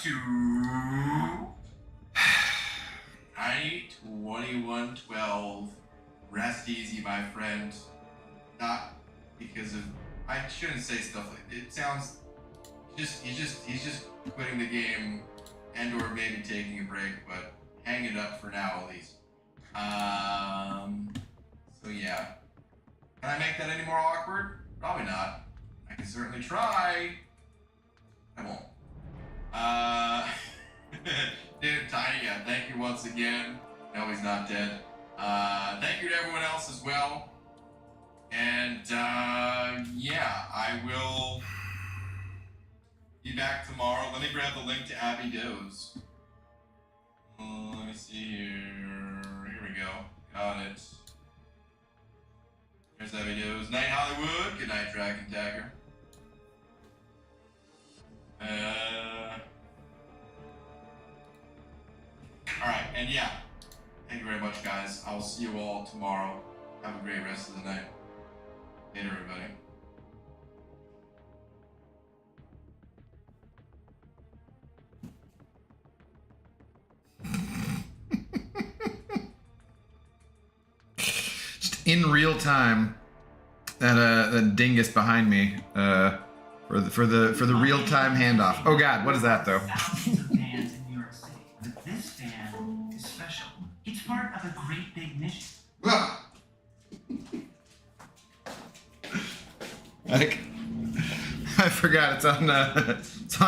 to Night 2112. Rest easy, my friend. Not because of, I shouldn't say stuff like it sounds. He's just quitting the game, and or maybe taking a break, but hang it up for now at least. So yeah. Can I make that any more awkward? Probably not. I can certainly try. I won't. Dude, Tiny, yeah, thank you once again. No, he's not dead. Thank you to everyone else as well. And, yeah, I will be back tomorrow. Let me grab the link to Abby Doe's. Let me see here. Here we go. Got it. There's Abby Doe's. Night Hollywood. Good night, Dragon Dagger. Alright, and yeah. Thank you very much, guys. I will see you all tomorrow. Have a great rest of the night. Later, everybody. Just in real time, that dingus behind me, for the real time handoff. Oh God, what is that though? Thousands of fans in New York City, but this fan is special. It's part of a great big mission. I forgot it's on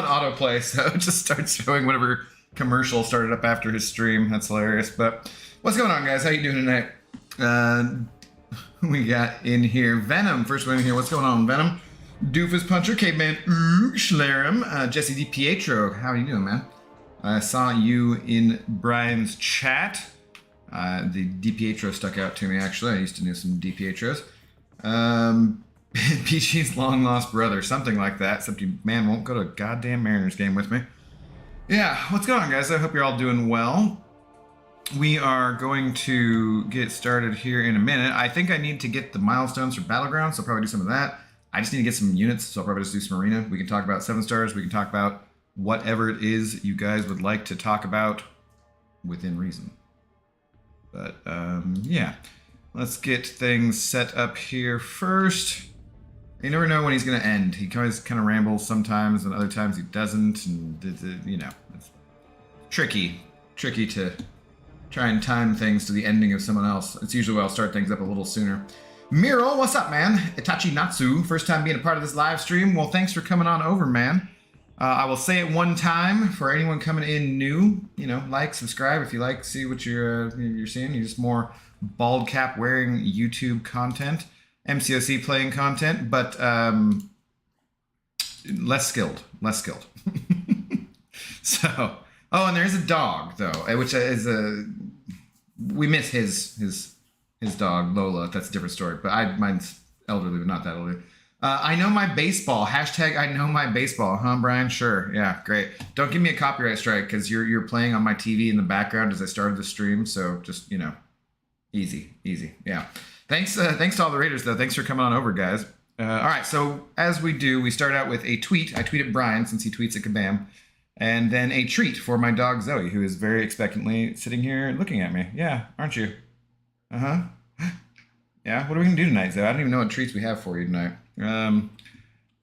autoplay, so it just starts showing whatever commercial started up after his stream. That's hilarious. But what's going on, guys? How you doing tonight? We got in here Venom. First one in here. What's going on, Venom? Doofus Puncher, Caveman, Schlerim, Jesse DiPietro. How are you doing, man? I saw you in Brian's chat. The DiPietro stuck out to me, actually. I used to know some DiPietros. Peachy's long lost brother, something like that. Except you, man, won't go to a goddamn Mariners game with me. Yeah, what's going on, guys? I hope you're all doing well. We are going to get started here in a minute. I think I need to get the milestones for Battlegrounds, so I'll probably do some of that. I just need to get some units, so I'll probably just do some arena. We can talk about 7 stars. We can talk about whatever it is you guys would like to talk about within reason. But, yeah. Let's get things set up here first. You never know when he's going to end. He always kind of rambles sometimes, and other times he doesn't, and, you know, it's tricky to try and time things to the ending of someone else. It's usually why I'll start things up a little sooner. Miro, what's up, man? Itachi Natsu, first time being a part of this live stream. Well, thanks for coming on over, man. I will say it one time for anyone coming in new. You know, like, subscribe if you like, see what you're seeing. You're just more bald cap wearing YouTube content, MCOC playing content, but less skilled. So, oh, and there's a dog though, which is we miss his dog Lola. That's a different story. But mine's elderly, but not that elderly. I know my baseball. Hashtag I know my baseball. Huh, Brian? Sure. Yeah, great. Don't give me a copyright strike because you're playing on my TV in the background as I started the stream. So just, you know, easy. Yeah. Thanks to all the raiders though. Thanks for coming on over, guys. All right. So as we do, we start out with a tweet. I tweeted Brian since he tweets at Kabam. And then a treat for my dog Zoe, who is very expectantly sitting here looking at me. Yeah, aren't you? Uh-huh. Yeah, what are we going to do tonight, Zoe? I don't even know what treats we have for you tonight.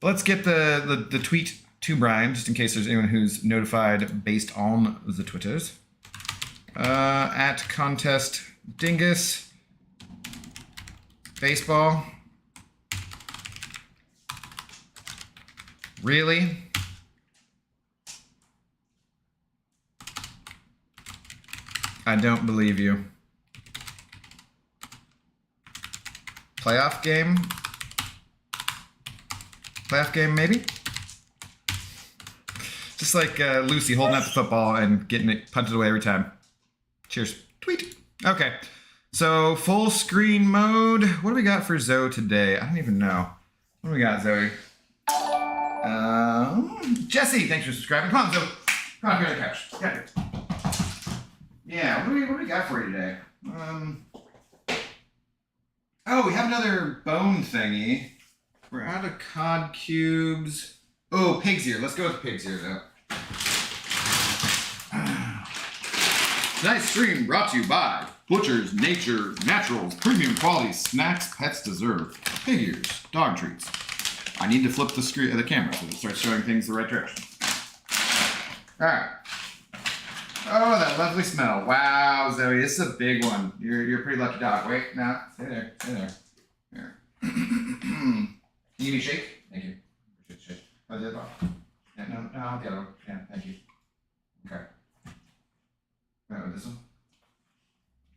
Let's get the tweet to Brian, just in case there's anyone who's notified based on the Twitters. At Contest Dingus. Baseball. Really? I don't believe you. Playoff game? Playoff game, maybe? Just like Lucy holding up the football and getting it punted away every time. Cheers. Tweet. Okay. So, full screen mode. What do we got for Zoe today? I don't even know. What do we got, Zoe? Jesse, thanks for subscribing. Come on, Zoe. Come on, here on the couch. Get it. Yeah, what do we got for you today? Oh, we have another bone thingy. We're out of cod cubes. Oh, pig's ear. Let's go with pig's ear, though. Tonight's stream brought to you by Butchers, Nature, Naturals, premium quality snacks pets deserve, figures, dog treats. I need to flip the camera so it starts showing things the right direction. All right. Oh, that lovely smell. Wow, Zoe, this is a big one. You're a pretty lucky dog. Wait, no, stay there, stay there. Here. Can you give me a shake? Thank you. Appreciate the shake. Oh, the other one. Yeah, no, the other one. Yeah, thank you. Okay. Oh, this one?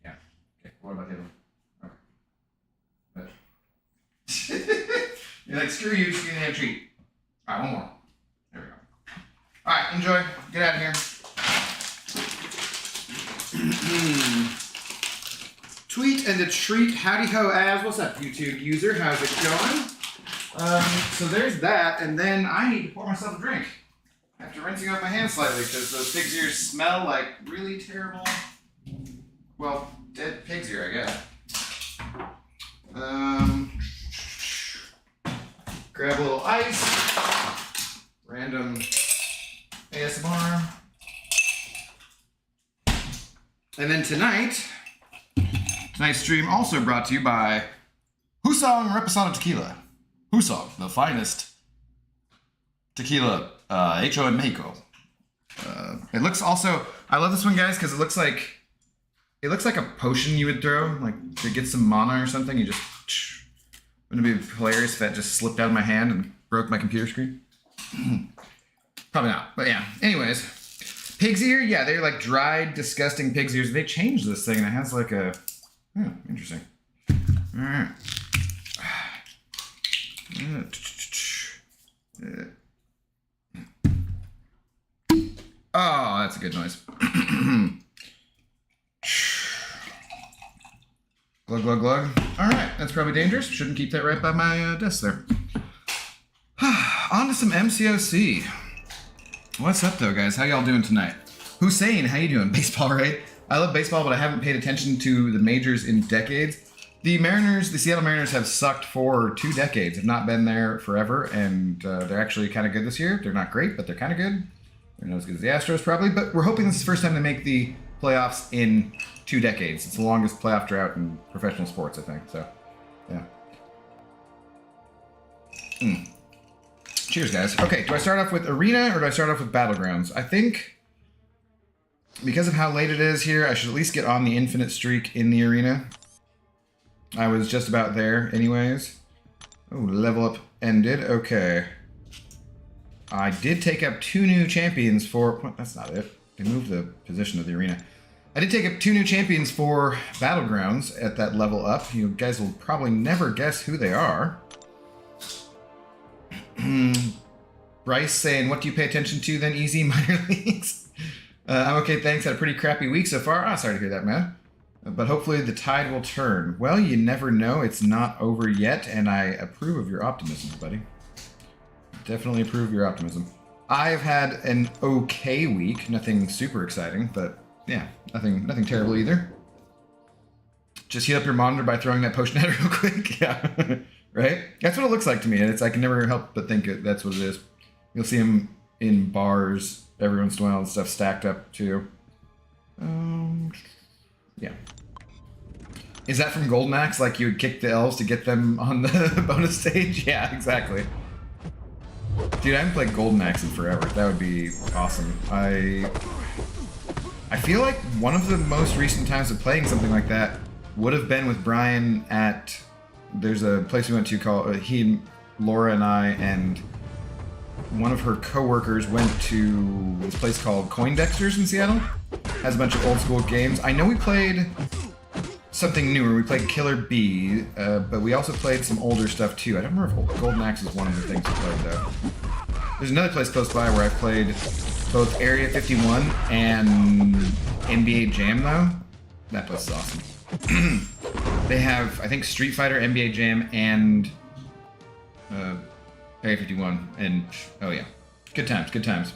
Yeah. Okay, what about the other one? Okay. But you're like, screw you, just give me a treat. Alright, one more. There we go. Alright, enjoy. Get out of here. Tweet and a treat. Howdy ho, Az. What's up, YouTube user? How's it going? So there's that, and then I need to pour myself a drink. After rinsing off my hands slightly, because those pig's ears smell like really terrible, well, dead pig's ear, I guess. Grab a little ice, random ASMR. And then tonight's stream also brought to you by Husong Reposado Tequila. Husong, the finest tequila, HO in Mexico. It looks also, I love this one, guys, because it looks like a potion you would throw, like to get some mana or something. You just, wouldn't it be hilarious if that just slipped out of my hand and broke my computer screen? Probably not, but yeah. Anyways, pig's ear, yeah, they're like dried, disgusting pig's ears. They changed this thing and it has like a, interesting. All right. Oh, that's a good noise. Glug, glug, glug. All right, that's probably dangerous. Shouldn't keep that right by my desk there. On to some MCOC. What's up, though, guys? How y'all doing tonight? Hussein, how you doing? Baseball, right? I love baseball, but I haven't paid attention to the majors in decades. The Seattle Mariners have sucked for 2 decades, have not been there forever, and they're actually kind of good this year. They're not great, but they're kind of good. They're not as good as the Astros, probably, but we're hoping this is the first time they make the playoffs in 2 decades. It's the longest playoff drought in professional sports, I think, so, yeah. Cheers, guys. Okay, do I start off with Arena or do I start off with Battlegrounds? I think because of how late it is here, I should at least get on the infinite streak in the Arena. I was just about there anyways. Oh, level up ended. Okay. I did take up 2 new champions for... That's not it. They moved the position of the Arena. I did take up 2 new champions for Battlegrounds at that level up. You guys will probably never guess who they are. Bryce saying, what do you pay attention to then, Easy? Minor leagues? I'm okay, thanks. Had a pretty crappy week so far. Ah, sorry to hear that, man. But hopefully the tide will turn. Well, you never know. It's not over yet, and I approve of your optimism, buddy. Definitely approve of your optimism. I've had an okay week. Nothing super exciting, but yeah, nothing terrible either. Just heat up your monitor by throwing that potion at it real quick. Yeah, right? That's what it looks like to me, and I can never help but think that's what it is. You'll see them in bars every once in a while and stuff stacked up too. Yeah. Is that from Golden Axe? Like you would kick the elves to get them on the bonus stage? Yeah, exactly. Dude, I haven't played Golden Axe in forever. That would be awesome. I feel like one of the most recent times of playing something like that would have been with Brian at... There's a place we went to called... he, Laura, and I, and one of her co-workers went to this place called Coindexter's in Seattle. Has a bunch of old school games. I know we played something newer. We played Killer Bee, but we also played some older stuff too. I don't remember if Golden Axe is one of the things we played though. There's another place close by where I played both Area 51 and NBA Jam though. That place is awesome. They have, I think, Street Fighter, NBA Jam, and Area 51, and oh yeah, good times, good times.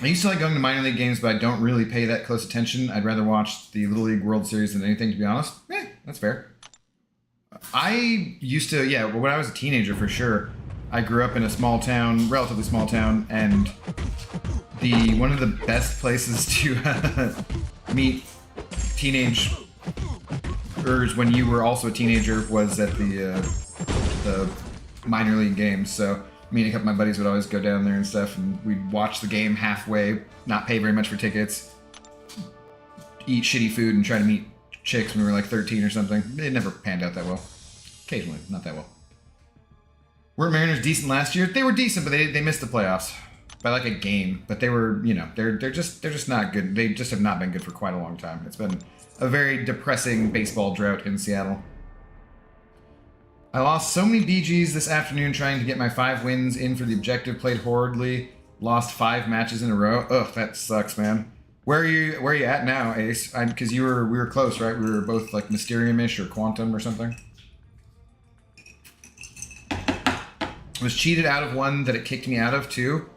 I used to like going to minor league games, but I don't really pay that close attention. I'd rather watch the Little League World Series than anything, to be honest. That's fair. I used to, yeah, when I was a teenager for sure, I grew up in a small town, relatively small town, and one of the best places to meet teenagers when you were also a teenager was at the minor league games. So me and a couple of my buddies would always go down there and stuff, and we'd watch the game halfway, not pay very much for tickets, eat shitty food, and try to meet chicks when we were like 13 or something. It never panned out that well. Occasionally, not that well. Were Mariners decent last year? They were decent, but they missed the playoffs by like a game. But they were, they're just not good. They just have not been good for quite a long time. It's been a very depressing baseball drought in Seattle. I lost so many BGs this afternoon trying to get my 5 wins in for the objective. Played horridly. Lost 5 matches in a row. Ugh, that sucks, man. Where are you at now, Ace? Because we were close, right? We were both like Mysterium-ish or Quantum or something. Was cheated out of one that it kicked me out of too.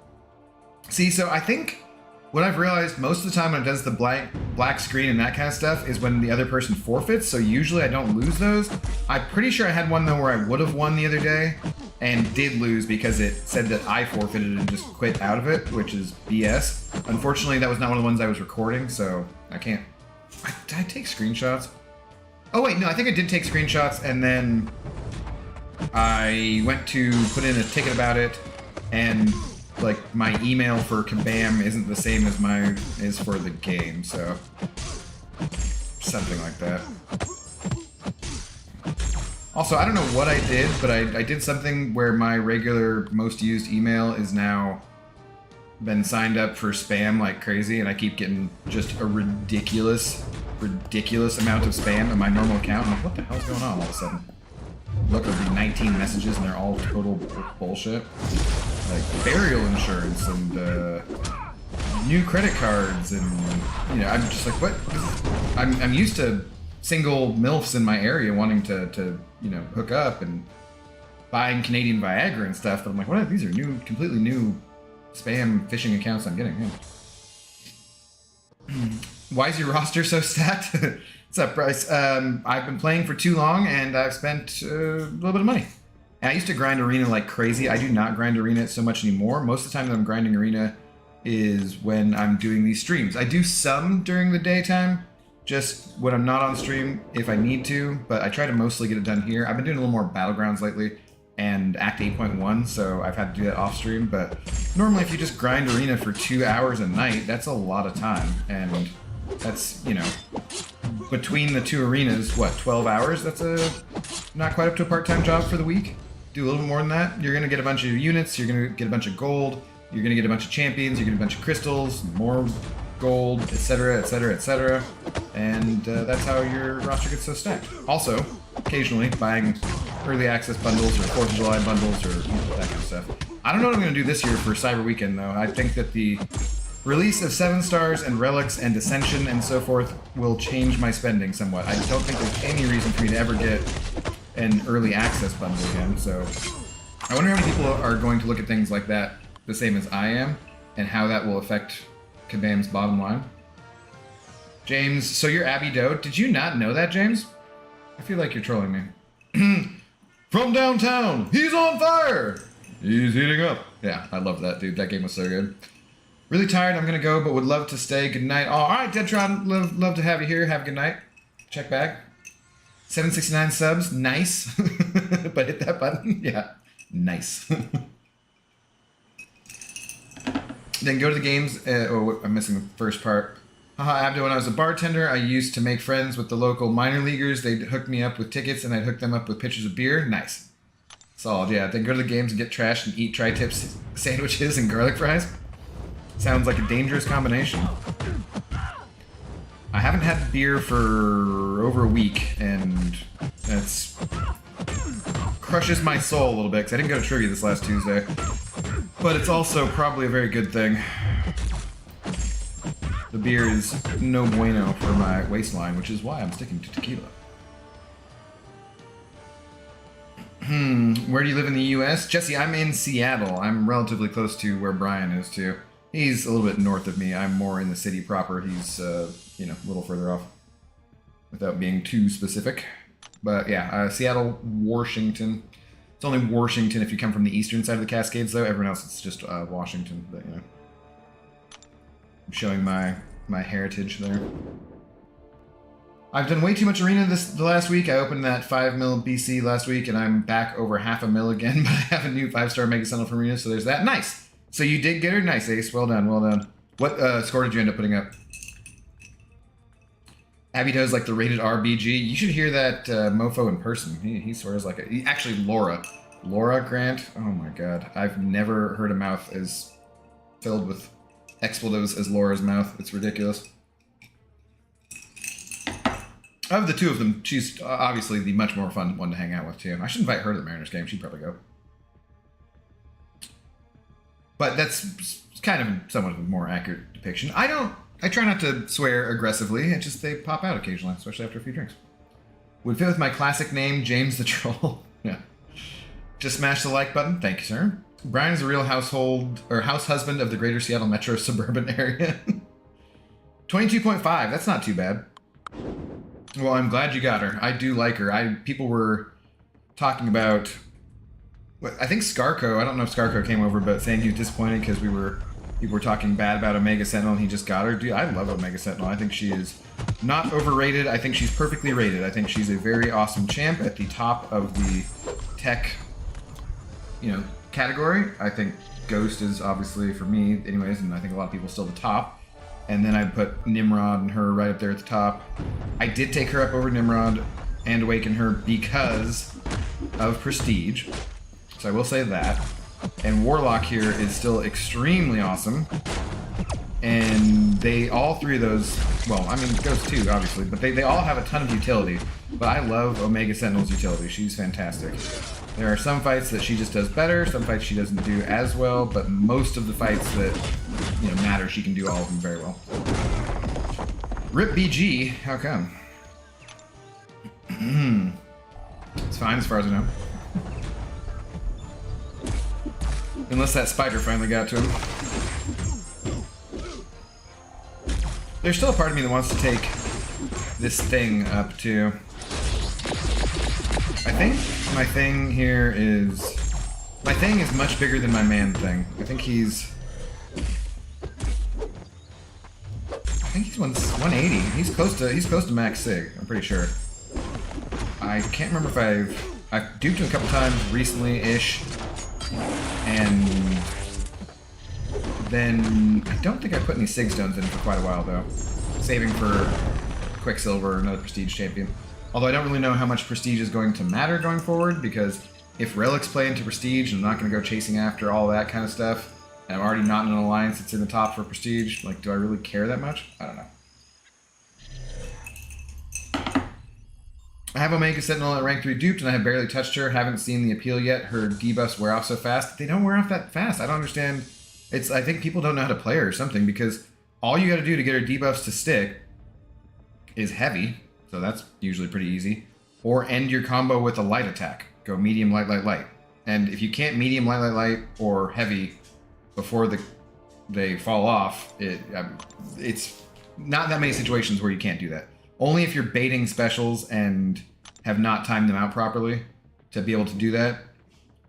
See, so I think what I've realized most of the time when it does the black screen and that kind of stuff is when the other person forfeits, so usually I don't lose those. I'm pretty sure I had one though where I would have won the other day and did lose because it said that I forfeited and just quit out of it, which is BS. Unfortunately, that was not one of the ones I was recording, so I can't... Did I take screenshots? Oh wait, no, I think I did take screenshots and then I went to put in a ticket about it, and like my email for Kabam isn't the same as mine is for the game, so something like that. Also, I don't know what I did, but I did something where my regular most used email is now been signed up for spam like crazy, and I keep getting just a ridiculous amount of spam in my normal account. I'm like, what the hell's going on all of a sudden? Look, there'll be 19 messages and they're all total bullshit. Like burial insurance and new credit cards, and I'm just like, what? I'm used to single MILFs in my area wanting to hook up and buying Canadian Viagra and stuff, but I'm like, what? These are completely new spam phishing accounts I'm getting. Yeah. Why is your roster so stacked? What's up, Bryce? I've been playing for too long, and I've spent a little bit of money. And I used to grind Arena like crazy. I do not grind Arena so much anymore. Most of the time that I'm grinding Arena is when I'm doing these streams. I do some during the daytime, just when I'm not on stream if I need to, but I try to mostly get it done here. I've been doing a little more Battlegrounds lately and Act 8.1, so I've had to do that off stream, but normally if you just grind Arena for 2 hours a night, that's a lot of time, and that's, between the 2 arenas, what, 12 hours? That's not quite up to a part-time job for the week. Do a little bit more than that. You're going to get a bunch of units, you're going to get a bunch of gold, you're going to get a bunch of champions, you're going to get a bunch of crystals, more gold, etc., etc., etc., and that's how your roster gets so stacked. Also, occasionally buying early access bundles or 4th of July bundles or that kind of stuff. I don't know what I'm going to do this year for Cyber Weekend, though. I think that the release of 7 stars and relics and Ascension and so forth will change my spending somewhat. I don't think there's any reason for me to ever get an early access bundle again, so I wonder how many people are going to look at things like that the same as I am, and how that will affect Kabam's bottom line. James, so you're Abby Doe. Did you not know that, James? I feel like you're trolling me. From downtown, he's on fire! He's heating up. Yeah, I love that, dude. That game was so good. Really tired, I'm gonna go, but would love to stay. Good night. Oh, alright, Deadtron, love to have you here. Have a good night. Check back. 769 subs, nice. But hit that button, yeah, nice. Then go to the games. I'm missing the first part. Haha, Abdo, when I was a bartender, I used to make friends with the local minor leaguers. They'd hook me up with tickets, and I'd hook them up with pitchers of beer. Nice. Solid, yeah. Then go to the games and get trashed and eat tri-tips sandwiches and garlic fries. Sounds like a dangerous combination. I haven't had beer for over a week, and that's crushes my soul a little bit, because I didn't go to trivia this last Tuesday. But it's also probably a very good thing. The beer is no bueno for my waistline, which is why I'm sticking to tequila. Where do you live in the U.S.? Jesse, I'm in Seattle. I'm relatively close to where Brian is, too. He's a little bit north of me. I'm more in the city proper. He's, a little further off. Without being too specific. But yeah, Seattle, Washington. It's only Washington if you come from the eastern side of the Cascades, though. Everyone else, it's just Washington. But, you know, I'm showing my heritage there. I've done way too much arena the last week. I opened that 5 mil BC last week, and I'm back over half a mil again. But I have a new 5-star Mega Sentinel from arena, so there's that. Nice. So you did get her. Nice, Ace. Well done. Well done. What score did you end up putting up? Abby does like the rated RBG. You should hear that mofo in person. He swears like a... Actually, Laura Grant. Oh my god. I've never heard a mouth as filled with expletives as Laura's mouth. It's ridiculous. Of the two of them, she's obviously the much more fun one to hang out with, too. I should invite her to the Mariners game. She'd probably go. But that's kind of somewhat of a more accurate depiction. I try not to swear aggressively. It's just they pop out occasionally, especially after a few drinks. Would fit with my classic name, James the Troll. Yeah. Just smash the like button. Thank you, sir. Brian is a real house husband of the greater Seattle metro suburban area. 22.5. That's not too bad. Well, I'm glad you got her. I do like her. People were talking about... I think Scarco, I don't know if Scarco came over, but saying he was disappointed because people were talking bad about Omega Sentinel and he just got her. Dude, I love Omega Sentinel. I think she is not overrated. I think she's perfectly rated. I think she's a very awesome champ at the top of the tech, category. I think Ghost is obviously, for me anyways, and I think a lot of people still the top. And then I put Nimrod and her right up there at the top. I did take her up over Nimrod and Awaken her because of Prestige. So I will say that. And Warlock here is still extremely awesome. And they, all three of those, well, I mean, Ghost too, obviously, but they all have a ton of utility. But I love Omega Sentinel's utility. She's fantastic. There are some fights that she just does better, some fights she doesn't do as well, but most of the fights that, matter, she can do all of them very well. Rip BG, how come? It's fine as far as I know. Unless that spider finally got to him. There's still a part of me that wants to take this thing up too. I think my thing here is... My thing is much bigger than my man thing. I think he's 180. He's close to max sig, I'm pretty sure. I can't remember if I've duped him a couple times recently-ish. And then I don't think I put any Sig Stones in for quite a while though. Saving for Quicksilver or another Prestige champion. Although I don't really know how much Prestige is going to matter going forward, because if Relics play into Prestige, I'm not going to go chasing after all that kind of stuff. And I'm already not in an alliance that's in the top for Prestige. Like, do I really care that much? I don't know. I have Omega Sentinel at rank 3 duped, and I have barely touched her. Haven't seen the appeal yet. Her debuffs wear off so fast. They don't wear off that fast. I don't understand. I think people don't know how to play her or something, because all you got to do to get her debuffs to stick is heavy, so that's usually pretty easy, or end your combo with a light attack. Go medium, light, light, light. And if you can't medium, light, light, light, or heavy before they fall off, it's not that many situations where you can't do that. Only if you're baiting specials and have not timed them out properly to be able to do that.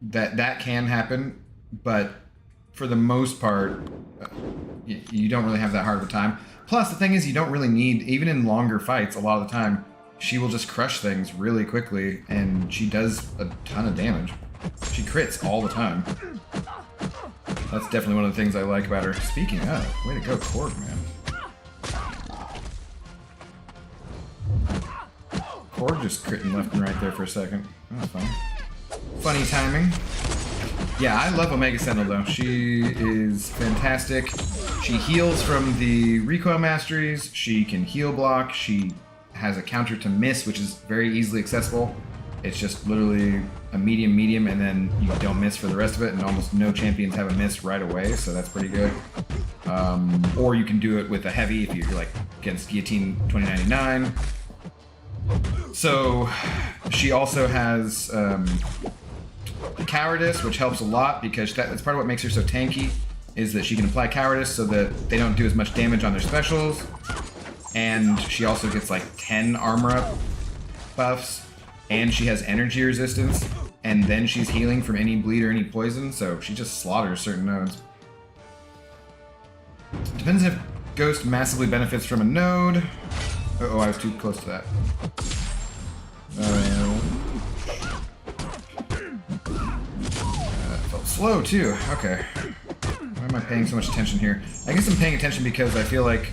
That can happen, but for the most part, you don't really have that hard of a time. Plus, the thing is, you don't really need, even in longer fights, a lot of the time, she will just crush things really quickly, and she does a ton of damage. She crits all the time. That's definitely one of the things I like about her. Speaking of, way to go, Korg, man. Korg just critting left and right there for a second. That was fun. Funny timing. Yeah, I love Omega Sentinel though. She is fantastic. She heals from the recoil masteries. She can heal block. She has a counter to miss, which is very easily accessible. It's just literally a medium, and then you don't miss for the rest of it, and almost no champions have a miss right away, so that's pretty good. Or you can do it with a heavy if you're like against Guillotine 2099. So she also has Cowardice, which helps a lot because that's part of what makes her so tanky, is that she can apply Cowardice so that they don't do as much damage on their specials. And she also gets like 10 armor up buffs, and she has energy resistance. and then she's healing from any bleed or any poison, so she just slaughters certain nodes. Depends if Ghost massively benefits from a node. Uh-oh, I was too close to that. That felt slow, too. Okay. Why am I paying so much attention here? I guess I'm paying attention because I feel like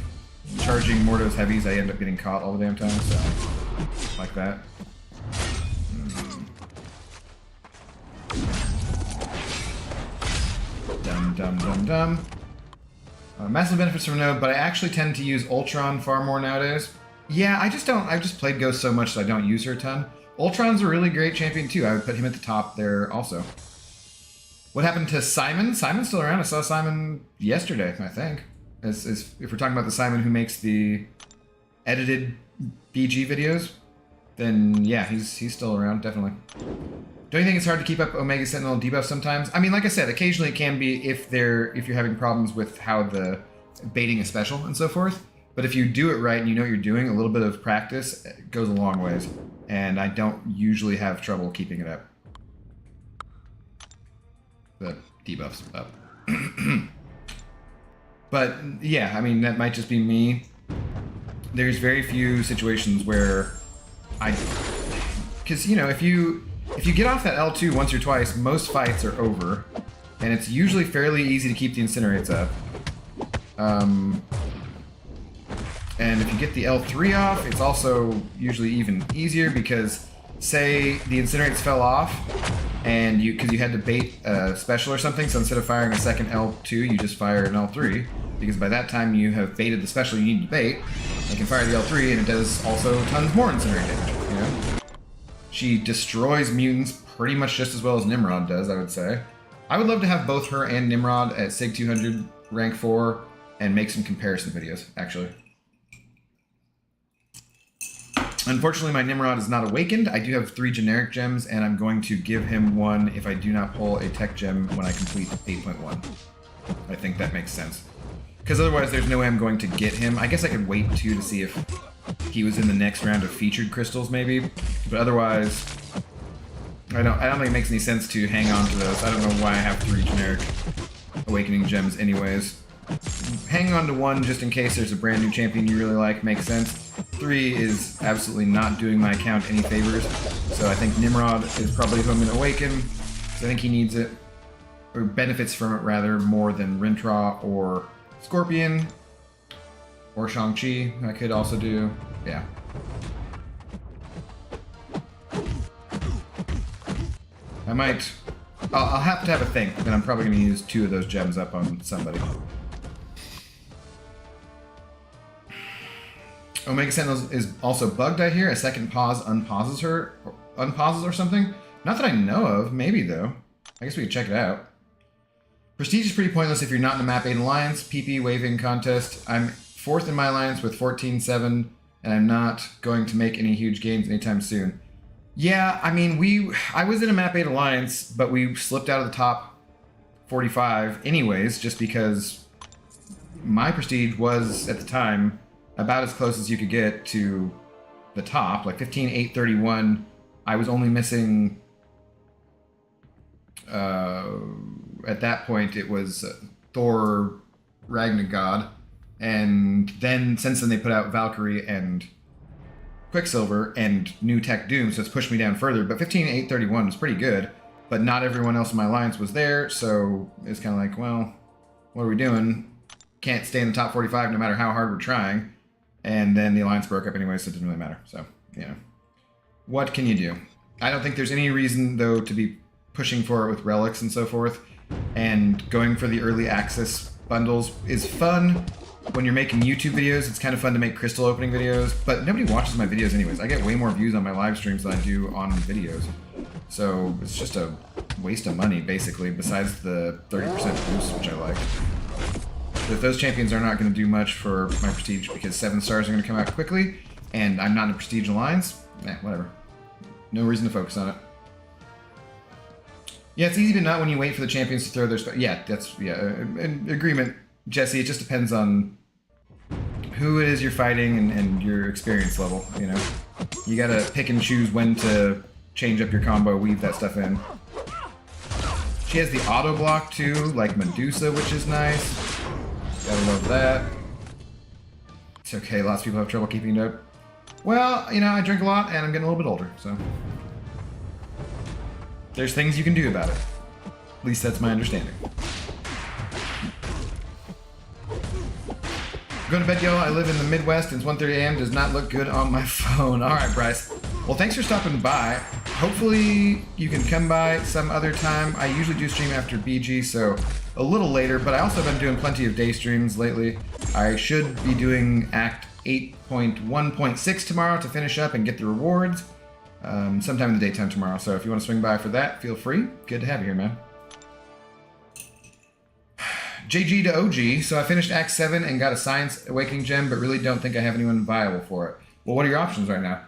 charging Mordo's heavies, I end up getting caught all the damn time, so... like that. Dumb. Massive benefits from a node, but I actually tend to use Ultron far more nowadays. Yeah, I just don't. I've just played Ghost so much that I don't use her a ton. Ultron's a really great champion too. I would put him at the top there also. What happened to Simon? Simon's still around. I saw Simon yesterday, I think. As if we're talking about the Simon who makes the edited BG videos, then yeah, he's still around, definitely. Don't you think it's hard to keep up Omega Sentinel debuff sometimes? I mean, like I said, occasionally it can be if you're having problems with how the baiting a special and so forth. But if you do it right and you know what you're doing, a little bit of practice goes a long ways. And I don't usually have trouble keeping it up. The debuff's up. But yeah, I mean, that might just be me. There's very few situations where because you know, if you get off that L2 once or twice, most fights are over, and it's usually fairly easy to keep the incinerates up. And if you get the L3 off, it's also usually even easier because, say, the incinerates fell off, and because you had to bait a special or something, so instead of firing a second L2, you just fire an L3, because by that time you have baited the special you need to bait, and can fire the L3, and it does also tons more incinerate damage, you know? She destroys mutants pretty much just as well as Nimrod does, I would say. I would love to have both her and Nimrod at Sig 200 rank 4 and make some comparison videos, actually. Unfortunately, my Nimrod is not awakened. I do have 3 generic gems, and I'm going to give him 1 if I do not pull a tech gem when I complete 8.1. I think that makes sense. Because otherwise, there's no way I'm going to get him. I guess I could wait, too, to see if he was in the next round of featured crystals, maybe. But otherwise, I don't think it makes any sense to hang on to those. I don't know why I have 3 generic awakening gems anyways. Hang on to 1 just in case there's a brand new champion you really like makes sense. 3 is absolutely not doing my account any favors. So I think Nimrod is probably who I'm going to awaken. So I think he needs it, or benefits from it rather, more than Rintra or Scorpion. Or Shang-Chi, I could also do. Yeah. I might... I'll have to have a think, and I'm probably going to use 2 of those gems up on somebody. Omega Sentinel is also bugged, I hear. A second pause unpauses her, or unpauses or something. Not that I know of. Maybe, though. I guess we could check it out. Prestige is pretty pointless if you're not in a Map 8 Alliance. PP waving contest. I'm 4th in my alliance with 14-7, and I'm not going to make any huge gains anytime soon. Yeah, I mean, I was in a Map 8 Alliance, but we slipped out of the top 45 anyways, just because my prestige was, at the time, about as close as you could get to the top, like 15, 8, 31. I was only missing, at that point, it was Thor Ragnargod. And then, since then, they put out Valkyrie and Quicksilver and New Tech Doom, so it's pushed me down further. But 15, 8, 31 was pretty good, but not everyone else in my alliance was there, so it's kind of like, well, what are we doing? Can't stay in the top 45 no matter how hard we're trying. And then the alliance broke up anyway, so it didn't really matter. So, you know, what can you do? I don't think there's any reason, though, to be pushing for it with relics and so forth. And going for the early access bundles is fun. When you're making YouTube videos, it's kind of fun to make crystal opening videos, but nobody watches my videos anyways. I get way more views on my live streams than I do on videos. So it's just a waste of money, basically, besides the 30% boost, which I like. But those champions are not going to do much for my prestige because 7 stars are going to come out quickly, and I'm not in a prestige alliance. Whatever. No reason to focus on it. Yeah, it's easy to not when you wait for the champions to throw their in agreement, Jesse. It just depends on who it is you're fighting and your experience level, you know. You gotta pick and choose when to change up your combo, weave that stuff in. She has the auto block too, like Medusa, which is nice. Gotta love that. It's okay, lots of people have trouble keeping it up. Well, you know, I drink a lot and I'm getting a little bit older, so. There's things you can do about it. At least that's my understanding. Go to bed, yo. I live in the Midwest and it's 1:30 a.m. Does not look good on my phone. Alright, Bryce. Well, thanks for stopping by. Hopefully you can come by some other time. I usually do stream after BG, so a little later, but I also have been doing plenty of day streams lately. I should be doing Act 8.1.6 tomorrow to finish up and get the rewards. Sometime in the daytime tomorrow, so if you want to swing by for that, feel free. Good to have you here, man. JG to OG, so I finished Act 7 and got a Science Awakening gem, but really don't think I have anyone viable for it. Well, what are your options right now?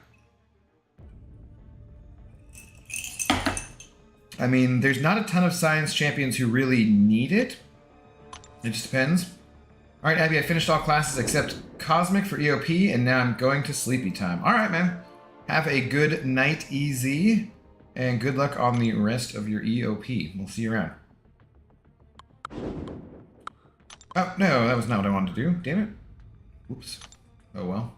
I mean, there's not a ton of Science champions who really need it. It just depends. Alright, Abby, I finished all classes except Cosmic for EOP, and now I'm going to sleepy time. Alright, man. Have a good night, EZ, and good luck on the rest of your EOP. We'll see you around. Oh, no, that was not what I wanted to do. Damn it. Oops. Oh, well.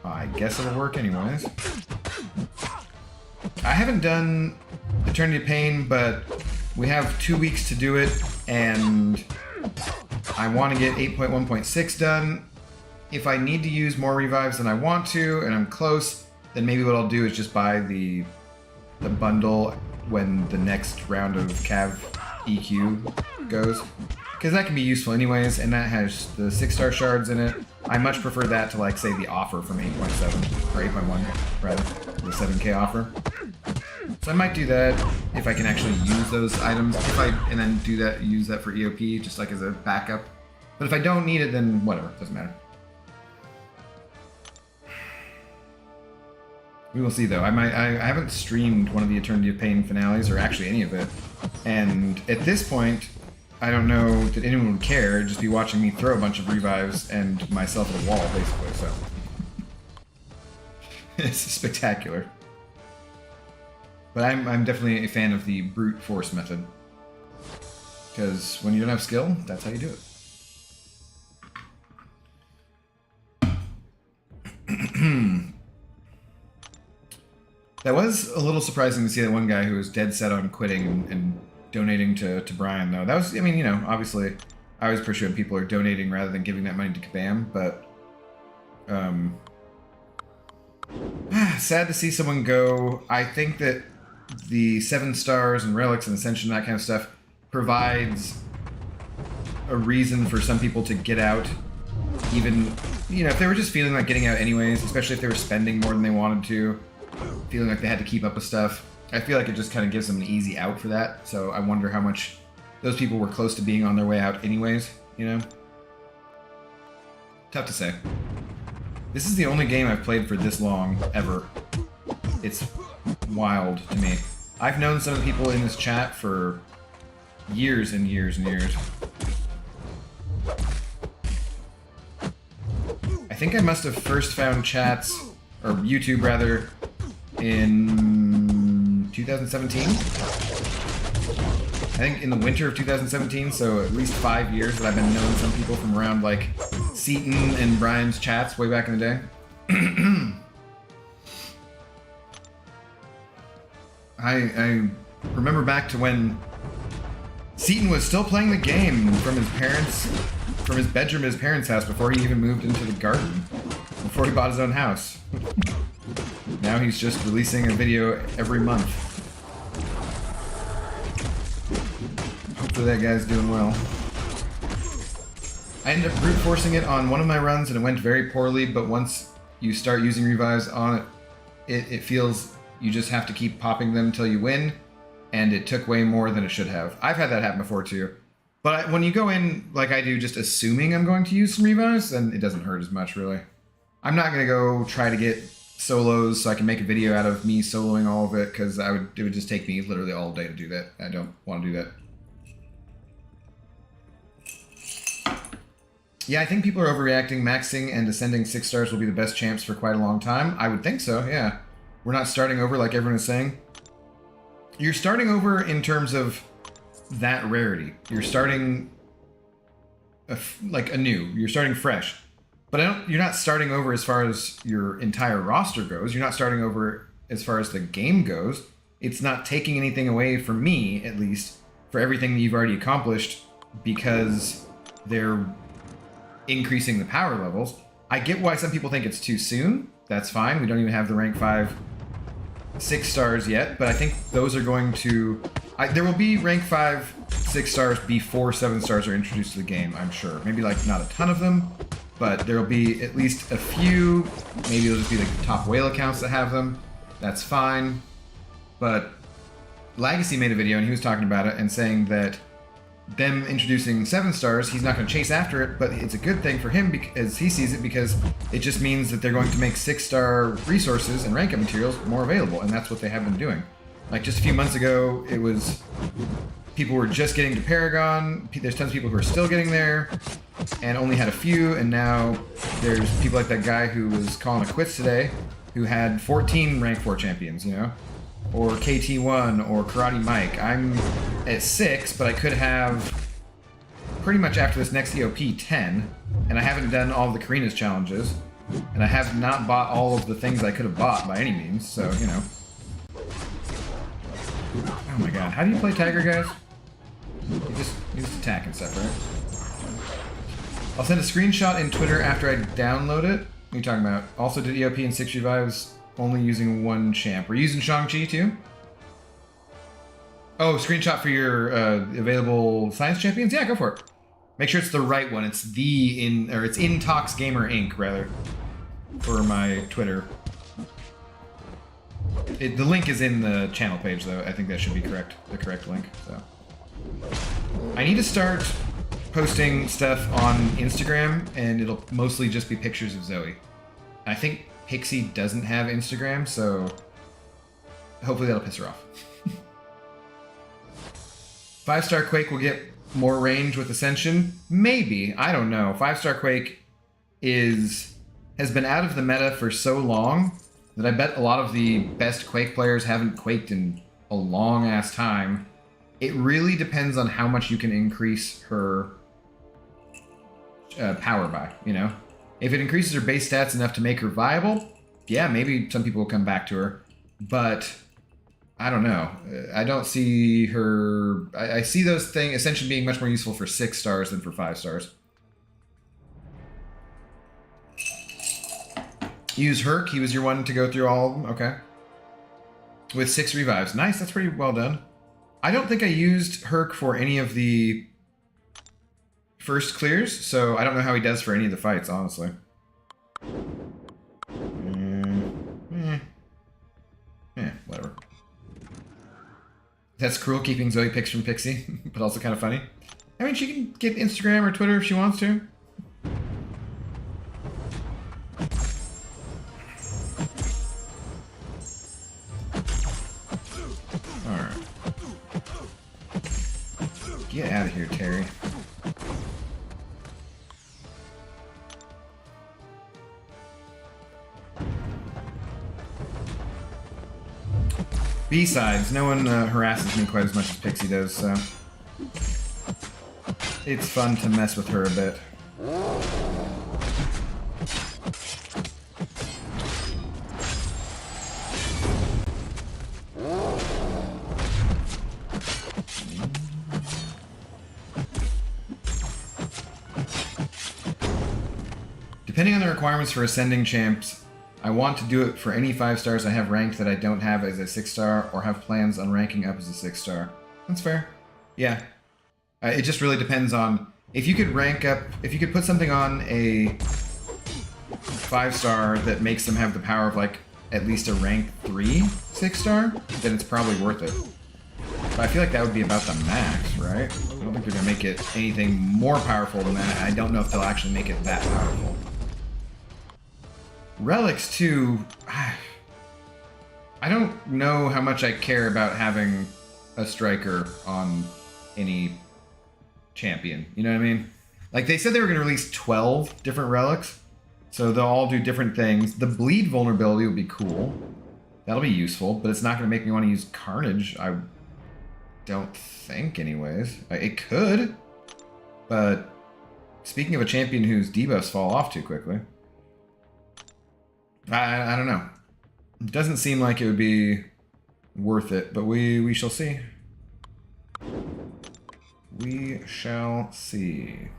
I guess it'll work anyways. I haven't done Eternity of Pain, but we have 2 weeks to do it, and I want to get 8.1.6 done. If I need to use more revives than I want to, and I'm close, then maybe what I'll do is just buy the bundle when the next round of Cav EQ goes. Because that can be useful anyways, and that has the 6-star shards in it. I much prefer that to, like, say, the offer from 8.7, or 8.1, rather, the 7K offer. So I might do that if I can actually use those items, and then do that, use that for EOP, just like as a backup. But if I don't need it, then whatever, doesn't matter. We will see, though. I haven't streamed one of the Eternity of Pain finales, or actually any of it. And at this point, I don't know that anyone would care. It'd just be watching me throw a bunch of revives and myself at a wall, basically, so. It's spectacular. But I'm definitely a fan of the brute force method. Because when you don't have skill, that's how you do it. That was a little surprising to see that one guy who was dead set on quitting and donating to Brian, though. That was, I mean, you know, obviously, I always appreciate when people are donating rather than giving that money to Kabam, but sad to see someone go. I think that the 7 stars and relics and ascension, that kind of stuff, provides a reason for some people to get out, even, you know, if they were just feeling like getting out anyways, especially if they were spending more than they wanted to, feeling like they had to keep up with stuff. I feel like it just kind of gives them an easy out for that, so I wonder how much those people were close to being on their way out anyways, you know? Tough to say. This is the only game I've played for this long, ever. It's wild to me. I've known some of the people in this chat for years and years and years. I think I must have first found chats, or YouTube rather, in 2017? I think in the winter of 2017, so at least 5 years that I've been knowing some people from around, like, Seaton and Brian's chats way back in the day. I remember back to when Seaton was still playing the game from his bedroom at his parents' house before he even moved into the garden, before he bought his own house. Now he's just releasing a video every month. Hopefully that guy's doing well. I ended up brute forcing it on one of my runs and it went very poorly, but once you start using revives on it, it feels you just have to keep popping them until you win, and it took way more than it should have. I've had that happen before too. But when you go in, like I do, just assuming I'm going to use some revives, then it doesn't hurt as much, really. I'm not going to go try to get solos so I can make a video out of me soloing all of it, because it would just take me literally all day to do that. I don't want to do that. Yeah, I think people are overreacting. Maxing and ascending 6 stars will be the best champs for quite a long time. I would think so, yeah. We're not starting over like everyone is saying. You're starting over in terms of that rarity. You're starting like anew. You're starting fresh. But you're not starting over as far as your entire roster goes. You're not starting over as far as the game goes. It's not taking anything away from me, at least, for everything that you've already accomplished because they're increasing the power levels. I get why some people think it's too soon. That's fine. We don't even have the rank 5 6 stars yet, but I think those are going to... there will be rank 5 6 stars before 7 stars are introduced to the game, I'm sure. Maybe like not a ton of them, but there will be at least a few. Maybe it'll just be the top whale accounts that have them. That's fine. But Legacy made a video and he was talking about it and saying that them introducing 7 stars, he's not going to chase after it, but it's a good thing for him as he sees it, because it just means that they're going to make 6-star resources and rank up materials more available, and that's what they have been doing. Like just a few months ago, it was people were just getting to Paragon. There's tons of people who are still getting there and only had a few, and now there's people like that guy who was calling it quits today who had 14 rank 4 champions, you know? Or KT1 or Karate Mike. I'm at 6, but I could have pretty much after this next EOP 10, and I haven't done all of the Karina's challenges, and I have not bought all of the things I could have bought by any means, so, you know. Oh my god, how do you play Tiger, guys? You just attack and stuff, right? I'll send a screenshot in Twitter after I download it. What are you talking about? Also did EOP and 6 revives only using 1 champ. We're using Shang-Chi too? Oh, screenshot for your available science champions? Yeah, go for it. Make sure it's the right one. It's it's in Tox Gamer Inc. rather, for my Twitter. The link is in the channel page though. I think that should be correct. The correct link. So I need to start posting stuff on Instagram, and it'll mostly just be pictures of Zoe. I think Pixie doesn't have Instagram, so hopefully that'll piss her off. 5-star Quake will get more range with Ascension? Maybe. I don't know. 5-star Quake has been out of the meta for so long that I bet a lot of the best Quake players haven't Quaked in a long-ass time. It really depends on how much you can increase her power by, you know? If it increases her base stats enough to make her viable, yeah, maybe some people will come back to her. But I don't know. I don't see her... I see those things essentially being much more useful for 6 stars than for 5 stars. Use Herc. He was your one to go through all of them. Okay. With 6 revives. Nice. That's pretty well done. I don't think I used Herc for any of the first clears, so I don't know how he does for any of the fights, honestly. Whatever. That's cruel, keeping Zoe pics from Pixie, but also kind of funny. I mean, she can get Instagram or Twitter if she wants to. Alright. Get out of here, Terry. B-sides, no one harasses me quite as much as Pixie does, so it's fun to mess with her a bit. Depending on the requirements for ascending champs, I want to do it for any 5 stars I have ranked that I don't have as a 6-star or have plans on ranking up as a 6-star. That's fair. Yeah. It just really depends on... If you could rank up... If you could put something on a 5-star that makes them have the power of, like, at least a rank 3 6-star, then it's probably worth it. But I feel like that would be about the max, right? I don't think they're going to make it anything more powerful than that. I don't know if they'll actually make it that powerful. Relics, too... I don't know how much I care about having a striker on any champion. You know what I mean? Like, they said they were going to release 12 different relics, so they'll all do different things. The bleed vulnerability will be cool. That'll be useful, but it's not going to make me want to use Carnage, I don't think, anyways. It could, but speaking of a champion whose debuffs fall off too quickly, I don't know. It doesn't seem like it would be worth it, but we shall see. We shall see.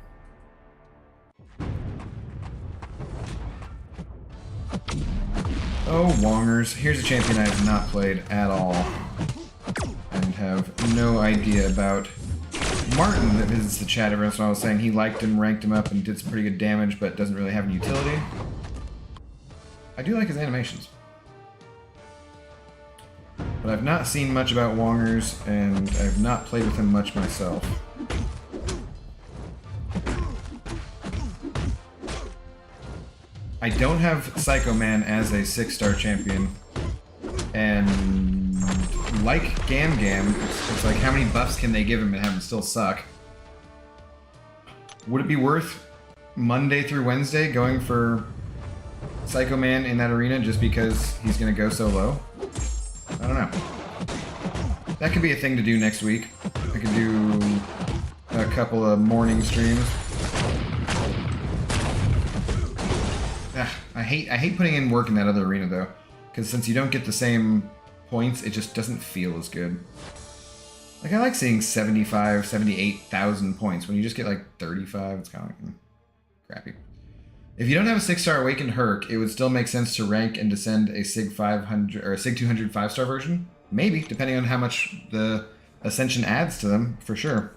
Oh, Wongers. Here's a champion I have not played at all and have no idea about. Martin, that visits the chat every once in a while, was saying he liked him, ranked him up, and did some pretty good damage, but doesn't really have any utility. I do like his animations. But I've not seen much about Wongers, and I've not played with him much myself. I don't have Psycho Man as a 6-star champion, and like Gam Gam, it's like how many buffs can they give him and have him still suck? Would it be worth Monday through Wednesday going for Psycho Man in that arena just because he's going to go so low? I don't know. That could be a thing to do next week. I could do a couple of morning streams. I hate putting in work in that other arena though, because since you don't get the same points, it just doesn't feel as good. Like, I like seeing 75, 78,000 points. When you just get like 35, it's kind of like crappy. If you don't have a 6-star Awakened Herc, it would still make sense to rank and descend a Sig 500 or a Sig 200 5-star version. Maybe, depending on how much the Ascension adds to them, for sure.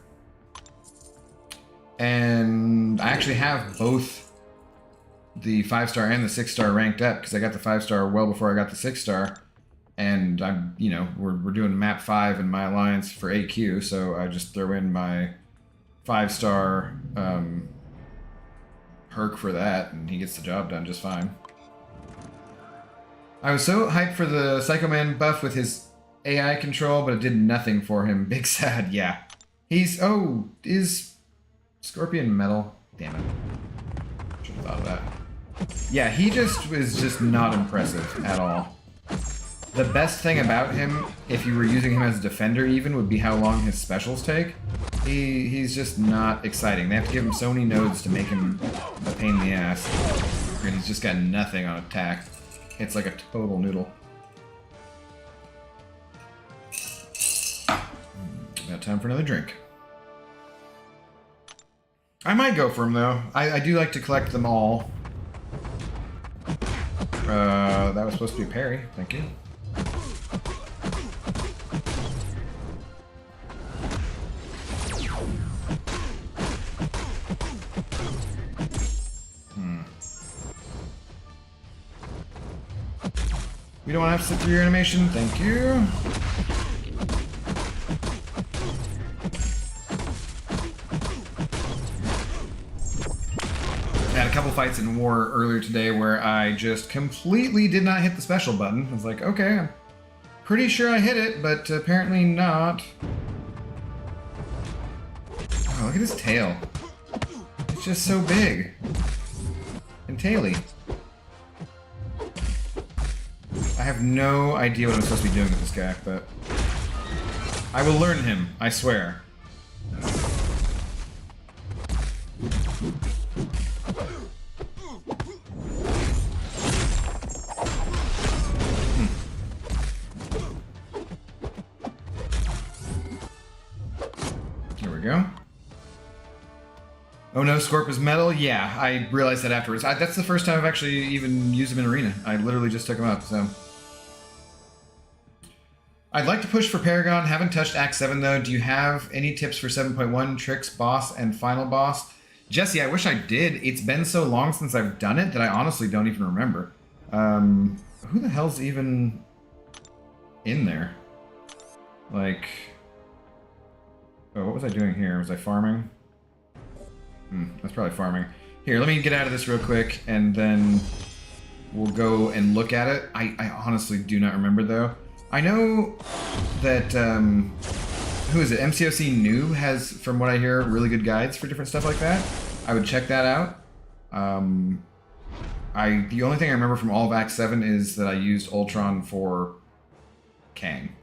And I actually have both the 5-star and the 6-star ranked up, because I got the 5-star well before I got the 6-star. And I'm, you know, we're doing map 5 in my alliance for AQ, so I just throw in my 5-star Herc for that, and he gets the job done just fine. I was so hyped for the Psycho Man buff with his AI control, but it did nothing for him. Big sad, yeah. He's, oh, is Scorpion metal? Damn it. Should have thought of that. Yeah, he just was just not impressive at all. The best thing about him, if you were using him as a defender even, would be how long his specials take. He's just not exciting. They have to give him so many nodes to make him a pain in the ass. And he's just got nothing on attack. It's like a total noodle. About time for another drink. I might go for him though. I do like to collect them all. That was supposed to be a parry. Thank you. We don't want to have to sit through your animation. Thank you. I had a couple fights in War earlier today where I just completely did not hit the special button. I was like, okay, I'm pretty sure I hit it, but apparently not. Oh, look at his tail. It's just so big. And taily. I have no idea what I'm supposed to be doing with this guy, but I will learn him, I swear. There we go. Oh no, Scorp is metal? Yeah, I realized that afterwards. That's the first time I've actually even used him in Arena. I literally just took him up, so... I'd like to push for Paragon. Haven't touched Act 7 though. Do you have any tips for 7.1, Tricks, Boss, and Final Boss? Jesse, I wish I did. It's been so long since I've done it that I honestly don't even remember. Who the hell's even in there? Like... Oh, what was I doing here? Was I farming? That's probably farming. Here, let me get out of this real quick, and then we'll go and look at it. I honestly do not remember though. I know that, who is it? MCOC New has, from what I hear, really good guides for different stuff like that. I would check that out. The only thing I remember from all of Act 7 is that I used Ultron for Kang.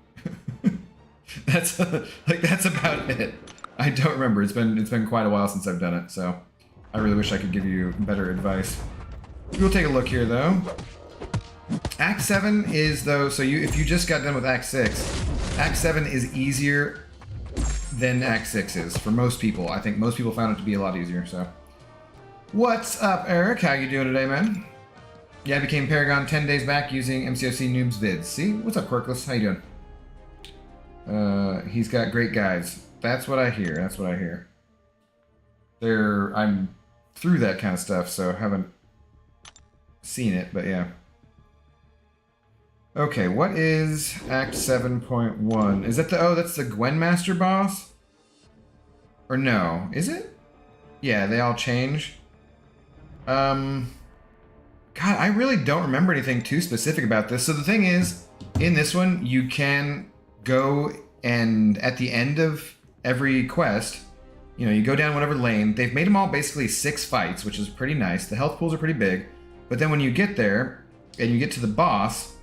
That's about it. I don't remember. It's been quite a while since I've done it, so I really wish I could give you better advice. We'll take a look here though. Act 7 is though, so if you just got done with Act 6, Act 7 is easier than Act 6 is for most people. I think most people found it to be a lot easier, so. What's up, Eric? How you doing today, man? Yeah, I became Paragon 10 days back using MCOC Noobs vids. See? What's up, Quirkless? How you doing? He's got great guides. That's what I hear. That's what I hear. I'm through that kind of stuff, so haven't seen it, but yeah. Okay, what is Act 7.1? Is that that's the Gwen Master boss? Or no? Is it? Yeah, they all change. God, I really don't remember anything too specific about this. So the thing is, in this one, you can go and at the end of every quest, you know, you go down whatever lane. They've made them all basically 6 fights, which is pretty nice. The health pools are pretty big. But then when you get there and you get to the boss,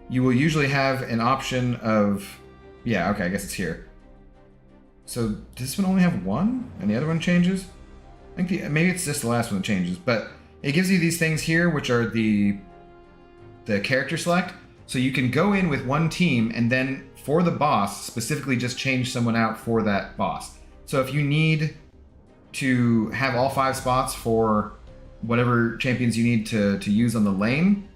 you will usually have an option of, yeah, okay, I guess it's here. So does this one only have one and the other one changes? I think maybe it's just the last one that changes, but it gives you these things here, which are the character select. So you can go in with one team and then for the boss, specifically just change someone out for that boss. So if you need to have all 5 spots for whatever champions you need to use on the lane,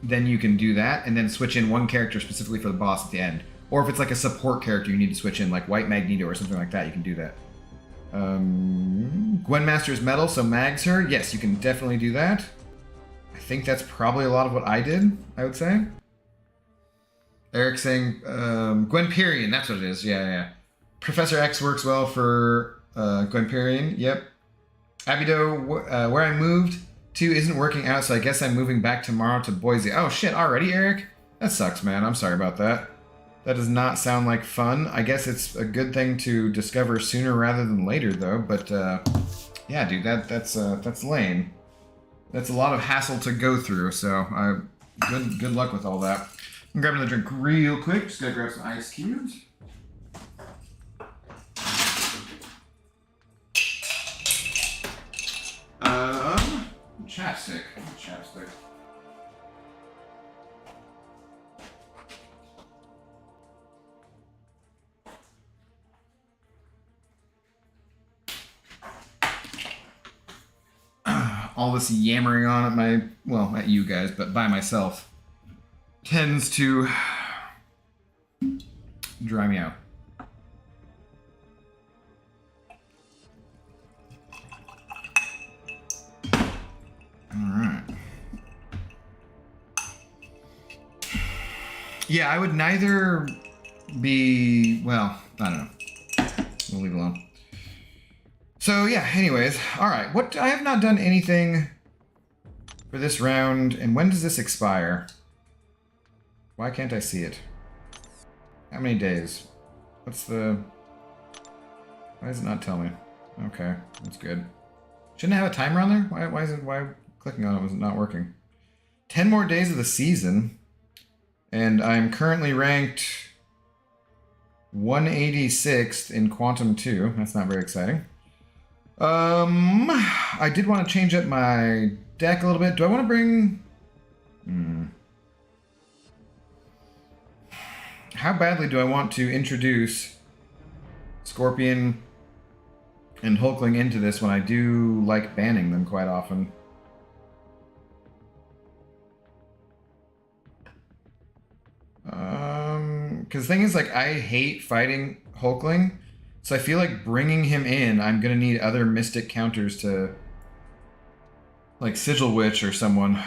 then you can do that and then switch in one character specifically for the boss at the end. Or if it's like a support character you need to switch in, like White Magneto or something like that, you can do that. Gwen Master's Metal, so mags her. Yes, you can definitely do that. I think that's probably a lot of what I did, I would say. Eric saying, Gwenperion, that's what it is. Yeah. Professor X works well for Gwenperion, yep. Abido, where I moved to isn't working out, so I guess I'm moving back tomorrow to Boise. Oh shit, already, Eric? That sucks, man. I'm sorry about that. That does not sound like fun. I guess it's a good thing to discover sooner rather than later, though. But yeah, dude, that's lame. That's a lot of hassle to go through. So good luck with all that. I'm grabbing another drink real quick. Just gotta grab some ice cubes. Chapstick. All this yammering on at you guys, but by myself, tends to dry me out. Alright. Yeah, I would neither be, well, I don't know. We'll leave it alone. So yeah, anyways, alright. I have not done anything for this round, and when does this expire? Why can't I see it? How many days? Why does it not tell me? Okay, that's good. Shouldn't it have a timer on there? Why clicking on it was it not working? 10 more days of the season, and I'm currently ranked 186th in Quantum 2. That's not very exciting. I did want to change up my deck a little bit. Do I want to bring... How badly do I want to introduce Scorpion and Hulkling into this when I do like banning them quite often? Because the thing is, like, I hate fighting Hulkling, so I feel like bringing him in, I'm gonna need other Mystic counters to, like, Sigil Witch or someone.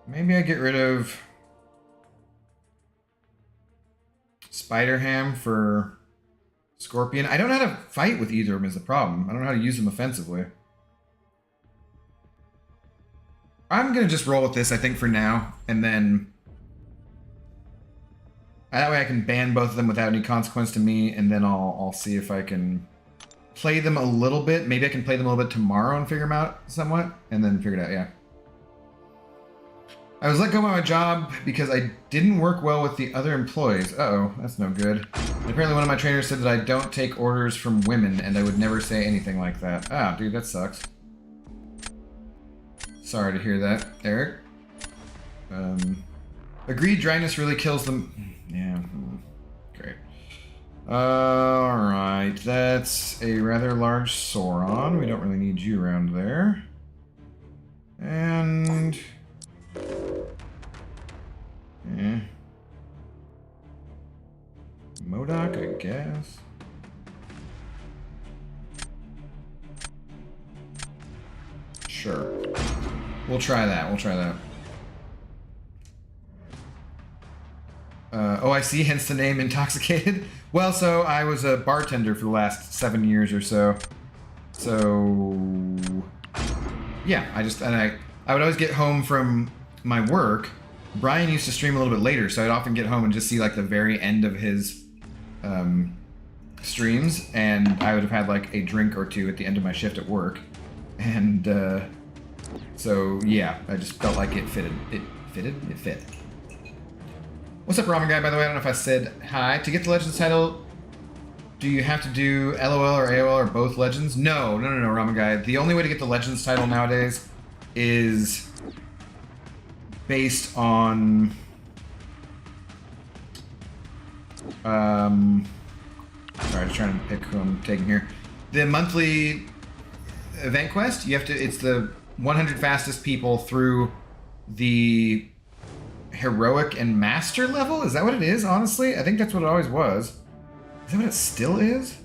Maybe I get rid of Spider-Ham for Scorpion. I don't know how to fight with either of them is the problem. I don't know how to use them offensively. I'm going to just roll with this, I think, for now. And then That way I can ban both of them without any consequence to me, and then I'll see if I can play them a little bit. Maybe I can play them a little bit tomorrow and figure them out somewhat, and then figure it out, yeah. I was let go by my job because I didn't work well with the other employees. Uh-oh, that's no good. And apparently one of my trainers said that I don't take orders from women, and I would never say anything like that. Ah, dude, that sucks. Sorry to hear that, Eric. Agreed, dryness really kills them. Yeah, great. Alright, that's a rather large Sauron. We don't really need you around there. And... yeah. MODOK, I guess. Sure. We'll try that, oh, I see, hence the name Intoxicated. Well, so I was a bartender for the last 7 years or so. So... yeah, I would always get home from my work. Brian used to stream a little bit later, so I'd often get home and just see like the very end of his streams, and I would have had like a drink or two at the end of my shift at work. And so yeah, I just felt like it fitted. It fit. What's up, Ramen Guy, by the way? I don't know if I said hi. To get the Legends title, do you have to do LOL or AOL or both Legends? No, Ramen Guy. The only way to get the Legends title nowadays is based on... sorry, just trying to pick who I'm taking here. The monthly event quest, you have to... it's the 100 fastest people through the... heroic and master level? Is that what it is, honestly? I think that's what it always was. Is that what it still is?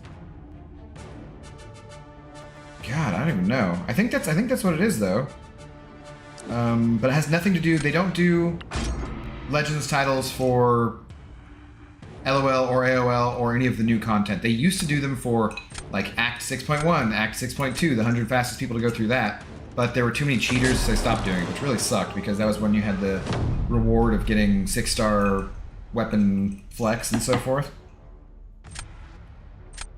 God, I don't even know. I think that's what it is, though. But it has nothing to do... they don't do Legends titles for LOL or AOL or any of the new content. They used to do them for, like, Act 6.1, Act 6.2, the 100 fastest people to go through that. But there were too many cheaters, so they stopped doing it, which really sucked, because that was when you had the reward of getting 6-star weapon flex and so forth.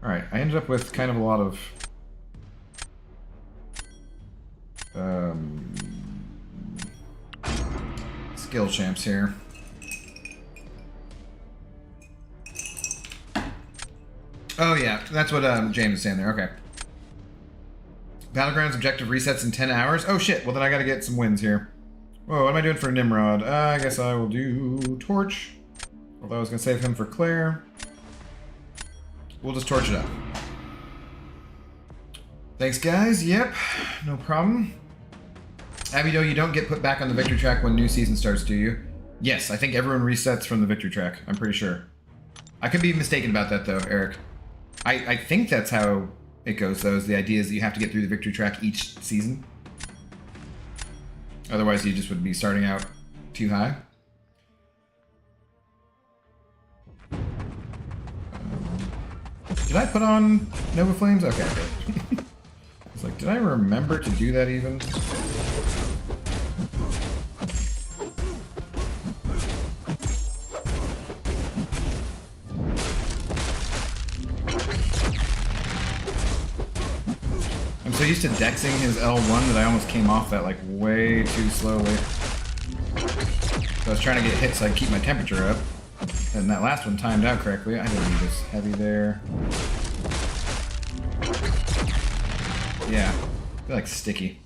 Alright, I ended up with kind of a lot of... skill champs here. Oh yeah, that's what James is saying there, okay. Battlegrounds objective resets in 10 hours. Oh shit, well then I gotta get some wins here. Whoa, what am I doing for Nimrod? I guess I will do Torch. Although I was gonna save him for Claire. We'll just torch it up. Thanks guys, yep, no problem. Abido, you don't get put back on the victory track when new season starts, do you? Yes, I think everyone resets from the victory track, I'm pretty sure. I could be mistaken about that though, Eric. I think that's how it goes, though, is the idea is that you have to get through the victory track each season. Otherwise, you just would be starting out too high. Did I put on Nova Flames? Okay, good. It's like, did I remember to do that even? I'm so used to dexing his L1 that I almost came off that like way too slowly. So I was trying to get hits so I could keep my temperature up. And that last one timed out correctly. I didn't need this heavy there. Yeah, I feel like sticky.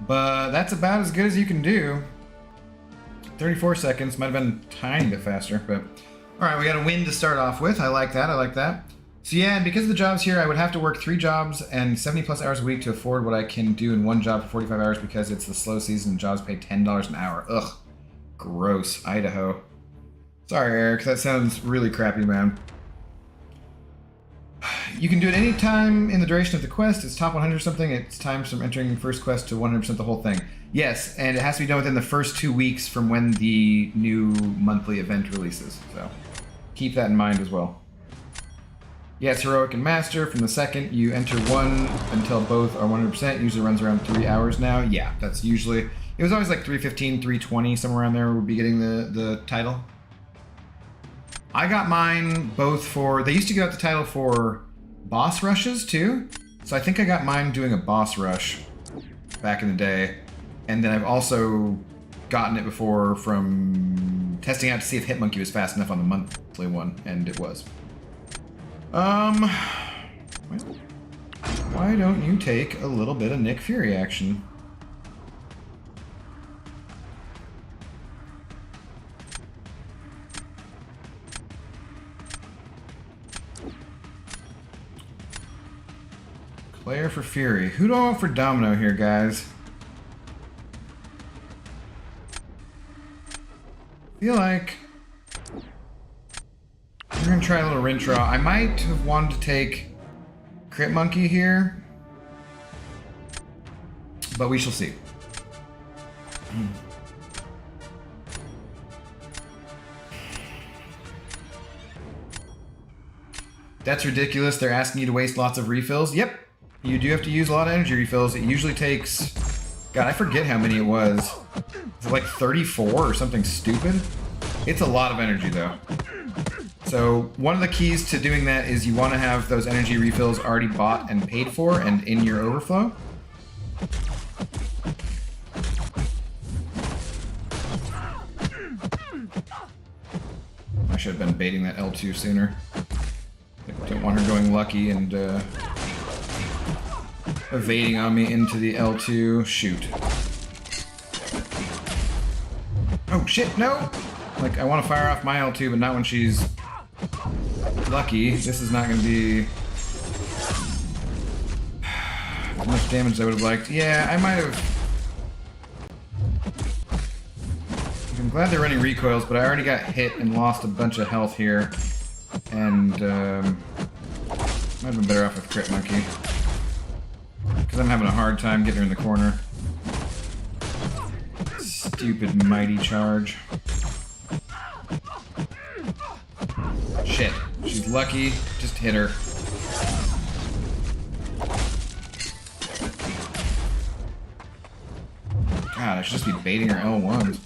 But that's about as good as you can do. 34 seconds, might have been a tiny bit faster, but... Alright, we got a win to start off with. I like that. So yeah, and because of the jobs here, I would have to work 3 jobs and 70 plus hours a week to afford what I can do in one job for 45 hours because it's the slow season and jobs pay $10 an hour. Ugh. Gross. Idaho. Sorry, Eric, that sounds really crappy, man. You can do it any time in the duration of the quest. It's top 100 or something. It's times from entering first quest to 100% the whole thing. Yes, and it has to be done within the first 2 weeks from when the new monthly event releases. So keep that in mind as well. Yeah, it's Heroic and Master. From the second you enter one until both are 100%, usually runs around 3 hours now. Yeah, that's usually... It was always like 315, 320, somewhere around there would be getting the title. I got mine both for... They used to give out the title for boss rushes, too. So I think I got mine doing a boss rush back in the day. And then I've also gotten it before from testing out to see if Hitmonkey was fast enough on the monthly one, and it was. Well, why don't you take a little bit of Nick Fury action? Player for Fury. Who do I want for Domino here, guys? Feel like we're gonna try a little Rintraw. I might have wanted to take Crit Monkey here, but we shall see. That's ridiculous. They're asking you to waste lots of refills. Yep, you do have to use a lot of energy refills. It usually takes... God, I forget how many it was. Is it like 34 or something stupid? It's a lot of energy, though. So one of the keys to doing that is you want to have those energy refills already bought and paid for and in your overflow. I should have been baiting that L2 sooner. I don't want her going lucky and evading on me into the L2. Shoot. Oh shit, no! Like, I want to fire off my L2, but not when she's lucky. This is not going to be as much damage as I would have liked. Yeah, I might have... I'm glad they're running recoils, but I already got hit and lost a bunch of health here. And, might have been better off with Crit Monkey. Because I'm having a hard time getting her in the corner. Stupid Mighty Charge. Shit. She's lucky. Just hit her. God, I should just be baiting her L1s.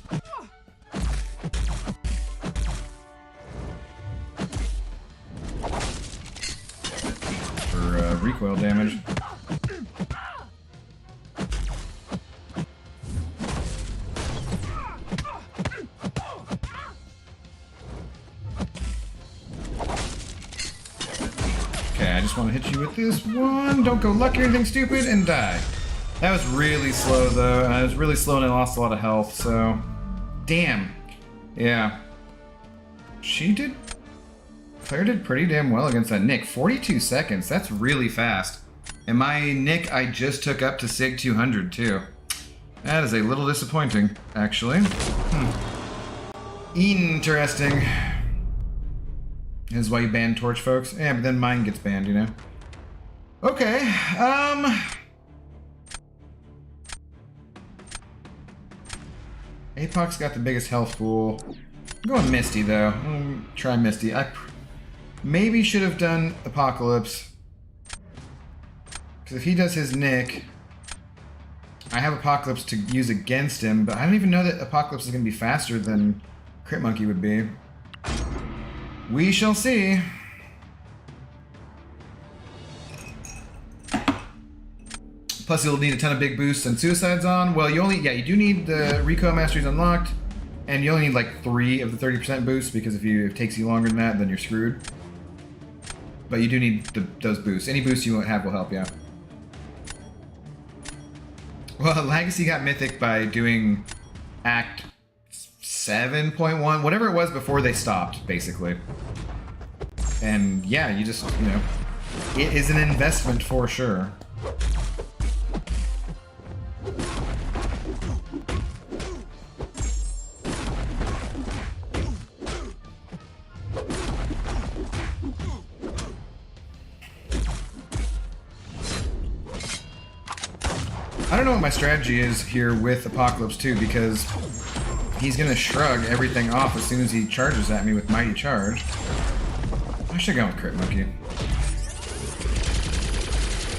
For recoil damage. I just want to hit you with this one. Don't go lucky or anything stupid and die. That was really slow though. I was really slow and I lost a lot of health, so... Damn. Yeah. Claire did pretty damn well against that Nick. 42 seconds. That's really fast. And my Nick I just took up to Sig 200 too. That is a little disappointing, actually. Interesting. This is why you ban Torch, folks. Yeah, but then mine gets banned, you know? Okay, Apoc's got the biggest health pool. I'm going Misty, though. Try Misty. I maybe should have done Apocalypse. Because if he does his Nick, I have Apocalypse to use against him, but I don't even know that Apocalypse is going to be faster than Crit Monkey would be. We shall see. Plus you'll need a ton of big boosts and suicides on. Well, you do need the recoil masteries unlocked, and you only need like 3 of the 30% boosts, because if it takes you longer than that, then you're screwed. But you do need those boosts. Any boost you have will help you out. Well, Legacy got mythic by doing Act 7.1, whatever it was before they stopped, basically. And yeah, you just, you know, it is an investment for sure. I don't know what my strategy is here with Apocalypse 2, because he's gonna shrug everything off as soon as he charges at me with Mighty Charge. I should have gone with Crit Monkey. I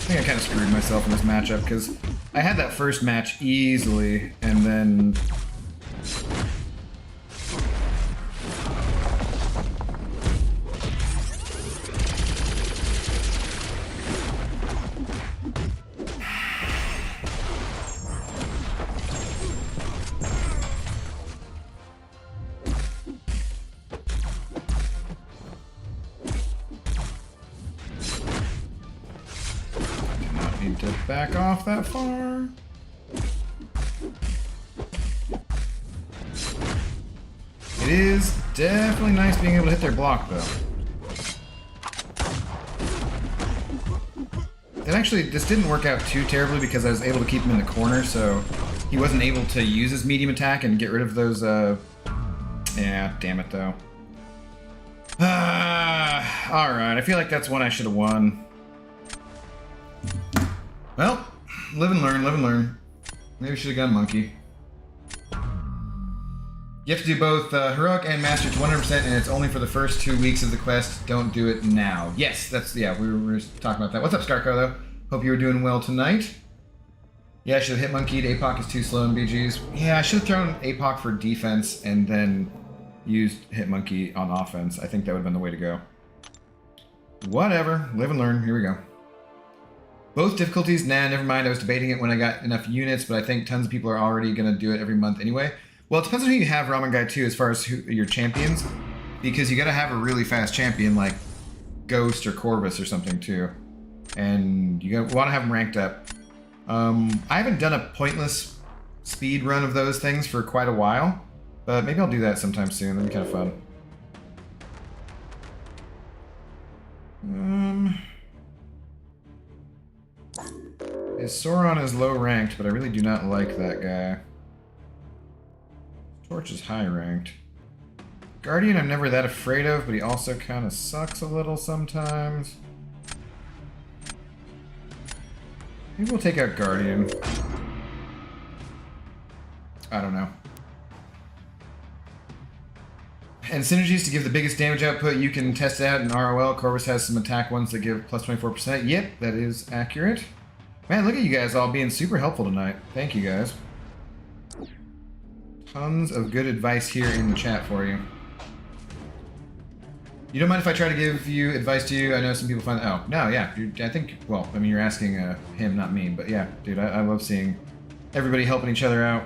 think I kind of screwed myself in this matchup, because I had that first match easily, and then... back off that far. It is definitely nice being able to hit their block, though. And actually, this didn't work out too terribly because I was able to keep him in the corner, so he wasn't able to use his medium attack and get rid of those, Yeah, damn it, though. Alright, I feel like that's one I should have won. Well, live and learn, live and learn. Maybe I should have gone monkey. You have to do both heroic and master to 100%, and it's only for the first 2 weeks of the quest. Don't do it now. Yes, that's, yeah, we were talking about that. What's up, Scarco, though? Hope you were doing well tonight. Yeah, I should have hit monkeyed. APOC is too slow in BGs. Yeah, I should have thrown APOC for defense and then used hit monkey on offense. I think that would have been the way to go. Whatever. Live and learn. Here we go. Both difficulties? Nah, never mind. I was debating it when I got enough units, but I think tons of people are already going to do it every month anyway. Well, it depends on who you have, Ramen Guy, too, as far as who, your champions. Because you got to have a really fast champion like Ghost or Corvus or something, too. And you want to have them ranked up. I haven't done a pointless speed run of those things for quite a while. But maybe I'll do that sometime soon. That'd be kind of fun. His Sauron is low ranked, but I really do not like that guy. Torch is high ranked. Guardian I'm never that afraid of, but he also kind of sucks a little sometimes. Maybe we'll take out Guardian. I don't know. And synergies to give the biggest damage output, you can test it out in ROL. Corvus has some attack ones that give plus 24%. Yep, that is accurate. Man, look at you guys all being super helpful tonight. Thank you guys. Tons of good advice here in the chat for you. You don't mind if I try to give you advice to you? I know some people find... Oh, no, yeah. I think... Well, I mean, you're asking him, not me. But yeah, dude, I love seeing everybody helping each other out.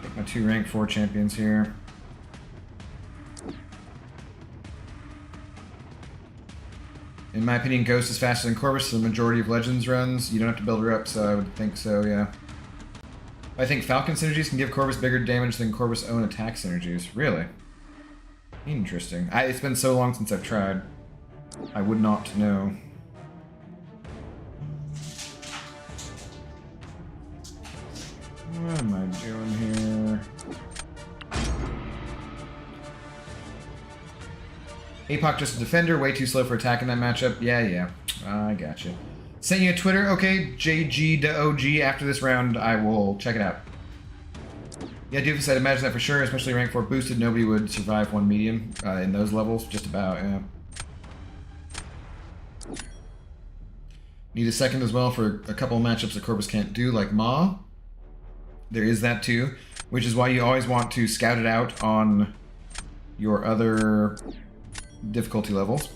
Take my 2 rank 4 champions here. In my opinion, Ghost is faster than Corvus for the majority of Legends runs. You don't have to build her up, so I would think so, yeah. I think Falcon synergies can give Corvus bigger damage than Corvus' own attack synergies. Really? Interesting. It's been so long since I've tried. I would not know. What am I doing here? APOC just a defender, way too slow for attacking that matchup. Yeah. I gotcha. Sent you a Twitter. Okay, JG after this round, I will check it out. Yeah, Doofus, I'd imagine that for sure, especially rank 4 boosted. Nobody would survive 1 medium in those levels. Just about, yeah. Need a second as well for a couple of matchups that Corvus can't do, like Ma. There is that too, which is why you always want to scout it out on your other difficulty levels.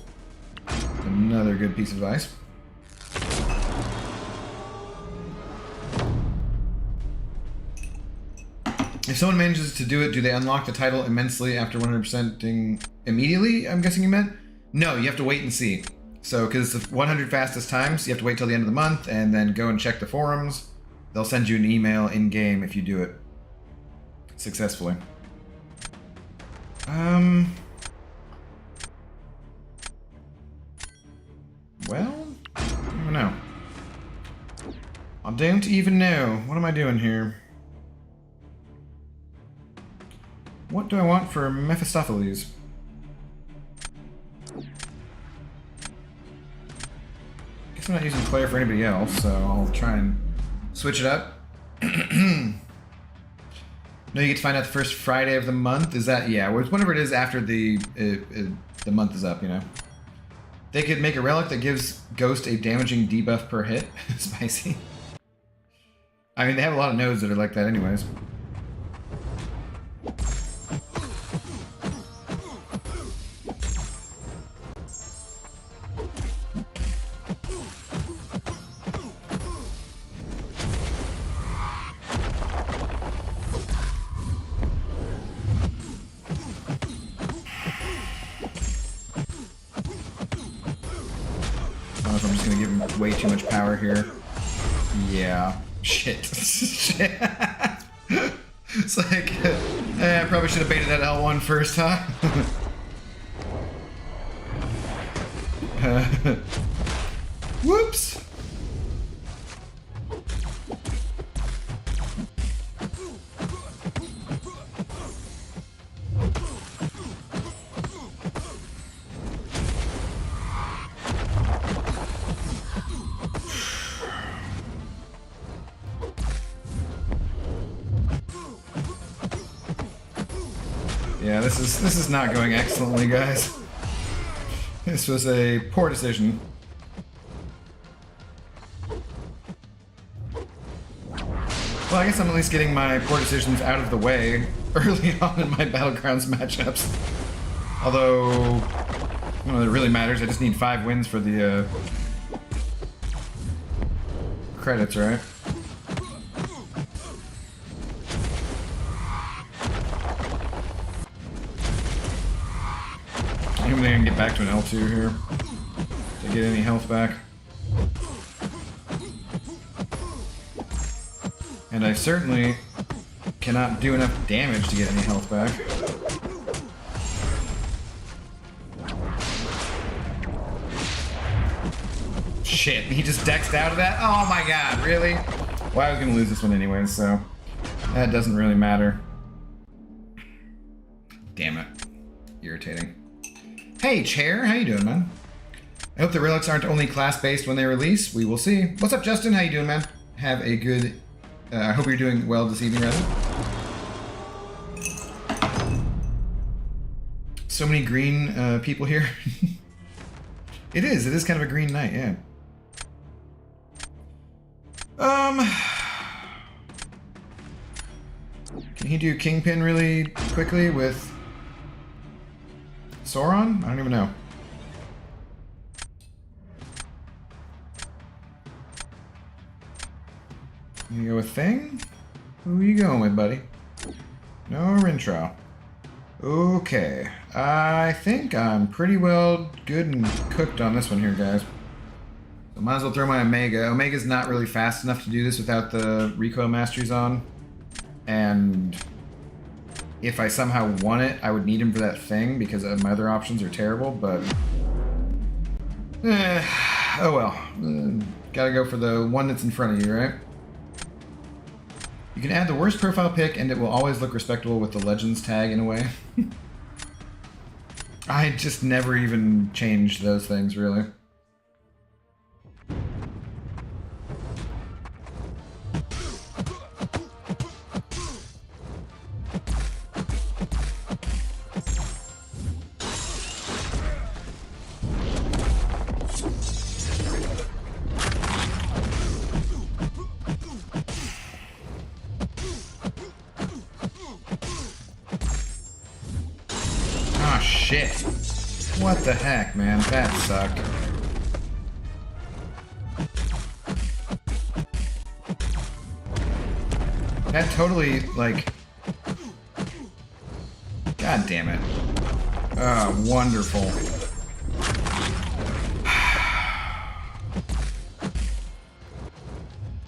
Another good piece of advice. If someone manages to do it, do they unlock the title immensely after 100%ing immediately, I'm guessing you meant? No, you have to wait and see. So, because it's the 100 fastest times, you have to wait till the end of the month and then go and check the forums. They'll send you an email in-game if you do it successfully. Well, I don't know. I don't even know. What am I doing here? What do I want for Mephistopheles? Guess I'm not using Claire for anybody else, so I'll try and switch it up. No, you get to find out the first Friday of the month. Is that, yeah, whenever it is after the month is up, you know. They could make a relic that gives Ghost a damaging debuff per hit. Spicy. I mean, they have a lot of nodes that are like that anyways. don't know if I'm just gonna give him way too much power here. Yeah. Shit. Shit. It's like, I probably should have baited that L1 first, huh? Whoops. Yeah, this is not going excellently, guys. This was a poor decision. Well, I guess I'm at least getting my poor decisions out of the way early on in my Battlegrounds matchups. Although, I don't know that it really matters. I just need 5 wins for the credits, right? I think I can get back to an L2 here to get any health back. And I certainly cannot do enough damage to get any health back. Shit, he just dexed out of that? Oh my god, really? Well, I was gonna lose this one anyway, so that doesn't really matter. Damn it. Irritating. Hey, Chair, how you doing, man? I hope the relics aren't only class-based when they release. We will see. What's up, Justin? How you doing, man? Have a good... I hope you're doing well this evening, rather. So many green people here. It is kind of a green night, yeah. Can he do Kingpin really quickly with Sauron? I don't even know. You go with Thing? Who are you going with, buddy? No Rintrow. Okay. I think I'm pretty well good and cooked on this one here, guys. So might as well throw my Omega. Omega's not really fast enough to do this without the recoil masteries on. And if I somehow won it, I would need him for that Thing because my other options are terrible, but... oh well. Gotta go for the one that's in front of you, right? You can add the worst profile pick and it will always look respectable with the Legends tag in a way. I just never even changed those things, really. Shit. What the heck, man? That sucked. That totally, like... God damn it. Oh, wonderful.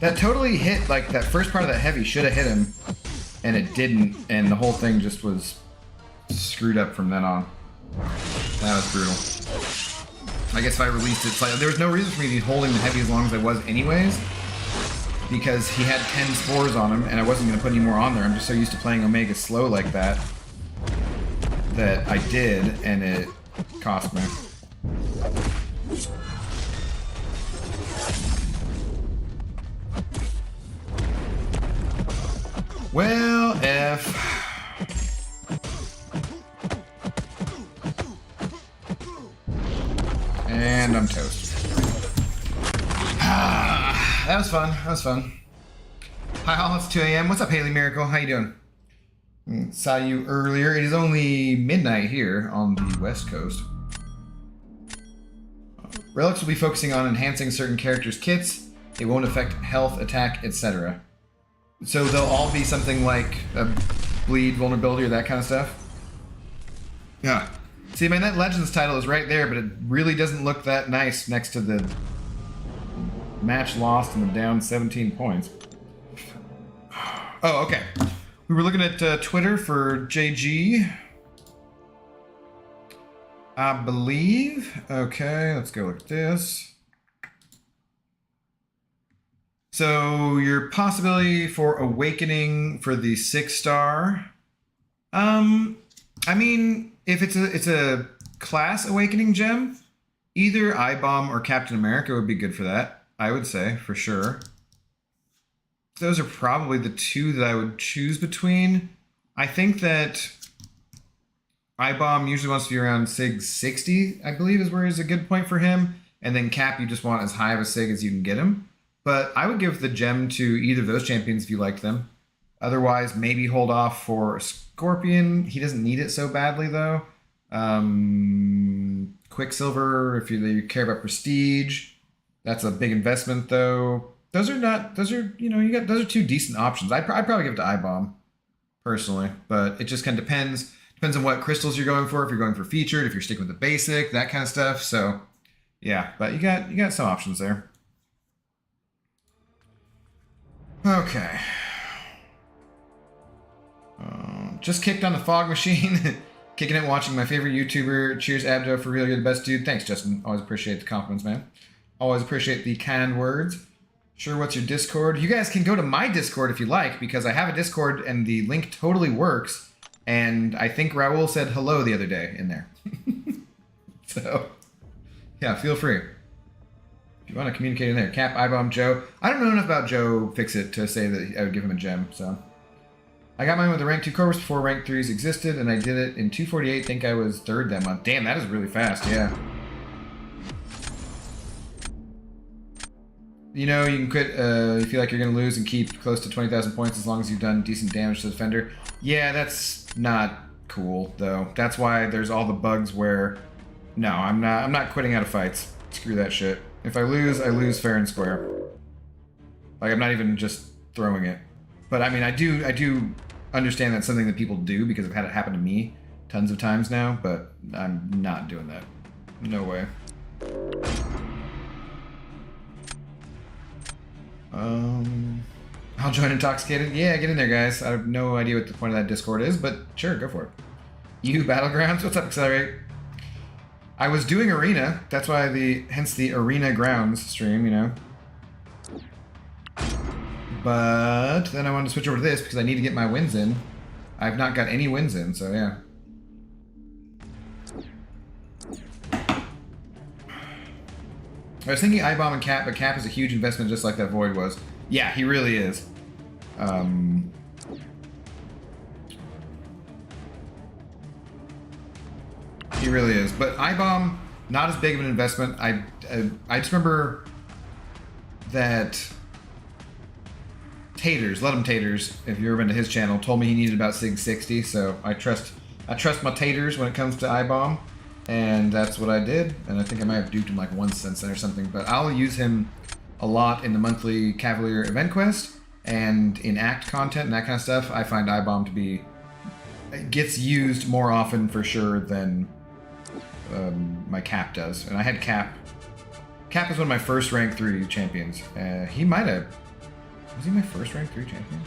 That totally hit, like, that first part of that heavy should have hit him, and it didn't, and the whole thing just was screwed up from then on. That was brutal. I guess if I released it slightly, there was no reason for me to be holding the heavy as long as I was anyways, because he had 10 spores on him, and I wasn't going to put any more on there. I'm just so used to playing Omega slow like that, that I did, and it cost me. Well, F... And I'm toast. That was fun. That was fun. Hi, all. It's 2 a.m. What's up, Haley Miracle? How you doing? Saw you earlier. It is only midnight here on the West Coast. Relics will be focusing on enhancing certain characters' kits. It won't affect health, attack, etc. So they'll all be something like a bleed, vulnerability, or that kind of stuff? Yeah. See, man, that Legends title is right there, but it really doesn't look that nice next to the match lost and the down 17 points. Oh, okay. We were looking at Twitter for JG. I believe. Okay, let's go look at this. So your possibility for Awakening for the 6-star. I mean, if it's a class Awakening gem, either iBomb or Captain America would be good for that. I would say for sure. Those are probably the two that I would choose between. I think that iBomb usually wants to be around SIG 60, I believe is where is a good point for him. And then Cap, you just want as high of a SIG as you can get him. But I would give the gem to either of those champions if you liked them. Otherwise, maybe hold off for Scorpion. He doesn't need it so badly, though. Quicksilver, if you care about prestige. That's a big investment, though. Those are two decent options. I'd probably give it to iBomb, personally. But it just kind of depends. Depends on what crystals you're going for. If you're going for featured, if you're sticking with the basic, that kind of stuff. So, yeah. But you got some options there. Okay. Just kicked on the fog machine. Kicking it, watching my favorite YouTuber. Cheers, Abdo, for real. You're the best dude. Thanks, Justin. Always appreciate the compliments, man. Always appreciate the kind words. Sure, what's your Discord? You guys can go to my Discord if you like, because I have a Discord and the link totally works. And I think Raul said hello the other day in there. So, yeah, feel free. If you want to communicate in there. Cap, iBomb, Joe. I don't know enough about Joe Fixit to say that I would give him a gem, so. I got mine with the rank 2 Corvus before rank 3s existed, and I did it in 248. Think I was 3rd that month. Damn, that is really fast, yeah. You know, you can quit if you feel like you're going to lose and keep close to 20,000 points as long as you've done decent damage to the defender. Yeah, that's not cool, though. That's why there's all the bugs where, no, I'm not quitting out of fights. Screw that shit. If I lose fair and square. Like, I'm not even just throwing it. But, I mean, I do understand that's something that people do because I've had it happen to me tons of times now, but I'm not doing that. No way. I'll join Intoxicated. Yeah, get in there, guys. I have no idea what the point of that Discord is, but sure, go for it. You Battlegrounds? What's up, Accelerate? I was doing Arena. That's why hence the Arena Grounds stream, you know. But then I wanted to switch over to this because I need to get my wins in. I've not got any wins in, so yeah. I was thinking iBomb and Cap, but Cap is a huge investment just like that Void was. Yeah, he really is. He really is. But iBomb, not as big of an investment. I just remember that Taters, Let 'em Taters, if you've ever been to his channel, told me he needed about SIG 60, so I trust my Taters when it comes to iBomb. And that's what I did, and I think I might have duped him like once since then or something, but I'll use him a lot in the monthly Cavalier event quest and in act content and that kind of stuff. I find iBomb to be, it gets used more often for sure than my Cap does. And I had Cap. Cap is one of my first rank 3 champions. He might have, was he my first rank 3 champion?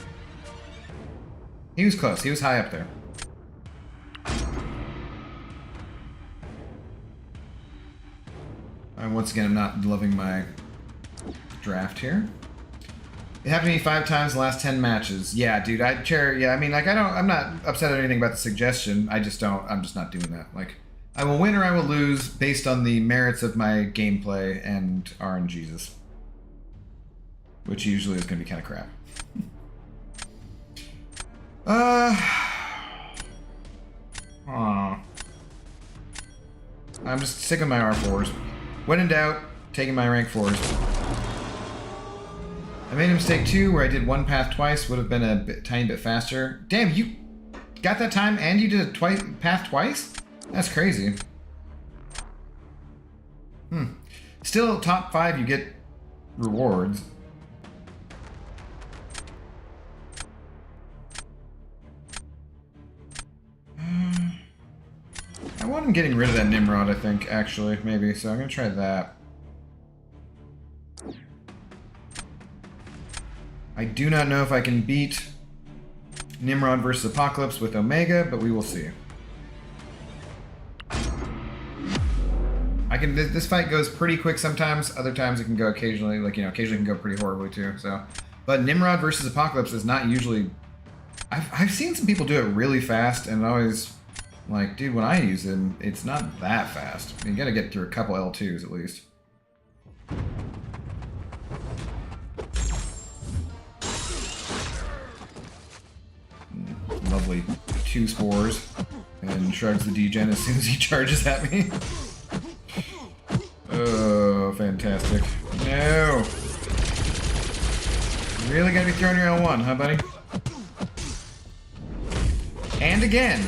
He was close, he was high up there. And once again, I'm not loving my draft here. It happened to me 5 times in the last 10 matches. Yeah, dude, yeah, I mean, like, I'm not upset at anything about the suggestion. I'm just not doing that. Like, I will win or I will lose based on the merits of my gameplay and RNGs. Which usually is going to be kind of crap. I'm just sick of my R4s. When in doubt, taking my rank 4s. I made a mistake too, where I did one path twice, would have been a tiny bit faster. Damn, you got that time and you did a path twice? That's crazy. Still, top 5, you get rewards. I want on getting rid of that Nimrod, I think, actually, maybe. So I'm going to try that. I do not know if I can beat Nimrod versus Apocalypse with Omega, but we will see. This fight goes pretty quick sometimes. Other times it can go occasionally, like, you know, occasionally it can go pretty horribly too. So, but Nimrod versus Apocalypse is not usually. I've seen some people do it really fast, and always like, dude, when I use him, it's not that fast. You gotta get through a couple L2s at least. Lovely 2 spores, and shrugs the degen as soon as he charges at me. Oh, fantastic. No! You really gotta be throwing your L1, huh, buddy? And again!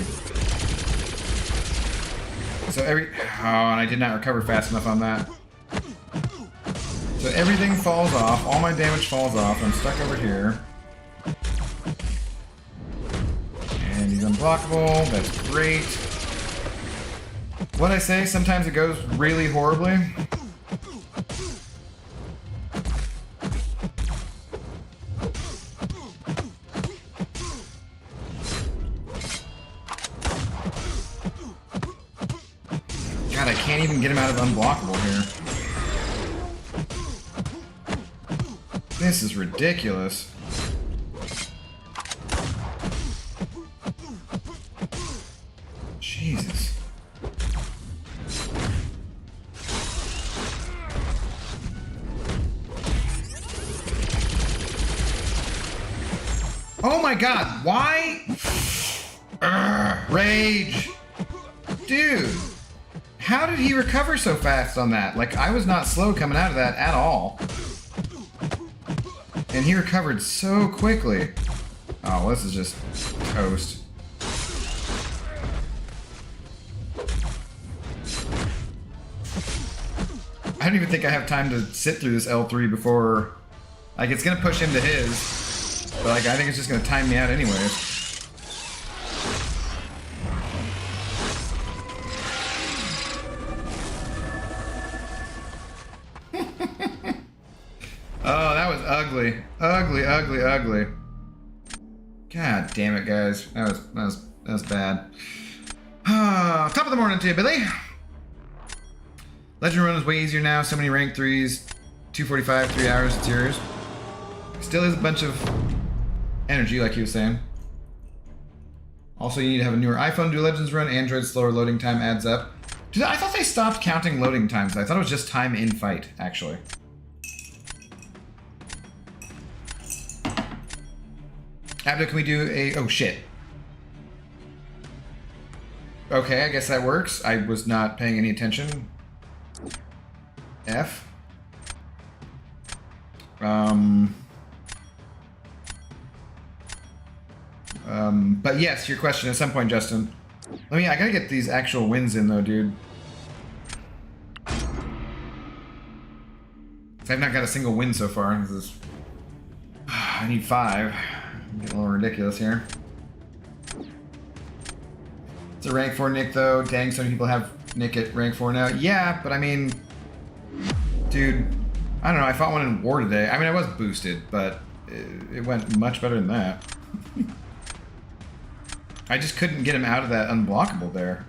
So and I did not recover fast enough on that. So everything falls off, all my damage falls off, I'm stuck over here. And he's unblockable, that's great. What'd I say? Sometimes it goes really horribly. God, I can't even get him out of unblockable here. This is ridiculous. Jesus. Oh my god, why? Rage! Dude! How did he recover so fast on that? Like, I was not slow coming out of that at all. And he recovered so quickly. Oh, this is just toast. I don't even think I have time to sit through this L3 before... Like, it's gonna push him to his. But, like, I think it's just gonna time me out anyways. Oh, that was ugly. Ugly, ugly, ugly. God damn it, guys. That was bad. Top of the morning to you, Billy. Legend run is way easier now. So many rank 3s. 245, 3 hours, it's yours. Still is a bunch of energy, like he was saying. Also, you need to have a newer iPhone to do Legends run. Android slower loading time adds up. Dude, I thought they stopped counting loading times. I thought it was just time in fight, actually. Abdo, can we do a... Oh, shit. Okay, I guess that works. I was not paying any attention. F. But yes, your question at some point, Justin. I gotta get these actual wins in though, dude. I've not got a single win so far. This is... I need 5. I'm getting a little ridiculous here. It's a rank 4 Nick though. Dang, so many people have Nick at rank 4 now. Yeah, but I mean... Dude, I don't know, I fought one in war today. I mean, I was boosted, but it went much better than that. I just couldn't get him out of that unblockable there.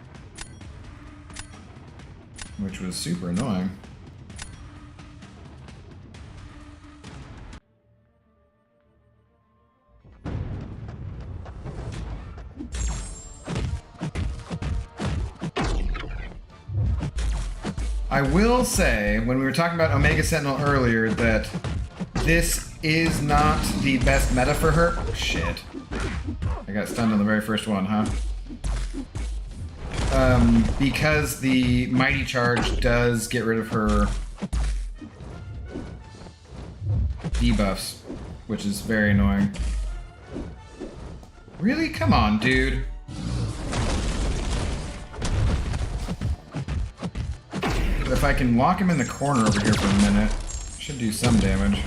Which was super annoying. I will say, when we were talking about Omega Sentinel earlier, that this is not the best meta for her. Oh, shit. I got stunned on the very first one, huh? Because the Mighty Charge does get rid of her debuffs, which is very annoying. Really? Come on, dude. If I can lock him in the corner over here for a minute, should do some damage.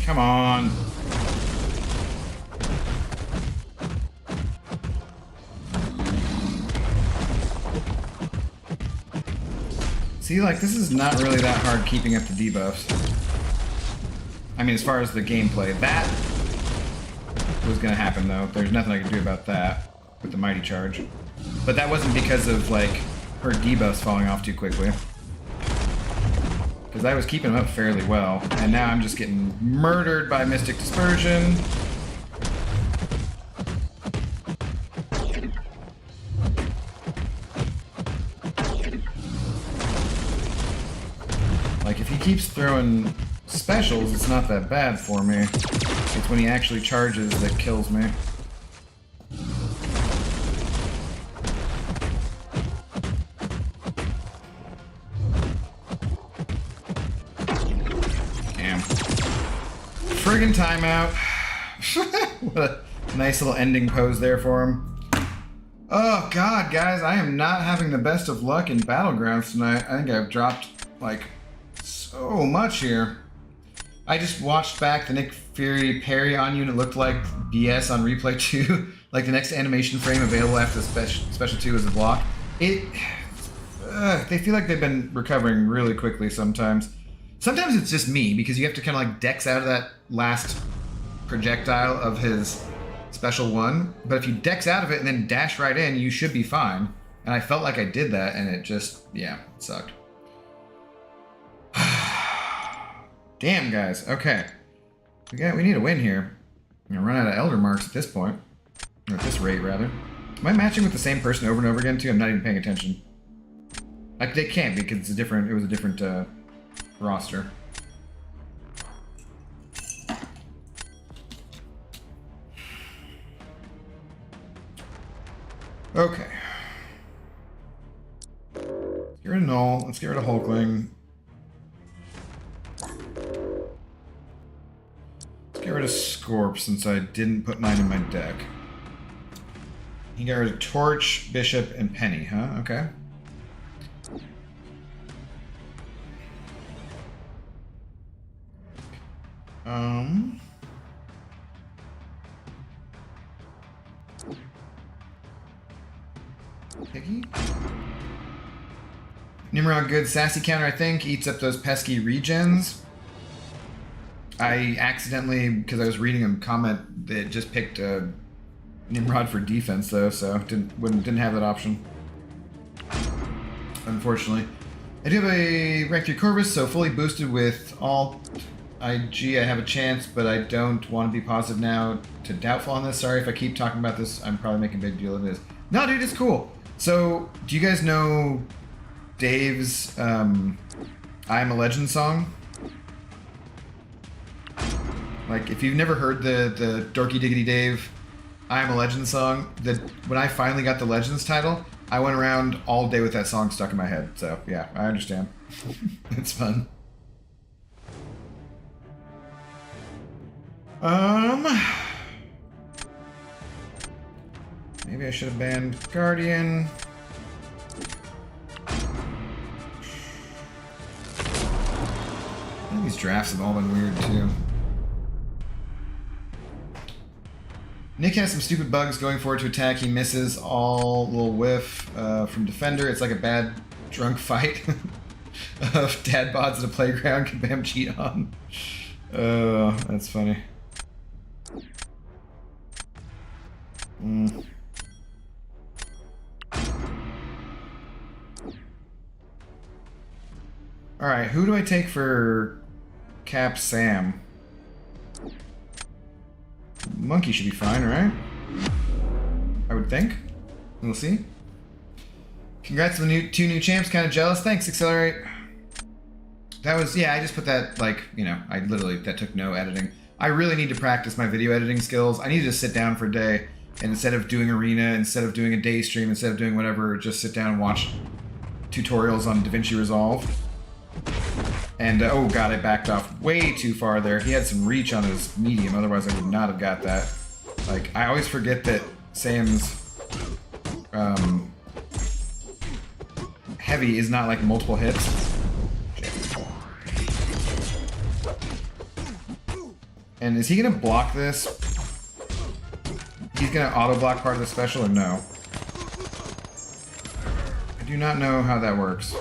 Come on. See, like, this is not really that hard keeping up the debuffs. I mean, as far as the gameplay, that was gonna happen, though. There's nothing I can do about that with the Mighty Charge. But that wasn't because of, like, her debuffs falling off too quickly. Because I was keeping them up fairly well, and now I'm just getting murdered by Mystic Dispersion. Like, if he keeps throwing specials, it's not that bad for me. It's when he actually charges that kills me. Damn. Friggin' timeout. What a nice little ending pose there for him. Oh god, guys, I am not having the best of luck in Battlegrounds tonight. I think I've dropped, like, so much here. I just watched back the Nick Fury parry on you and it looked like BS on replay 2. Like the next animation frame available after the special 2 is a block. They feel like they've been recovering really quickly sometimes. Sometimes it's just me because you have to kind of like dex out of that last projectile of his special 1. But if you dex out of it and then dash right in, you should be fine. And I felt like I did that and it just, yeah, it sucked. Damn, guys. Okay. We need a win here. I'm gonna run out of Elder Marks at this point. Or at this rate, rather. Am I matching with the same person over and over again, too? I'm not even paying attention. Like, they can't because it's a different, it was a different, roster. Okay. Let's get rid of Null. Let's get rid of Hulkling. Get rid of Scorp since I didn't put 9 in my deck. He got rid of Torch, Bishop, and Penny, huh? Okay. Piggy? Nimrod, good sassy counter, I think. Eats up those pesky regens. I accidentally, because I was reading a comment that just picked Nimrod for defense, though, so didn't have that option. Unfortunately. I do have a rank 3 Corvus, so fully boosted with all IG. I have a chance, but I don't want to be positive now to doubtful on this. Sorry if I keep talking about this. I'm probably making a big deal of this. No, dude, it's cool. So, do you guys know Dave's I Am a Legend song? Like, if you've never heard the Dorky Diggity Dave I Am a Legend song, when I finally got the Legends title, I went around all day with that song stuck in my head. So, yeah, I understand. It's fun. Maybe I should have banned Guardian. I think these drafts have all been weird, too. Nick has some stupid bugs going forward to attack. He misses all little whiff from Defender. It's like a bad drunk fight of dad bods at a playground can Bam cheat on. Oh, that's funny. Alright, who do I take for Cap Sam? Monkey should be fine, right? I would think. We'll see. Congrats on the 2 new champs. Kind of jealous. Thanks, Accelerate. That was, yeah, I just put that, like, you know, that took no editing. I really need to practice my video editing skills. I need to just sit down for a day, and instead of doing Arena, instead of doing a day stream, instead of doing whatever, just sit down and watch tutorials on DaVinci Resolve. And, oh god, I backed off way too far there. He had some reach on his medium, otherwise I would not have got that. Like, I always forget that Sam's heavy is not like multiple hits. And is he gonna block this? He's gonna auto block part of the special or no? I do not know how that works.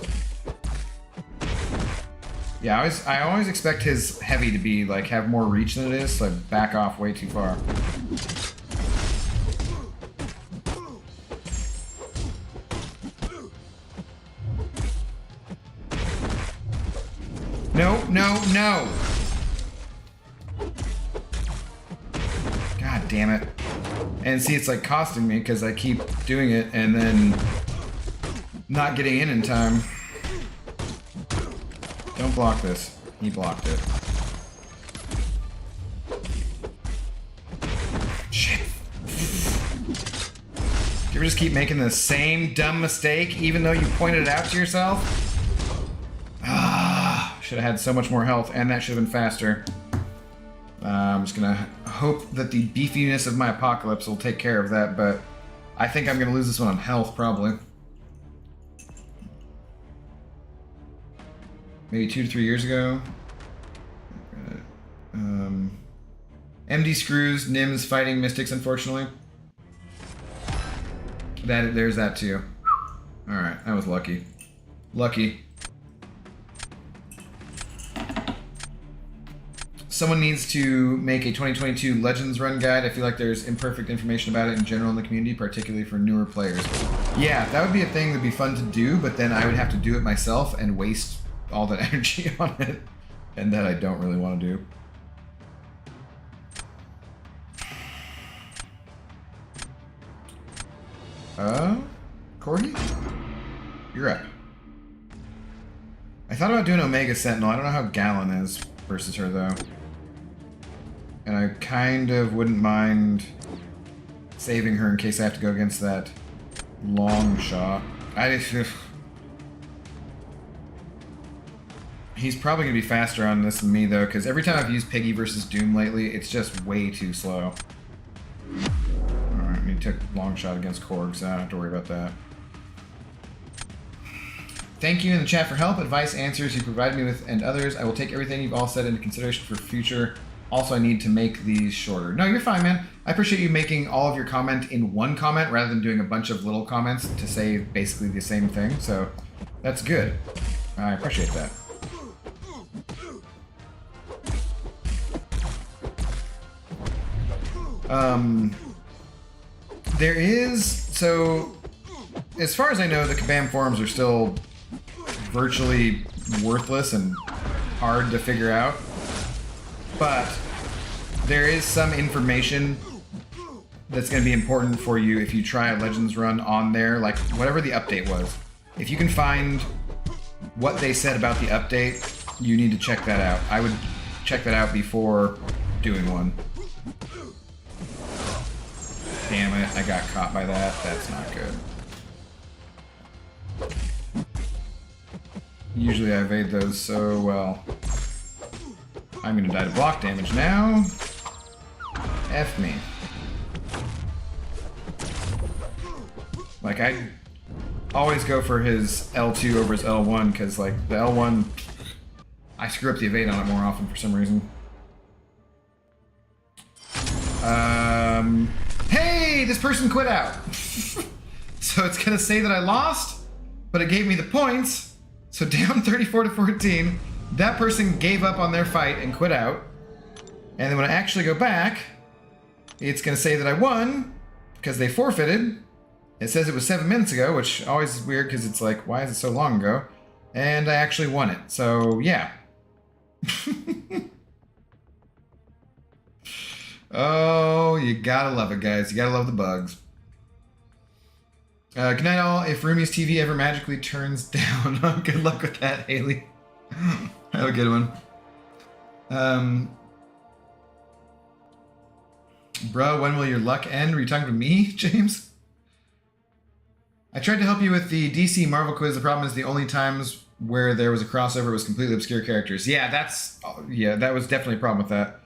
Yeah, I always expect his heavy to be like have more reach than it is, so I back off way too far. No, no, no! God damn it. And see, it's like costing me because I keep doing it and then not getting in time. Don't block this. He blocked it. Shit. Do you ever just keep making the same dumb mistake even though you pointed it out to yourself? Ah, should have had so much more health and that should have been faster. I'm just gonna hope that the beefiness of my apocalypse will take care of that, but I think I'm gonna lose this one on health probably. Maybe 2 to 3 years ago. MD Screws, Nims fighting Mystics, unfortunately. There's that too. Alright, that was lucky. Lucky. Someone needs to make a 2022 Legends run guide. I feel like there's imperfect information about it in general in the community, particularly for newer players. Yeah, that would be a thing that'd be fun to do, but then I would have to do it myself and waste all that energy on it, and that I don't really want to do. Corgi? You're up. I thought about doing Omega Sentinel. I don't know how Gallon is versus her, though. And I kind of wouldn't mind saving her in case I have to go against that long shot. He's probably going to be faster on this than me, though, because every time I've used Piggy versus Doom lately, it's just way too slow. Alright, I mean, took long shot against Korg, so I don't have to worry about that. Thank you in the chat for help, advice, answers you provided me with, and others. I will take everything you've all said into consideration for future. Also, I need to make these shorter. No, you're fine, man. I appreciate you making all of your comment in one comment rather than doing a bunch of little comments to say basically the same thing, so that's good. I appreciate that. There is, so as far as I know, the Kabam forums are still virtually worthless and hard to figure out, but there is some information that's going to be important for you if you try a Legends run on there, like whatever the update was. If you can find what they said about the update, you need to check that out. I would check that out before doing one. Damn it, I got caught by that. That's not good. Usually I evade those so well. I'm gonna die to block damage now. F me. Like, I always go for his L2 over his L1, because, like, the L1, I screw up the evade on it more often for some reason. Hey, this person quit out. So it's gonna say that I lost, but it gave me the points. So down 34 to 14, that person gave up on their fight and quit out. And then when I actually go back, it's gonna say that I won because they forfeited. It says it was 7 minutes ago, which always is weird because it's like, why is it so long ago? And I actually won it. So yeah. Oh, you gotta love it, guys. You gotta love the bugs. Good night, all. If Rumi's TV ever magically turns down, good luck with that, Haley. Have a good one. Bro, when will your luck end? Were you talking to me, James? I tried to help you with the DC Marvel quiz. The problem is the only times where there was a crossover was completely obscure characters. Yeah, that was definitely a problem with that.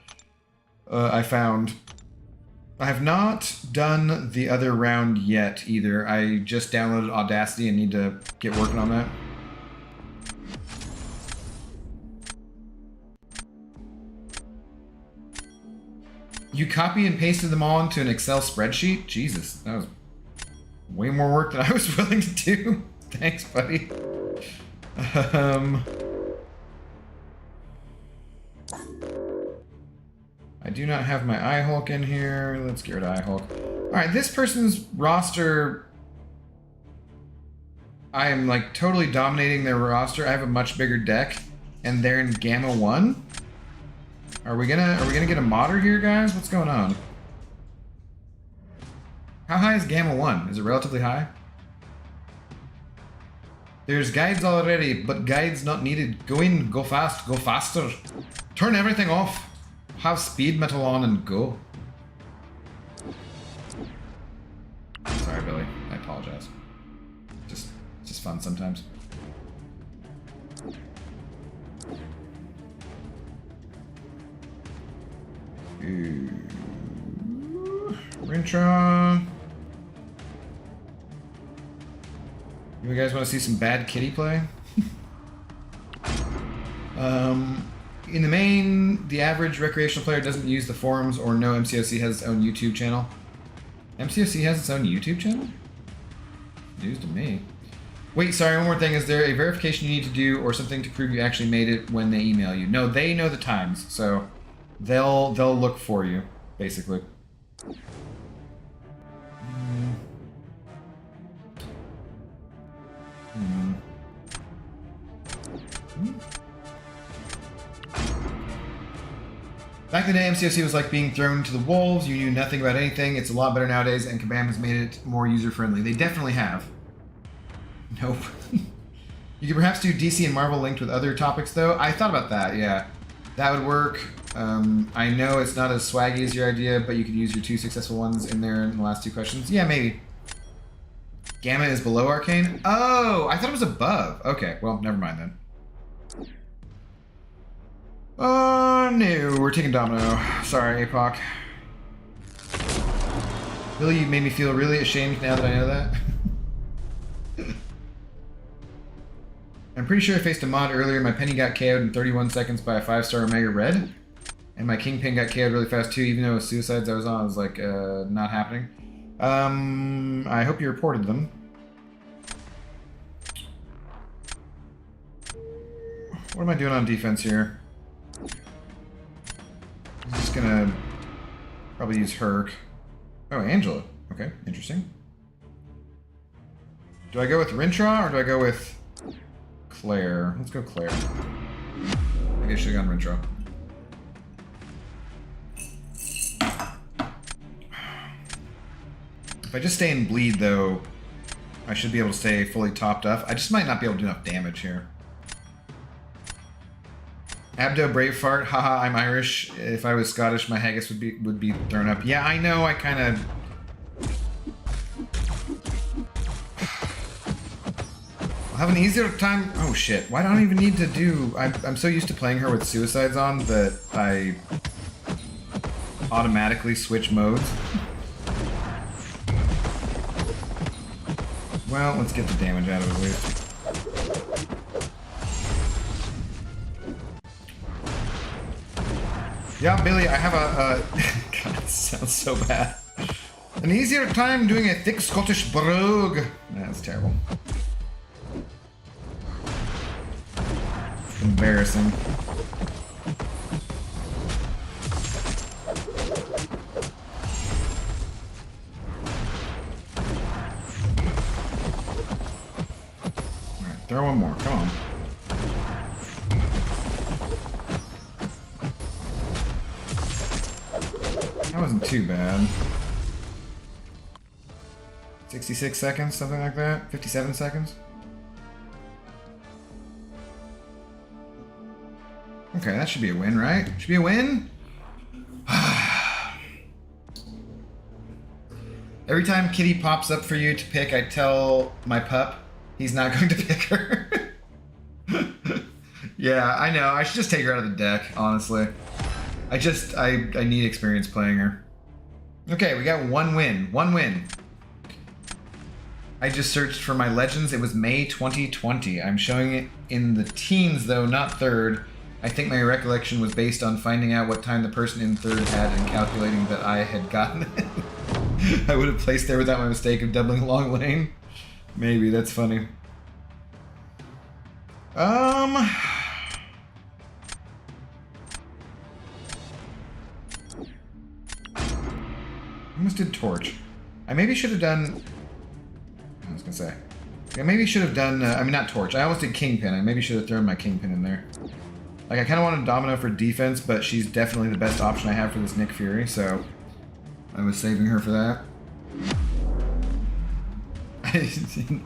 I found. I have not done the other round yet either. I just downloaded Audacity and need to get working on that. You copy and pasted them all into an Excel spreadsheet? Jesus, that was way more work than I was willing to do. Thanks, buddy. I do not have my iHulk in here. Let's get rid of iHulk. Alright, this person's roster... I am, like, totally dominating their roster. I have a much bigger deck, and they're in Gamma 1? Are we gonna get a modder here, guys? What's going on? How high is Gamma 1? Is it relatively high? There's guides already, but guides not needed. Go in, go fast, go faster. Turn everything off. Have speed metal on and go. Sorry, Billy. I apologize. It's just fun sometimes. Rintra. You guys want to see some bad kitty play? In the main, the average recreational player doesn't use the forums or know MCOC has its own YouTube channel. MCOC has its own YouTube channel? News to me. Wait, sorry, one more thing. Is there a verification you need to do or something to prove you actually made it when they email you? No, they know the times, so they'll look for you, basically. Back in the day, MCOC was like being thrown to the wolves. You knew nothing about anything. It's a lot better nowadays, and Kabam has made it more user-friendly. They definitely have. Nope. You could perhaps do DC and Marvel linked with other topics, though. I thought about that, yeah. That would work. I know it's not as swaggy as your idea, but you could use your 2 successful ones in there in the last 2 questions. Yeah, maybe. Gamma is below Arcane? Oh, I thought it was above. Okay, well, never mind then. Oh, no, we're taking Domino. Sorry, APOC. Really, you made me feel really ashamed now that I know that. I'm pretty sure I faced a mod earlier. My Penny got KO'd in 31 seconds by a 5-star Omega Red. And my Kingpin got KO'd really fast too, even though it was Suicides I was on. I was like, not happening. I hope you reported them. What am I doing on defense here? I'm just gonna probably use Herc. Oh, Angela. Okay, interesting. Do I go with Rintra or do I go with Claire? Let's go Claire. I guess I should have gone Rintra. If I just stay in bleed, though, I should be able to stay fully topped up. I just might not be able to do enough damage here. Abdo Bravefart, haha, I'm Irish. If I was Scottish, my haggis would be thrown up. Yeah, I know, I kind of... I'll have an easier time... Oh, shit. Why don't I even need to do... I'm so used to playing her with Suicides on that I automatically switch modes. Well, let's get the damage out of the way. Yeah, Billy, I have a God, it sounds so bad. An easier time doing a thick Scottish brogue. That's terrible. Embarrassing. Alright, throw one more, come on. That wasn't too bad. 66 seconds, something like that? 57 seconds? Okay, that should be a win, right? Should be a win? Every time Kitty pops up for you to pick, I tell my pup he's not going to pick her. Yeah, I know. I should just take her out of the deck, honestly. I need experience playing her. Okay, we got one win. One win. I just searched for my legends. It was May 2020. I'm showing it in the teens, though, not third. I think my recollection was based on finding out what time the person in third had and calculating that I had gotten it. I would have placed there without my mistake of doubling long lane. Maybe, that's funny. I almost did torch. I maybe should have done... I was gonna say. I maybe should have done... I mean, not torch. I almost did kingpin. I maybe should have thrown my kingpin in there. Like, I kind of wanted Domino for defense, but she's definitely the best option I have for this Nick Fury, so... I was saving her for that. In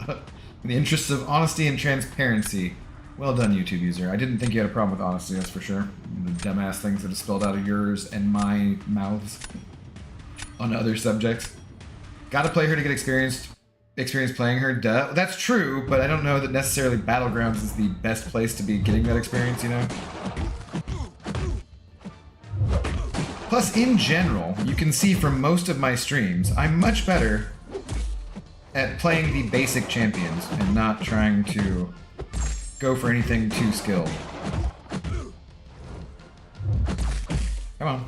the interests of honesty and transparency. Well done, YouTube user. I didn't think you had a problem with honesty, that's for sure. The dumbass things that have spilled out of yours and my mouths on other subjects. Gotta play her to get experience playing her, duh. That's true, but I don't know that necessarily Battlegrounds is the best place to be getting that experience, you know? Plus, in general, you can see from most of my streams, I'm much better at playing the basic champions and not trying to go for anything too skilled. Come on.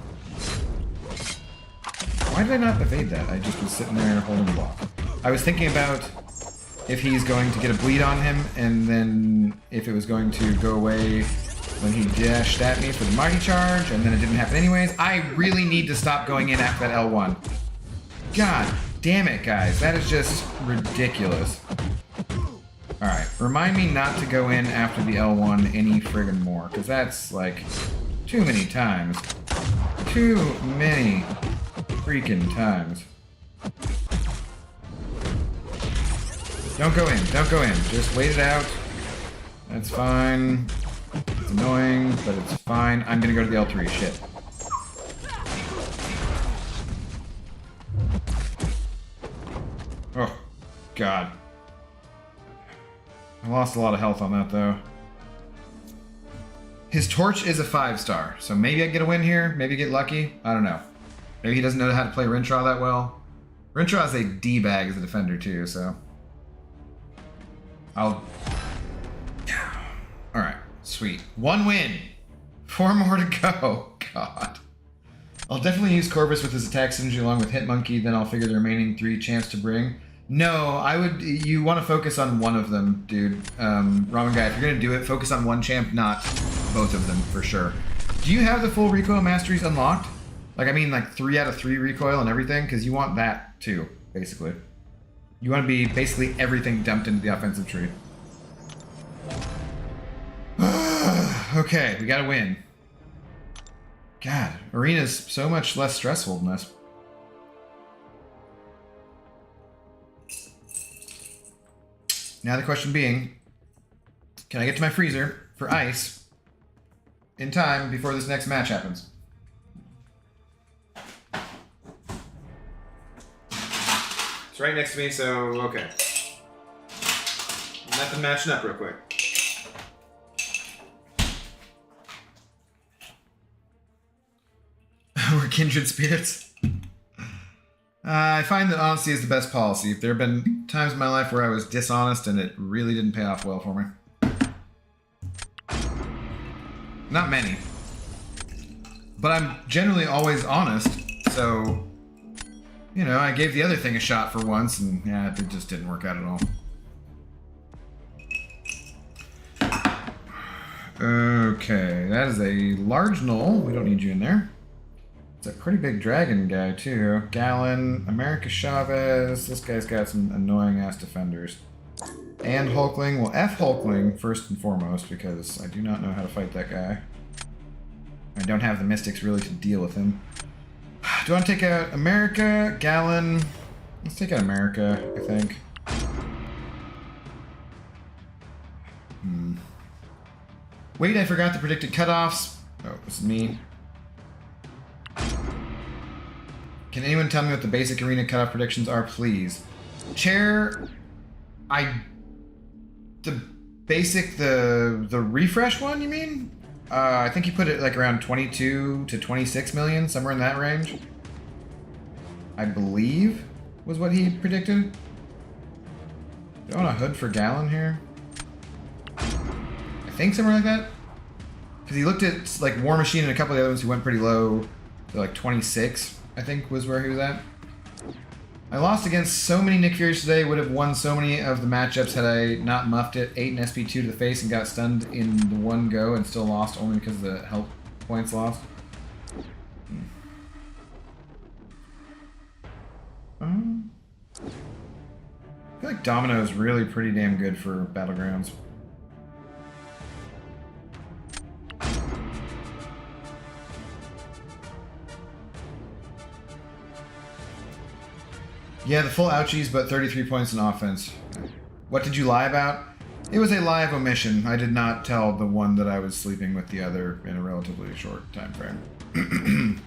Why did I not evade that? I just was sitting there holding the block. I was thinking about if he's going to get a bleed on him, and then if it was going to go away when he dashed at me for the mighty charge, and then it didn't happen anyways. I really need to stop going in after that L1. God damn it, guys. That is just ridiculous. Alright, remind me not to go in after the L1 any friggin' more, because that's, like, too many times. Too many freaking times. Don't go in, don't go in. Just wait it out. That's fine. It's annoying, but it's fine. I'm gonna go to the L3, shit. Oh, God. I lost a lot of health on that, though. His torch is a 5-star, so maybe I get a win here, maybe get lucky. I don't know. Maybe he doesn't know how to play Rintraw that well. Rintraw is a D-bag as a defender, too, so... Alright, sweet. 1 win! 4 more to go. God. I'll definitely use Corvus with his attack synergy along with Hitmonkey, then I'll figure the remaining 3 champs to bring. No, I would... You want to focus on one of them, dude. Ramen Guy, if you're gonna do it, focus on one champ, not both of them, for sure. Do you have the full recoil masteries unlocked? Like, I mean, like 3 out of 3 recoil and everything? Because you want that, too, basically. You want to be basically everything dumped into the offensive tree. Okay, we gotta win. God, Arena's so much less stressful than this. Now the question being, can I get to my freezer for ice in time before this next match happens? It's right next to me, so okay. Nothing matching up real quick. We're kindred spirits. I find that honesty is the best policy. If there have been times in my life where I was dishonest and it really didn't pay off well for me. Not many. But I'm generally always honest, so... You know, I gave the other thing a shot for once, and yeah, it just didn't work out at all. Okay, that is a large null. We don't need you in there. It's a pretty big dragon guy, too. Gallon, America Chavez. This guy's got some annoying-ass defenders. And Hulkling. Well, F Hulkling, first and foremost, because I do not know how to fight that guy. I don't have the mystics, really, to deal with him. Do I want to take out America, Gallon? Let's take out America, I think. Wait, I forgot the predicted cutoffs. Oh, this is me. Can anyone tell me what the basic arena cutoff predictions are, please? Chair, the refresh one, you mean? I think you put it like around 22 to 26 million, somewhere in that range. I believe was what he predicted. Do I want a hood for Gallon here? I think somewhere like that. Because he looked at like War Machine and a couple of the other ones who went pretty low. To like 26, I think, was where he was at. I lost against so many Nick Furies today, would have won so many of the matchups had I not muffed it. 8 and SP2 to the face and got stunned in the one go and still lost only because of the health points lost. I feel like Domino is really pretty damn good for Battlegrounds. Yeah, the full ouchies, but 33 points in offense. What did you lie about? It was a lie of omission. I did not tell the one that I was sleeping with the other in a relatively short time frame.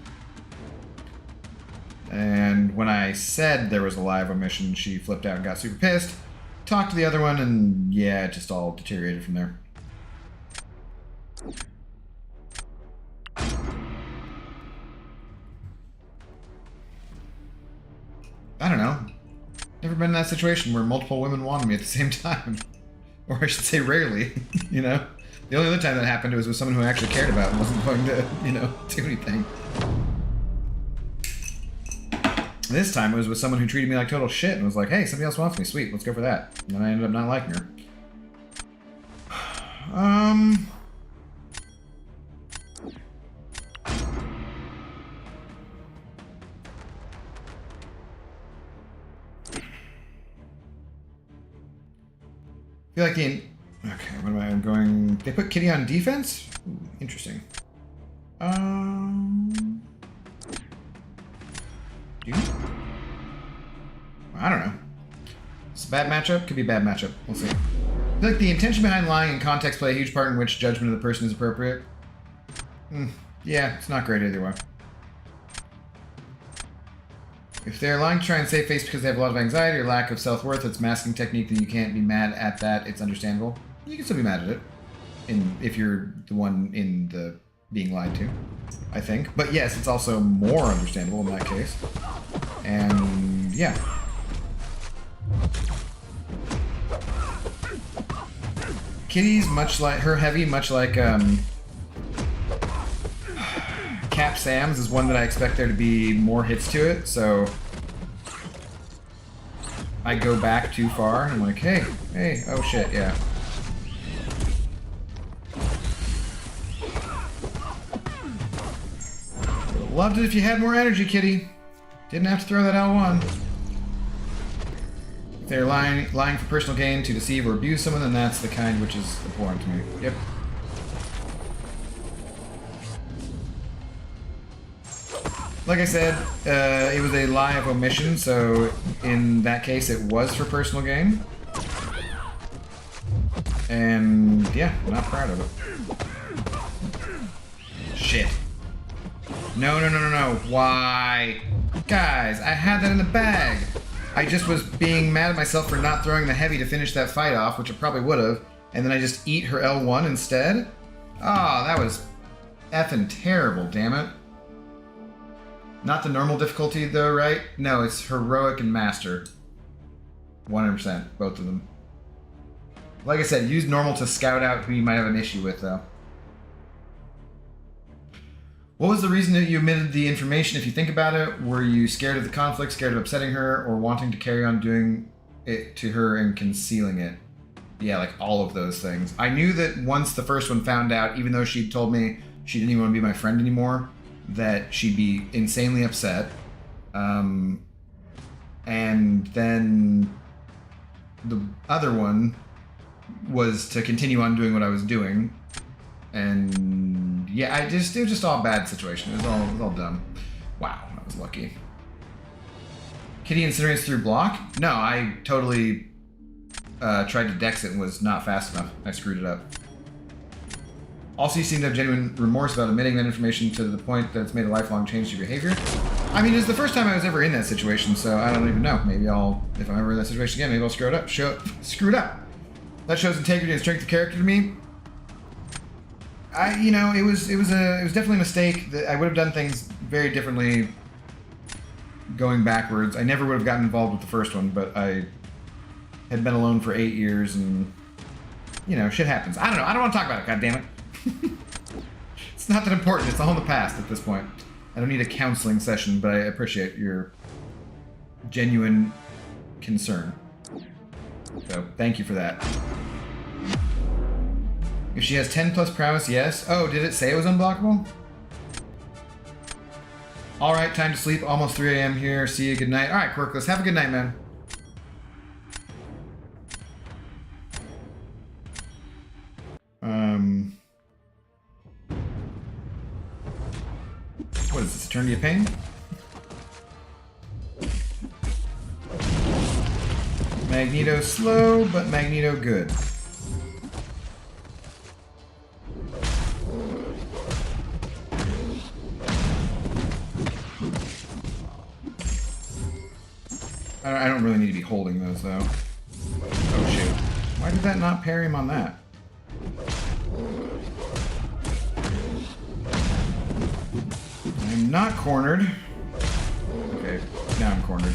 And when I said there was a lie of omission, she flipped out and got super pissed. Talked to the other one, and yeah, it just all deteriorated from there. I don't know. Never been in that situation where multiple women wanted me at the same time. Or I should say rarely, you know? The only other time that happened was with someone who I actually cared about and wasn't going to, you know, do anything. This time it was with someone who treated me like total shit and was like, hey, somebody else wants me, sweet, let's go for that. And then I ended up not liking her. I feel like the... Okay, what am I going... They put Kitty on defense? Ooh, interesting. Do you? I don't know. It's a bad matchup? Could be a bad matchup. We'll see. I feel like the intention behind lying and context play a huge part in which judgment of the person is appropriate. Yeah, it's not great either way. If they're lying to try and save face because they have a lot of anxiety or lack of self-worth, it's masking technique, then you can't be mad at that. It's understandable. You can still be mad at it. If you're the one in the being lied to, I think. But yes, it's also more understandable in that case. And yeah. Kitty's much like her heavy, much like Cap Sam's is one that I expect there to be more hits to it, so I go back too far and I'm like, hey, oh shit, yeah. Loved it if you had more energy, Kitty. Didn't have to throw that L1. If they're lying for personal gain to deceive or abuse someone, then that's the kind which is abhorrent to me. Yep. Like I said, it was a lie of omission, so in that case it was for personal gain. And yeah, not proud of it. Shit. No. Why? Guys, I had that in the bag. I just was being mad at myself for not throwing the heavy to finish that fight off, which I probably would have, and then I just eat her L1 instead? Oh, that was effing terrible, damn it. Not the normal difficulty though, right? No, it's heroic and master. 100%, both of them. Like I said, use normal to scout out who you might have an issue with though. What was the reason that you omitted the information if you think about it? Were you scared of the conflict, scared of upsetting her, or wanting to carry on doing it to her and concealing it? Yeah, like all of those things. I knew that once the first one found out, even though she'd told me she didn't even want to be my friend anymore, that she'd be insanely upset. And then the other one was to continue on doing what I was doing. And yeah, it was just all a bad situation. It was all dumb. Wow, I was lucky. Kitty incinerates through block? No, I totally tried to dex it and was not fast enough. I screwed it up. Also, you seem to have genuine remorse about omitting that information to the point that it's made a lifelong change to your behavior. I mean, it's the first time I was ever in that situation, so I don't even know. Maybe if I'm ever in that situation again, maybe I'll screw it up. Screw it up. That shows integrity and strength of character to me. It was definitely a mistake. That I would have done things very differently going backwards. I never would have gotten involved with the first one, but I had been alone for 8 years, and shit happens. I don't know. I don't want to talk about it. God damn it. not that important. It's all in the past at this point. I don't need a counseling session, but I appreciate your genuine concern. So, thank you for that. If she has 10 plus prowess, yes. Oh, did it say it was unblockable? Alright, time to sleep. Almost 3 a.m. here. See you. Good night. Alright, Quirkless. Have a good night, man. What is this? Eternity of Pain? Magneto slow, but Magneto good. I don't really need to be holding those, though. Oh, shoot. Why did that not parry him on that? I'm not cornered. Okay, now I'm cornered.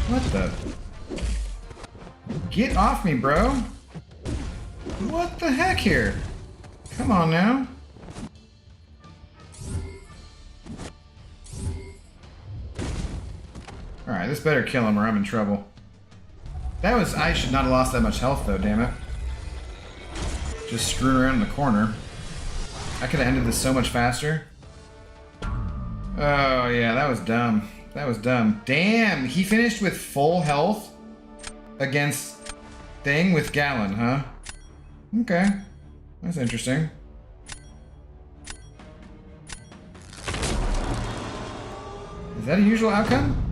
What the? Get off me, bro! What the heck here? Come on now. Alright, this better kill him or I'm in trouble. That was... I should not have lost that much health though, damn it. Just screwing around in the corner. I could have ended this so much faster. Oh yeah, that was dumb. That was dumb. Damn, he finished with full health against Thing with Gallon, huh? Okay. That's interesting. Is that a usual outcome?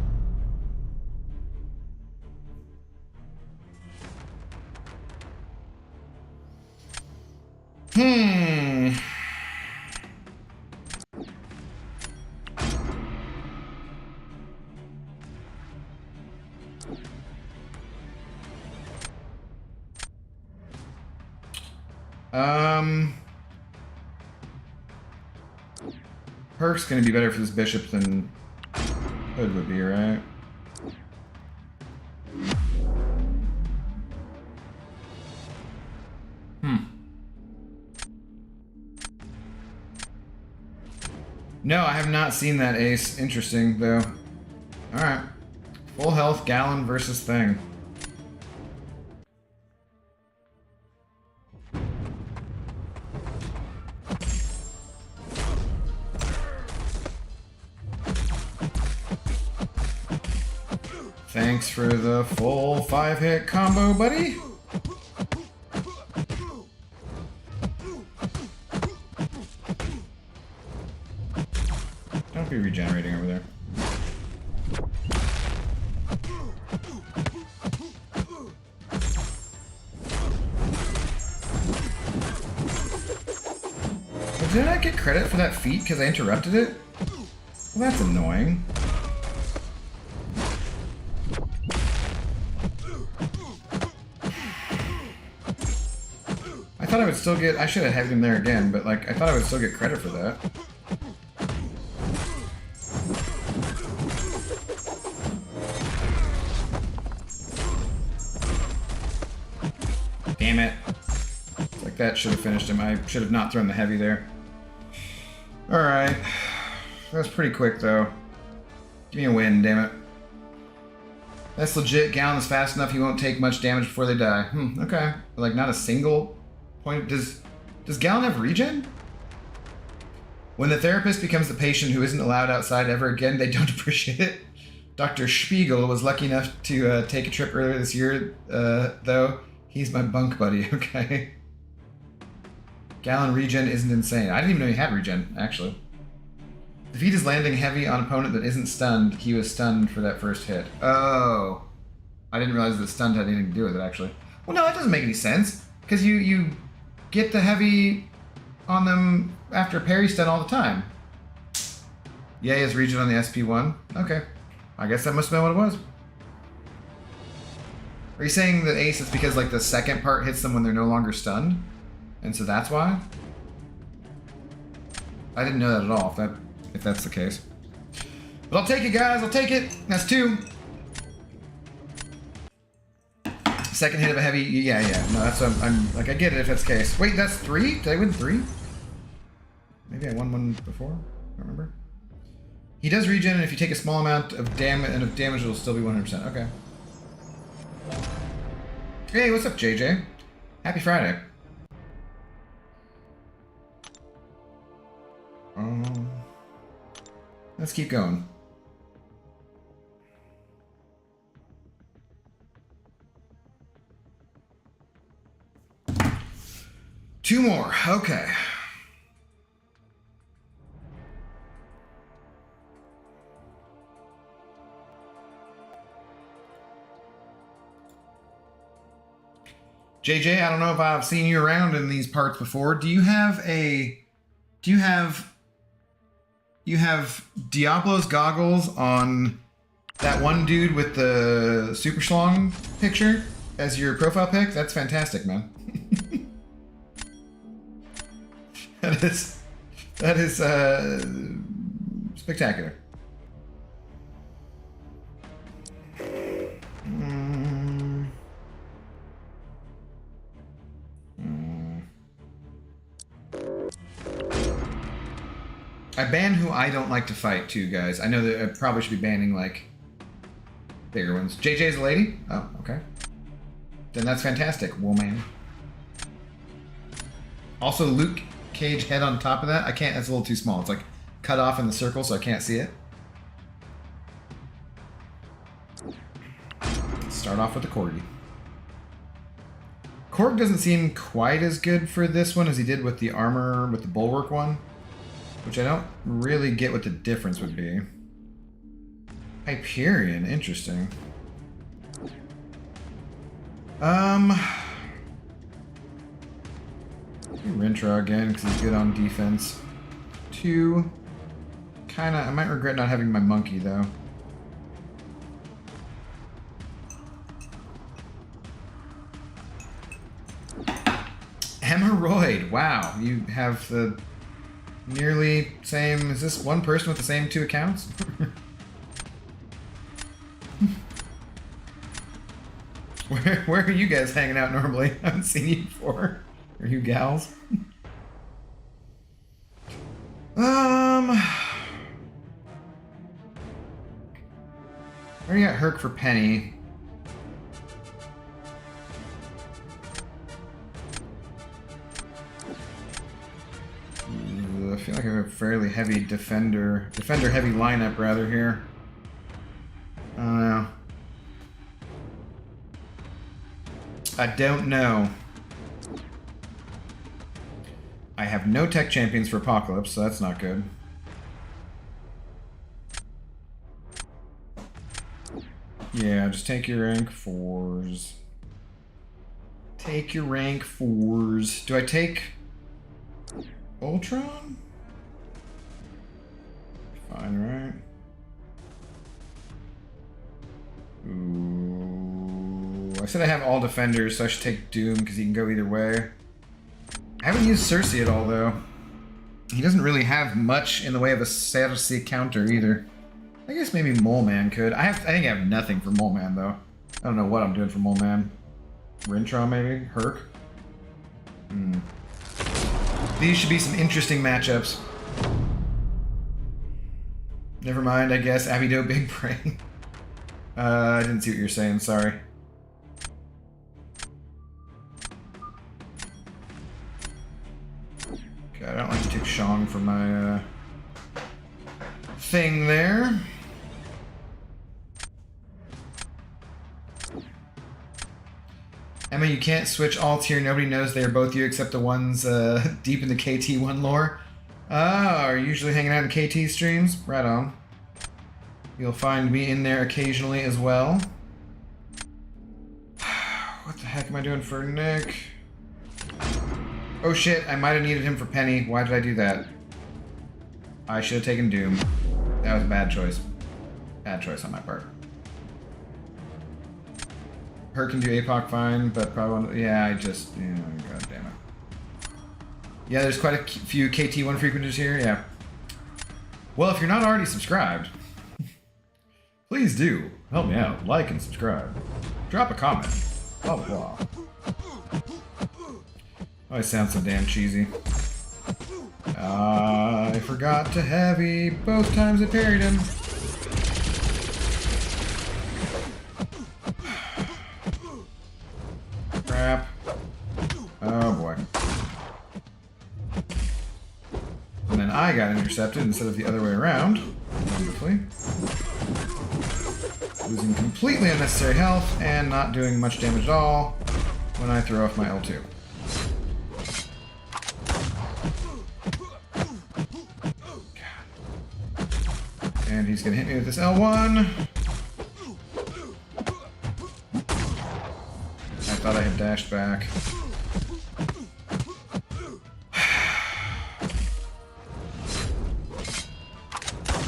Perk's gonna be better for this bishop than Hood would be, right? No, I have not seen that ace. Interesting, though. Alright. Full health, Gallon versus Thing. Thanks for the full 5-hit combo, buddy. Don't be regenerating over there. But did I not get credit for that feat because I interrupted it? Well, that's annoying. I thought I would still get... I should have had him there again, but like, I thought I would still get credit for that. Damn it. Like, that should have finished him. I should have not thrown the heavy there. Alright. That was pretty quick, though. Give me a win, damn it. That's legit. Gallon is fast enough, he won't take much damage before they die. Okay. Like, not a single point. Does Gallon have regen? When the therapist becomes the patient who isn't allowed outside ever again, they don't appreciate it. Dr. Spiegel was lucky enough to take a trip earlier this year, though. He's my bunk buddy, okay? Gallon regen isn't insane. I didn't even know he had regen, actually. If he is landing heavy on an opponent that isn't stunned, he was stunned for that first hit. Oh. I didn't realize that stunned had anything to do with it, actually. Well, no, that doesn't make any sense. Because you get the heavy on them after parry stun all the time. Yay is regen on the SP1. Okay. I guess that must have been what it was. Are you saying the ace is because like the second part hits them when they're no longer stunned? And so that's why? I didn't know that at all, if that's the case. But I'll take it, guys, I'll take it. That's 2. Second hit of a heavy, yeah. No, that's what I'm like, I get it if that's the case. Wait, that's 3? Did I win 3? Maybe I won one before? I don't remember. He does regen, and if you take a small amount of damage, it'll still be 100%. Okay. Hey, what's up, JJ? Happy Friday. Let's keep going. Two more. Okay. JJ, I don't know if I've seen you around in these parts before. Do you have Diablo's goggles on that one dude with the super schlong picture as your profile pic? That's fantastic, man. That is spectacular. I ban who I don't like to fight too, guys. I know that I probably should be banning like bigger ones. JJ's a lady? Oh, okay. Then that's fantastic, woman. Also, Luke Cage head on top of that. I can't. That's a little too small. It's like cut off in the circle, so I can't see it. Start off with the corgi. Korg doesn't seem quite as good for this one as he did with the armor, with the bulwark one. Which I don't really get what the difference would be. Hyperion, interesting. Rintra again, because he's good on defense. 2. Kinda, I might regret not having my monkey, though. Hemorrhoid, wow, you have the nearly same, is this one person with the same 2 accounts? Where are you guys hanging out normally? I haven't seen you before. Are you gals? Where you got Herc for Penny? I feel like I have a fairly heavy defender heavy lineup rather here. I don't know. I don't know. I have no tech champions for Apocalypse, so that's not good. Yeah, just take your rank 4s. Take your rank 4s. Do I take Ultron? Fine, right? Ooh. I said I have all defenders, so I should take Doom because he can go either way. I haven't used Cersei at all, though. He doesn't really have much in the way of a Cersei counter either. I guess maybe Mole Man could. I think I have nothing for Mole Man, though. I don't know what I'm doing for Mole Man. Rintron, maybe? Herc? These should be some interesting matchups. Never mind, I guess. Abido Big Brain. I didn't see what you're saying, sorry. Okay, I don't like to take Shang for my thing there. Emma, you can't switch alt here. Nobody knows they are both you except the ones deep in the KT1 lore. Are you usually hanging out in KT streams? Right on. You'll find me in there occasionally as well. What the heck am I doing for Nick? Oh shit, I might have needed him for Penny. Why did I do that? I should have taken Doom. That was a bad choice. Bad choice on my part. Her can do APOC fine, but probably yeah. God damn it. Yeah, there's quite a few KT1 frequenters here. Yeah. Well, if you're not already subscribed, please do help me out. Like and subscribe. Drop a comment. Blah blah blah. Oh, I sound so damn cheesy. I forgot to heavy both times I parried him. Crap. Oh boy. And then I got intercepted instead of the other way around. Wonderfully. Losing completely unnecessary health and not doing much damage at all when I throw off my L2. And he's gonna hit me with this L1. I thought I had dashed back.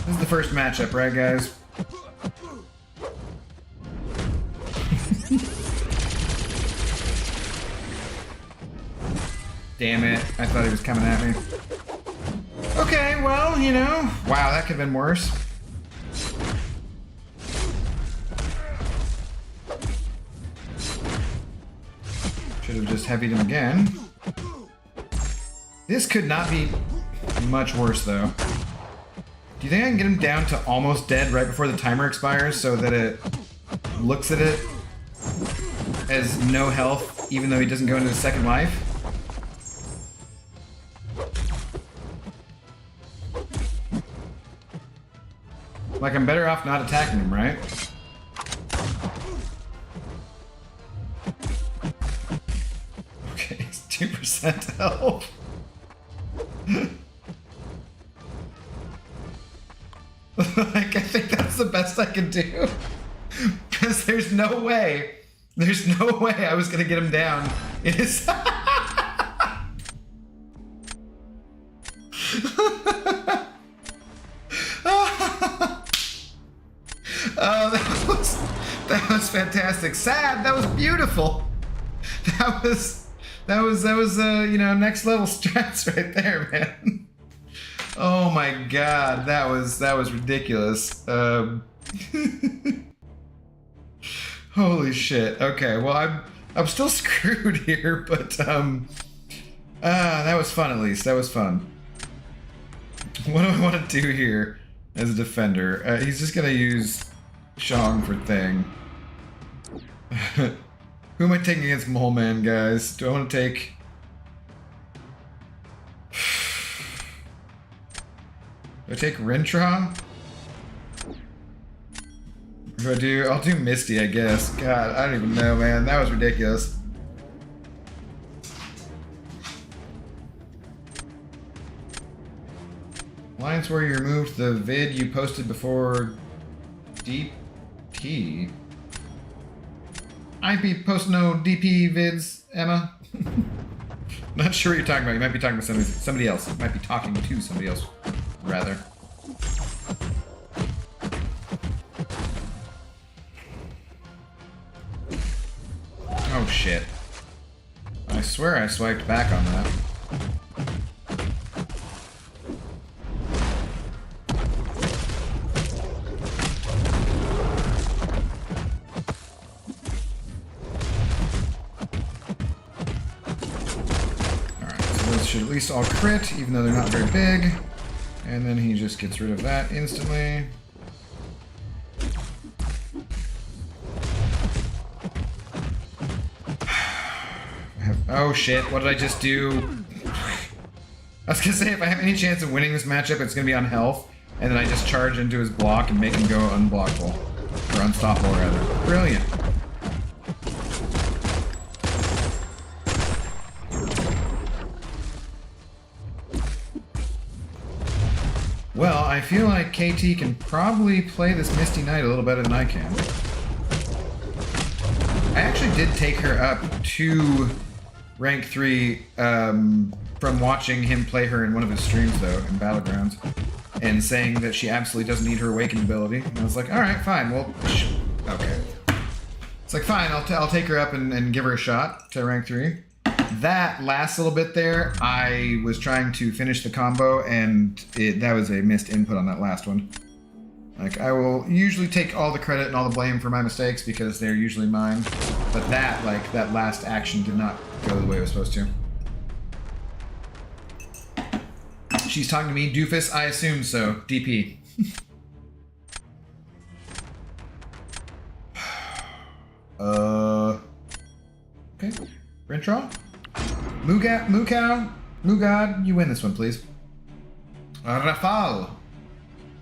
This is the first matchup, right, guys? Damn it. I thought he was coming at me. Okay, well, you know. Wow, that could have been worse. Should have just heavied him again. This could not be much worse, though. Do you think I can get him down to almost dead right before the timer expires so that it looks at it as no health, even though he doesn't go into his second life? Like, I'm better off not attacking him, right? Okay, he's 2% health. Like, I think that's the best I can do. Because there's no way I was gonna get him down. It is. Oh, that was fantastic. Sad. That was beautiful. That was you know, next level strats right there, man. Oh my god, that was ridiculous. Holy shit. Okay, well I'm still screwed here, but that was fun at least. That was fun. What do I want to do here as a defender? He's just gonna use Shang for thing. Who am I taking against Mole Man, guys? Do I want to take... Do I take Rintra? Or do I'll do Misty, I guess. God, I don't even know, man. That was ridiculous. Lines where you removed the vid you posted before DP. I be post no DP vids, Emma. Not sure what you're talking about. You might be talking to somebody else. You might be talking to somebody else, rather. Oh shit. I swear I swiped back on that. Should at least all crit, even though they're not very big. And then he just gets rid of that instantly. Oh shit, what did I just do? I was gonna say, if I have any chance of winning this matchup, it's gonna be on health. And then I just charge into his block and make him go unblockable. Or unstoppable, rather. Brilliant. Well, I feel like KT can probably play this Misty Knight a little better than I can. I actually did take her up to rank 3 from watching him play her in one of his streams, though, in Battlegrounds, and saying that she absolutely doesn't need her Awakened ability. And I was like, alright, fine, well, okay. It's like, fine, I'll take her up and give her a shot to rank 3. That last little bit there, I was trying to finish the combo, and that was a missed input on that last one. Like, I will usually take all the credit and all the blame for my mistakes because they're usually mine. But that last action did not go the way it was supposed to. She's talking to me, doofus? I assume so. DP. Okay. Rintraw? Mugad, you win this one, please. Rafal.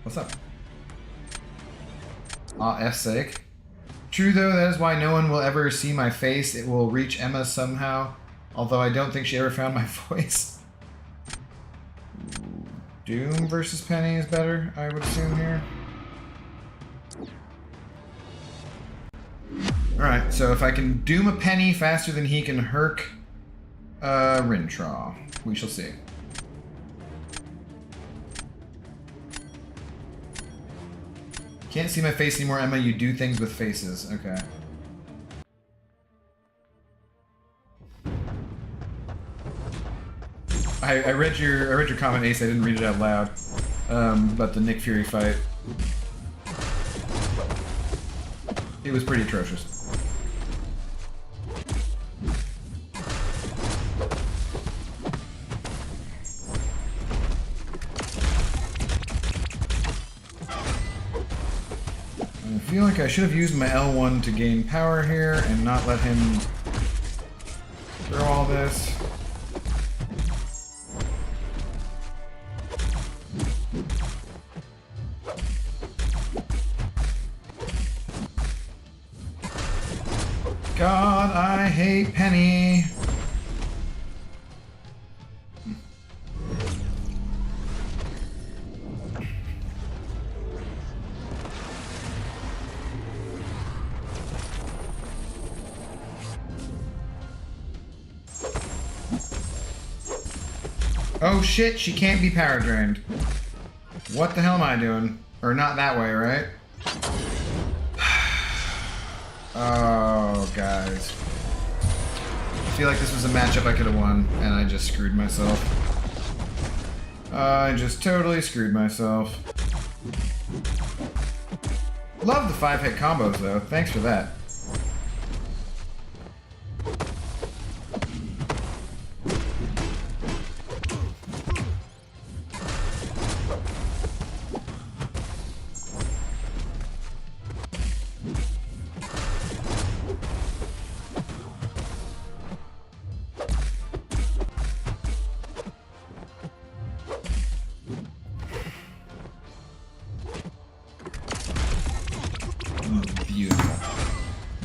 What's up? F's sake. True though, that is why no one will ever see my face. It will reach Emma somehow. Although I don't think she ever found my voice. Doom versus Penny is better, I would assume here. Alright, so if I can doom a Penny faster than he can Herc Rintraw. We shall see. Can't see my face anymore, Emma. You do things with faces. Okay. I read your comment, Ace. I didn't read it out loud. About the Nick Fury fight. It was pretty atrocious. I feel like I should have used my L1 to gain power here and not let him throw all this. God, I hate Penny. Oh shit, she can't be power drained. What the hell am I doing? Or not that way, right? Oh, guys. I feel like this was a matchup I could have won, and I just screwed myself. I just totally screwed myself. Love the 5-hit combos, though. Thanks for that.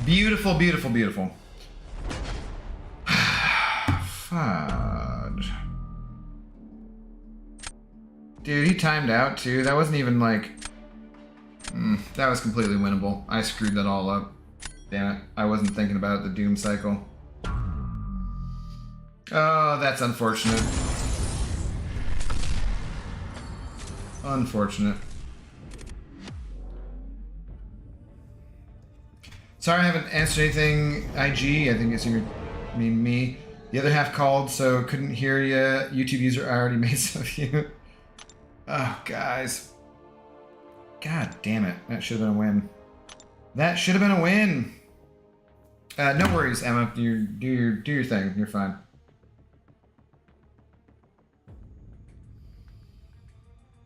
Beautiful, beautiful, beautiful. Fudge. Dude, he timed out too. That wasn't even like... that was completely winnable. I screwed that all up. Damn it. I wasn't thinking about the Doom cycle. Oh, that's unfortunate. Unfortunate. Sorry I haven't answered anything, IG. I think it's you mean me. The other half called, so couldn't hear you. YouTube user already made some of you. Oh, guys. God damn it. That should have been a win. That should have been a win. No worries, Emma. Do your thing. You're fine.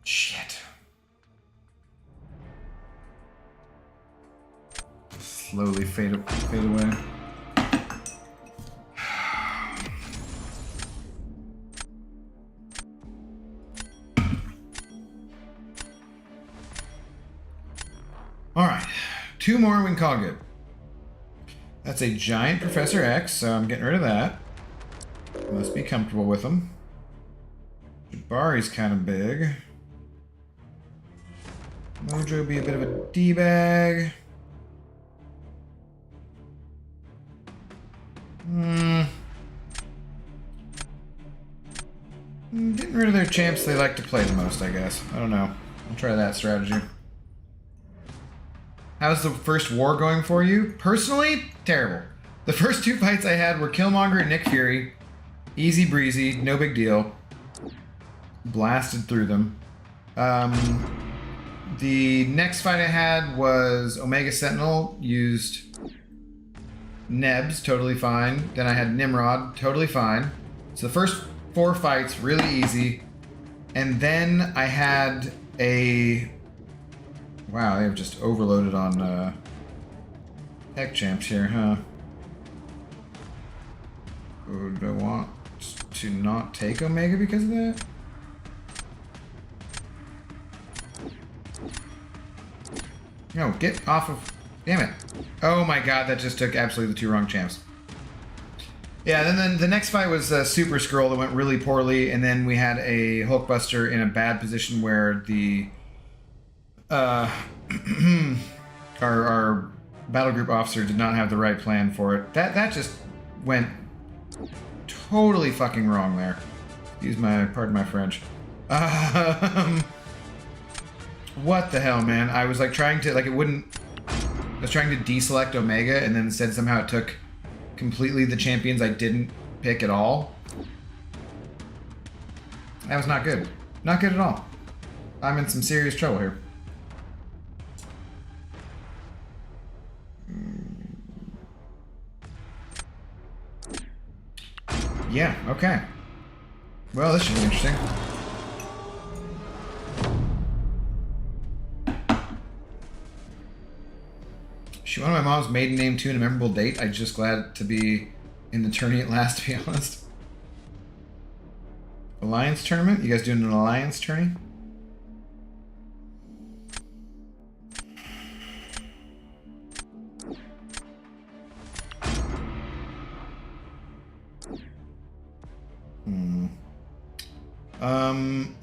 Shit. Slowly fade away. Alright, 2 more we can call good. That's a giant Professor X, so I'm getting rid of that. Must be comfortable with him. Jabari's kind of big. Mojo be a bit of a D-bag. Getting rid of their champs they like to play the most, I guess. I don't know. I'll try that strategy. How's the first war going for you? Personally, terrible. The first 2 fights I had were Killmonger and Nick Fury. Easy breezy, no big deal. Blasted through them. The next fight I had was Omega Sentinel, used Nebs, totally fine. Then I had Nimrod, totally fine. So the first 4 fights, really easy. And then I had a... Wow, they've just overloaded on tech champs here, huh? Oh, do I want to not take Omega because of that? No, get off of... Damn it. Oh my god, that just took absolutely the 2 wrong champs. Yeah, then the next fight was Super Skrull that went really poorly, and then we had a Hulkbuster in a bad position where the... our battle group officer did not have the right plan for it. That just went totally fucking wrong there. Pardon my French. What the hell, man? I was like trying to, like, it wouldn't... I was trying to deselect Omega, and then instead somehow it took completely the champions I didn't pick at all. That was not good. Not good at all. I'm in some serious trouble here. Yeah, okay. Well, this should be interesting. She wanted my mom's maiden name too and a memorable date. I'm just glad to be in the tourney at last, to be honest. Alliance tournament? You guys doing an alliance tourney?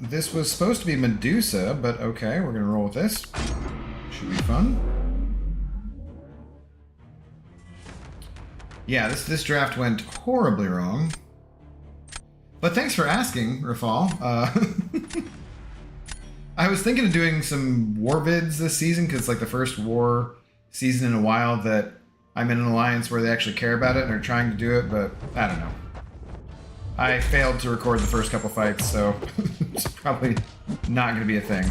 This was supposed to be Medusa, but okay, we're gonna roll with this. Should be fun. Yeah, this draft went horribly wrong. But thanks for asking, Rafal. I was thinking of doing some war vids this season, because it's like the first war season in a while that I'm in an alliance where they actually care about it and are trying to do it, but I don't know. I failed to record the first couple fights, so it's probably not going to be a thing.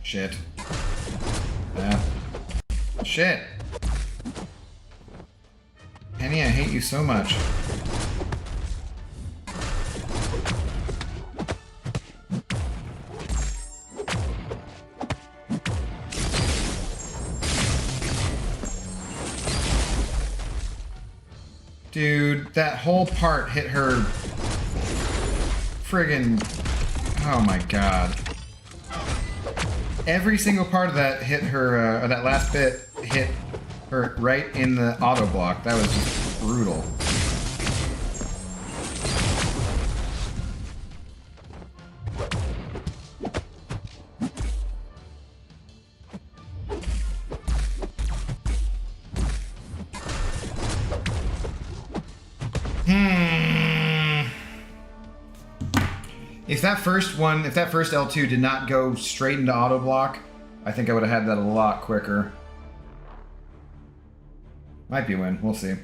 Shit. Yeah. Shit. Penny, I hate you so much. Dude, that whole part hit her friggin'... Oh my god. Every single part of that hit her, or that last bit hit her right in the auto block. That was just brutal. If that first L2 did not go straight into auto block, I think I would have had that a lot quicker. Might be a win, we'll see.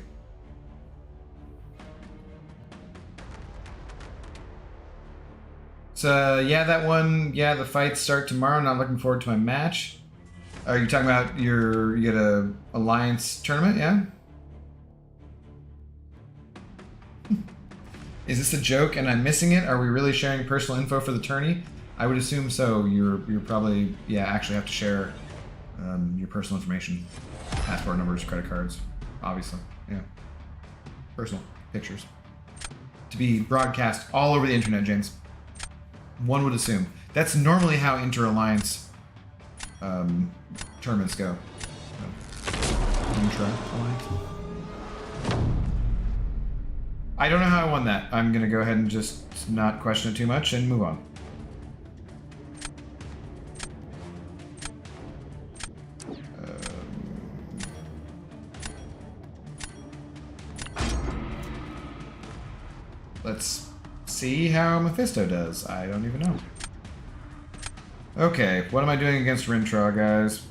So yeah, that one, yeah, the fights start tomorrow. Not looking forward to my match. Are you talking about you get a alliance tournament? Yeah. Is this a joke and I'm missing it? Are we really sharing personal info for the tourney? I would assume so. You're probably, yeah, actually have to share your personal information. Passport numbers, credit cards, obviously, yeah. Personal pictures. To be broadcast all over the internet, James. One would assume. That's normally how inter-alliance tournaments go. Intra-alliance. I don't know how I won that. I'm gonna go ahead and just not question it too much and move on. let's see how Mephisto does. I don't even know. Okay, what am I doing against Rintraw, guys?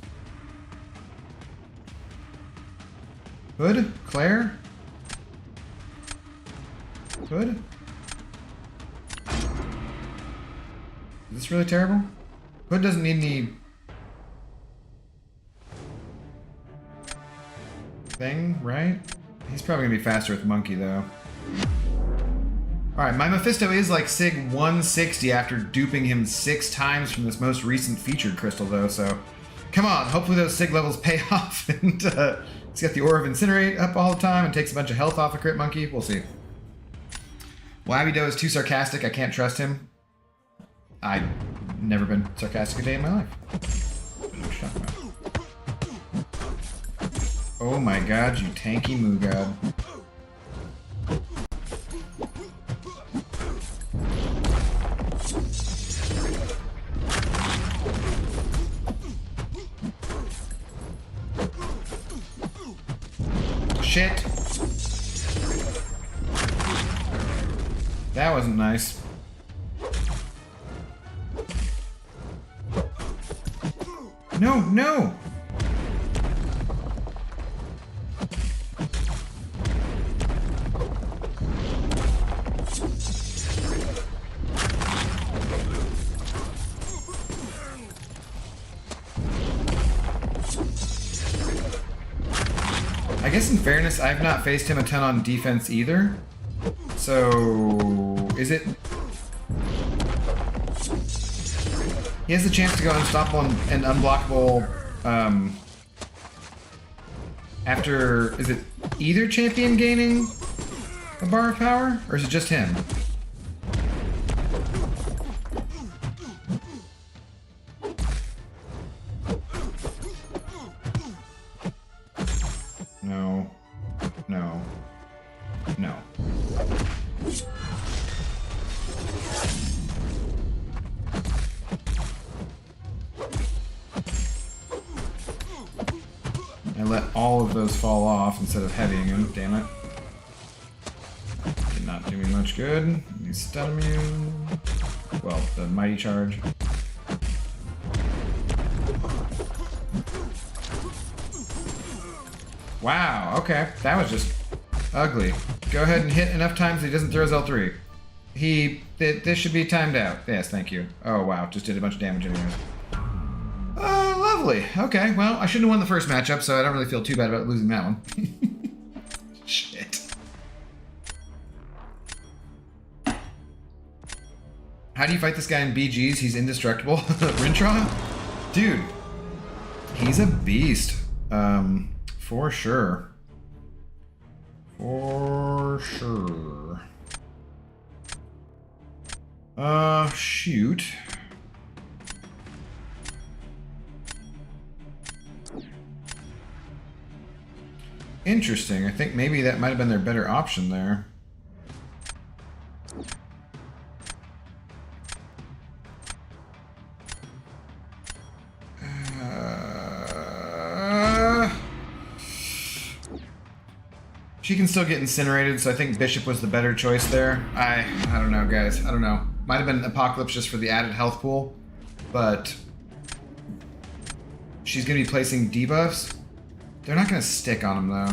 Hood? Claire? Hood? Is this really terrible? Hood doesn't need any thing, right? He's probably gonna be faster with Monkey, though. Alright, my Mephisto is like Sig 160 after duping him 6 times from this most recent featured crystal, though, so... Come on, hopefully those Sig levels pay off, and he's got the Aura of Incinerate up all the time and takes a bunch of health off a crit monkey. We'll see. Wabido is too sarcastic, I can't trust him. I've never been sarcastic a day in my life. What are you talking about? Oh my god, you tanky moo god. Shit. That wasn't nice. No, no! I guess in fairness, I've not faced him a ton on defense either. So, is it... He has the chance to go unstoppable and unblockable after... Is it either champion gaining a bar of power? Or is it just him? No. No. No. I let all of those fall off instead of heavying him, damn it. Did not do me much good. He's stun immune. Well, the mighty charge. Wow, okay. That was just ugly. Go ahead and hit enough times that he doesn't throw his L3. This should be timed out. Yes, thank you. Oh, wow. Just did a bunch of damage anyways. Lovely. Okay, well, I shouldn't have won the first matchup, so I don't really feel too bad about losing that one. Shit. How do you fight this guy in BGs? He's indestructible. Rintraw? Dude. He's a beast. For sure. For sure. Shoot. Interesting. I think maybe that might have been their better option there. She can still get incinerated, so I think Bishop was the better choice there. I don't know, guys. I don't know. Might have been Apocalypse just for the added health pool, but she's going to be placing debuffs. They're not going to stick on him, though.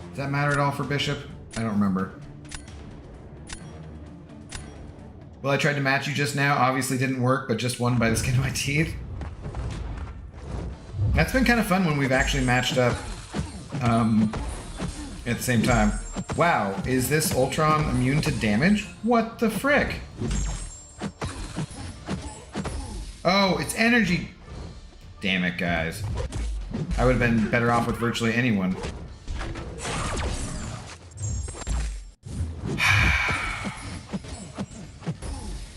Does that matter at all for Bishop? I don't remember. Well, I tried to match you just now. Obviously didn't work, but just won by the skin of my teeth. That's been kind of fun when we've actually matched up at the same time. Wow, is this Ultron immune to damage? What the frick? Oh, it's energy. Damn it, guys. I would have been better off with virtually anyone.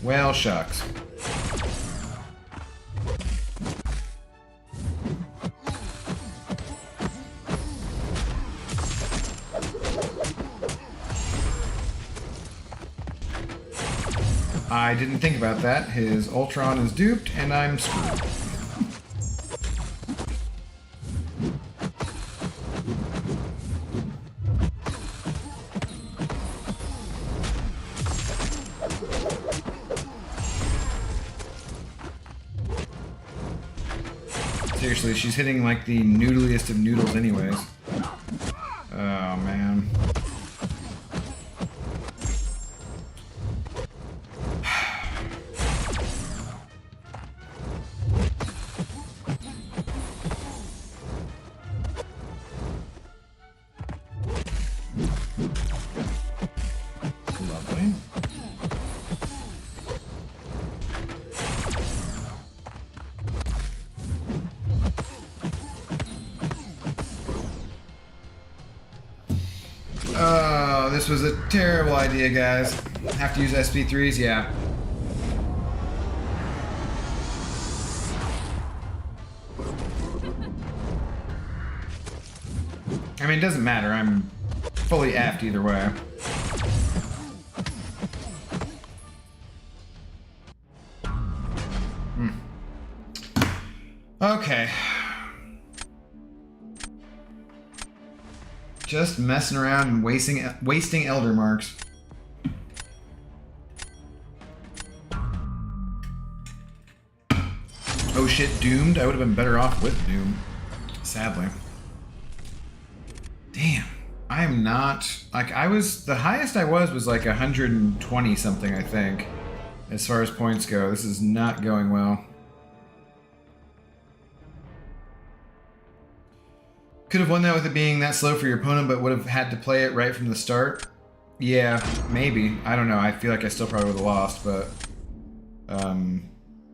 Well, shucks. I didn't think about that. His Ultron is duped, and I'm screwed. Seriously, she's hitting like the noodliest of noodles anyways. Oh, man. Lovely. Oh, this was a terrible idea, guys. Have to use SP3s? Yeah. I mean, it doesn't matter. I'm fully effed either way. Okay. Just messing around and wasting elder marks. Oh shit, doomed? I would have been better off with doom. Sadly. Damn. I am not... Like, I was... The highest I was like 120 something, I think. As far as points go. This is not going well. Could have won that with it being that slow for your opponent, but would have had to play it right from the start. Yeah, maybe. I don't know. I feel like I still probably would have lost, but...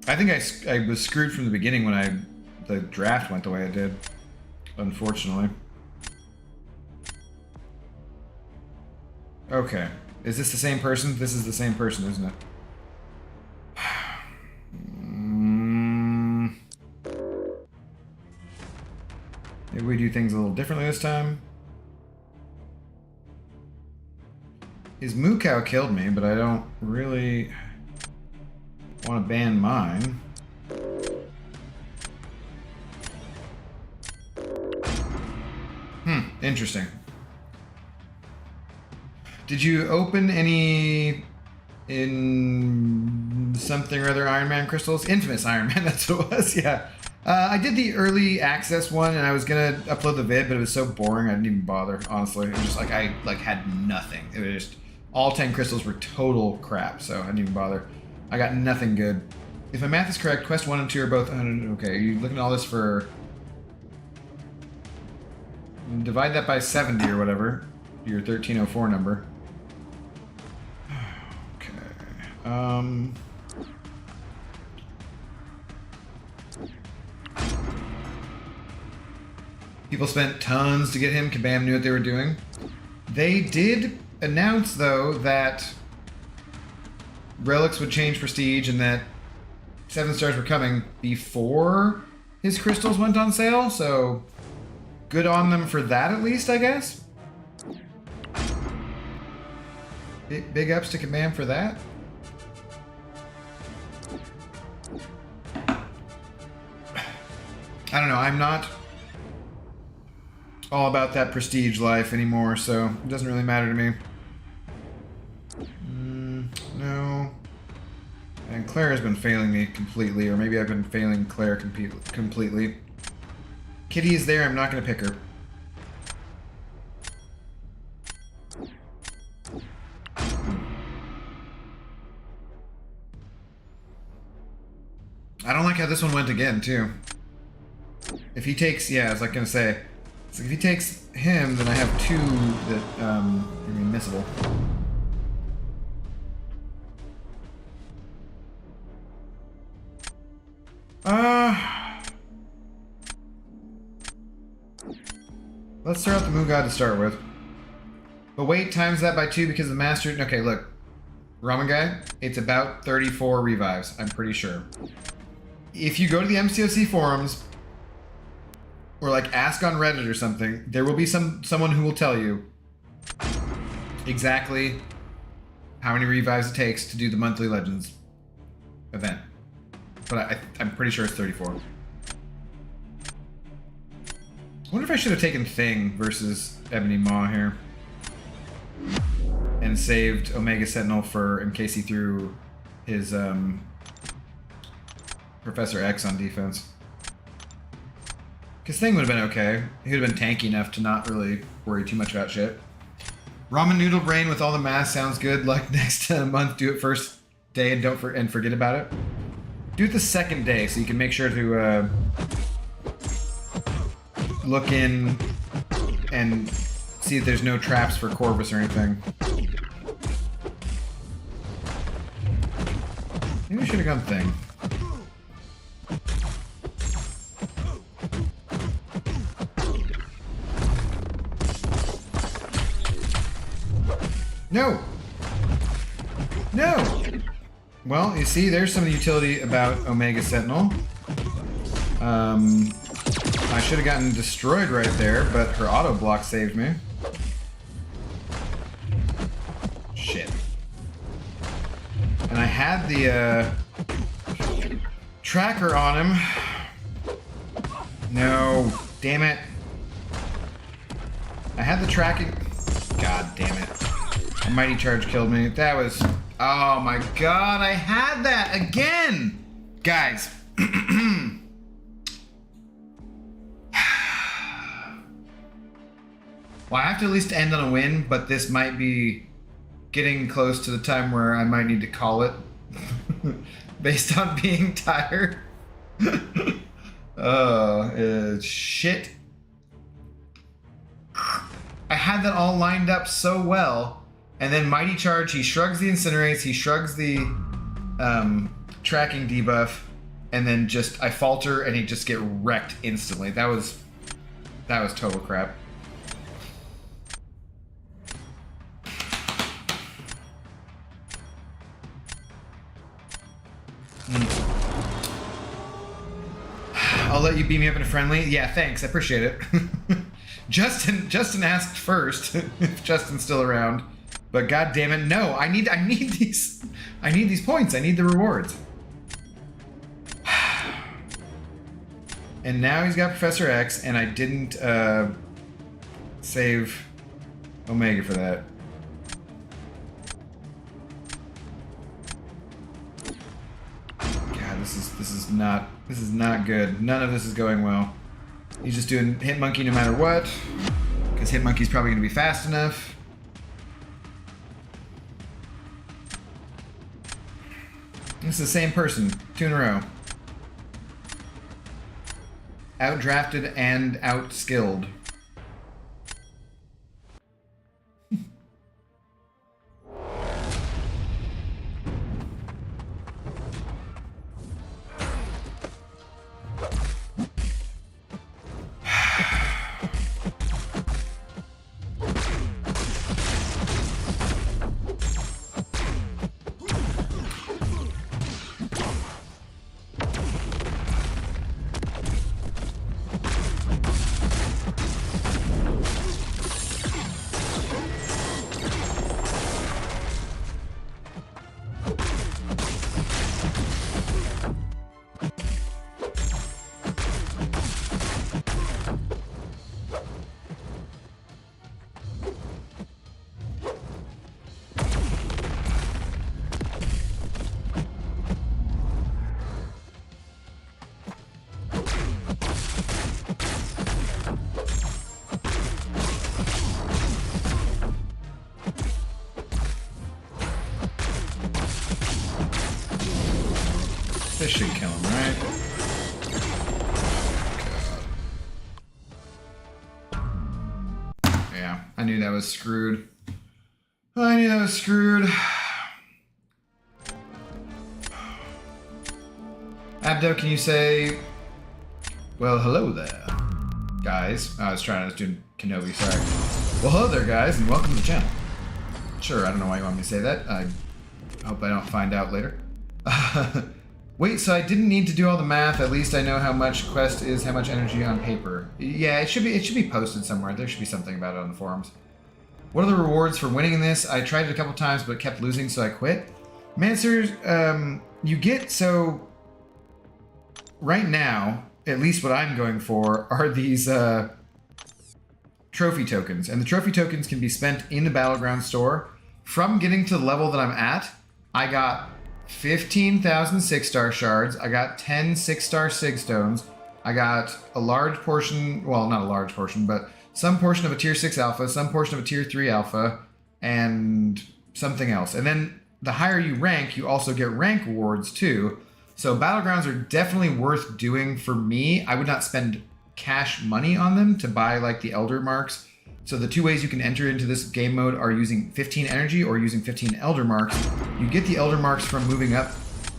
I think I was screwed from the beginning when the draft went the way it did. Unfortunately. Okay. Is this the same person? This is the same person, isn't it? Maybe we do things a little differently this time. His moo cow killed me, but I don't really want to ban mine. Interesting. Did you open any in something or other Iron Man crystals? Infamous Iron Man, that's what it was, yeah. I did the early access one, and I was gonna upload the vid, but it was so boring I didn't even bother, honestly. It was just like, I had nothing. It was just, all 10 crystals were total crap, so I didn't even bother. I got nothing good. If my math is correct, quest 1 and 2 are both... Okay, are you looking at all this for... Divide that by 70 or whatever. Your 1304 number. Okay. People spent tons to get him. Kabam knew what they were doing. They did announce, though, that relics would change prestige and that 7 stars were coming before his crystals went on sale, so good on them for that at least, I guess. Big ups to Kabam for that. I don't know, I'm not all about that prestige life anymore, so it doesn't really matter to me. No. And Claire has been failing me completely, or maybe I've been failing Claire completely. Kitty is there, I'm not going to pick her. I don't like how this one went again, too. If he takes, yeah, I was like going to say, so if he takes him, then I have 2 that are missable. Let's throw out the Moon God to start with. But wait, times that by 2 because the Master... Okay, look. Ramen Guy, it's about 34 revives, I'm pretty sure. If you go to the MCOC forums, or like ask on Reddit or something, there will be someone who will tell you exactly how many revives it takes to do the monthly Legends event. But I'm pretty sure it's 34. I wonder if I should have taken Thing versus Ebony Maw here. And saved Omega Sentinel for in case he threw his Professor X on defense. Because Thing would have been okay. He would have been tanky enough to not really worry too much about shit. Ramen noodle brain with all the math sounds good. Like next month, do it first day and forget about it. Do it the second day so you can make sure to look in and see if there's no traps for Corvus or anything. Maybe we should have gone Thing. No! No! Well, you see, there's some of the utility about Omega Sentinel. I should have gotten destroyed right there, but her auto block saved me. Shit. And I had the tracker on him. No, damn it. I had the tracking. God damn it. A mighty charge killed me. That was... Oh my god, I had that again! Guys. Well, I have to at least end on a win, but this might be getting close to the time where I might need to call it. Based on being tired. Shit. I had that all lined up so well. And then Mighty Charge, he shrugs the Incinerates, he shrugs the tracking debuff, and then just, I falter and he just get wrecked instantly. That was total crap. I'll let you beam me up in a friendly. Yeah, thanks, I appreciate it. Justin asked first if Justin's still around. But god damn it, no! I need these points. I need the rewards. And now he's got Professor X, and I didn't save Omega for that. God, this is not good. None of this is going well. He's just doing Hit Monkey no matter what, because Hit Monkey's probably going to be fast enough. This is the same person, 2 in a row. Outdrafted and outskilled. This should kill him, right? Yeah, I knew that was screwed. I knew that was screwed. Abdo, can you say, well, hello there, guys? I was doing Kenobi, sorry. Well, hello there, guys, and welcome to the channel. Sure, I don't know why you want me to say that. I hope I don't find out later. Wait, so I didn't need to do all the math. At least I know how much quest is, how much energy on paper. Yeah, it should be posted somewhere. There should be something about it on the forums. What are the rewards for winning in this? I tried it a couple times, but kept losing, so I quit. Mancers, you get, so right now, at least what I'm going for, are these trophy tokens. And the trophy tokens can be spent in the Battleground store. From getting to the level that I'm at, I got 15,000 6-star shards. I got 10 6-star sig stones. I got a large portion, well, not a large portion, but some portion of a tier 6 alpha, some portion of a tier 3 alpha, and something else. And then the higher you rank, you also get rank rewards too. So Battlegrounds are definitely worth doing for me. I would not spend cash money on them to buy like the Elder Marks. So the two ways you can enter into this game mode are using 15 energy or using 15 Elder Marks. You get the Elder Marks from moving up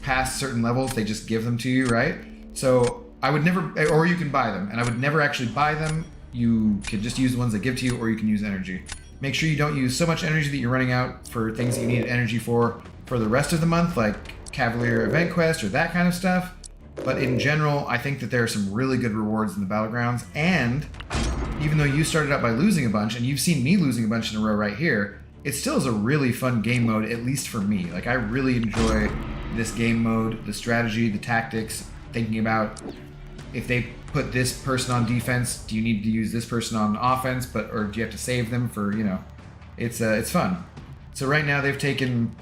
past certain levels. They just give them to you, right? So I would never, or you can buy them, and I would never actually buy them. You can just use the ones they give to you, or you can use energy. Make sure you don't use so much energy that you're running out for things that you need energy for the rest of the month, like Cavalier Event Quest or that kind of stuff. But in general, I think that there are some really good rewards in the Battlegrounds, and even though you started out by losing a bunch, and you've seen me losing a bunch in a row right here, it still is a really fun game mode, at least for me. Like, I really enjoy this game mode, the strategy, the tactics, thinking about if they put this person on defense, do you need to use this person on offense, or do you have to save them for, you know, it's fun. So right now they've taken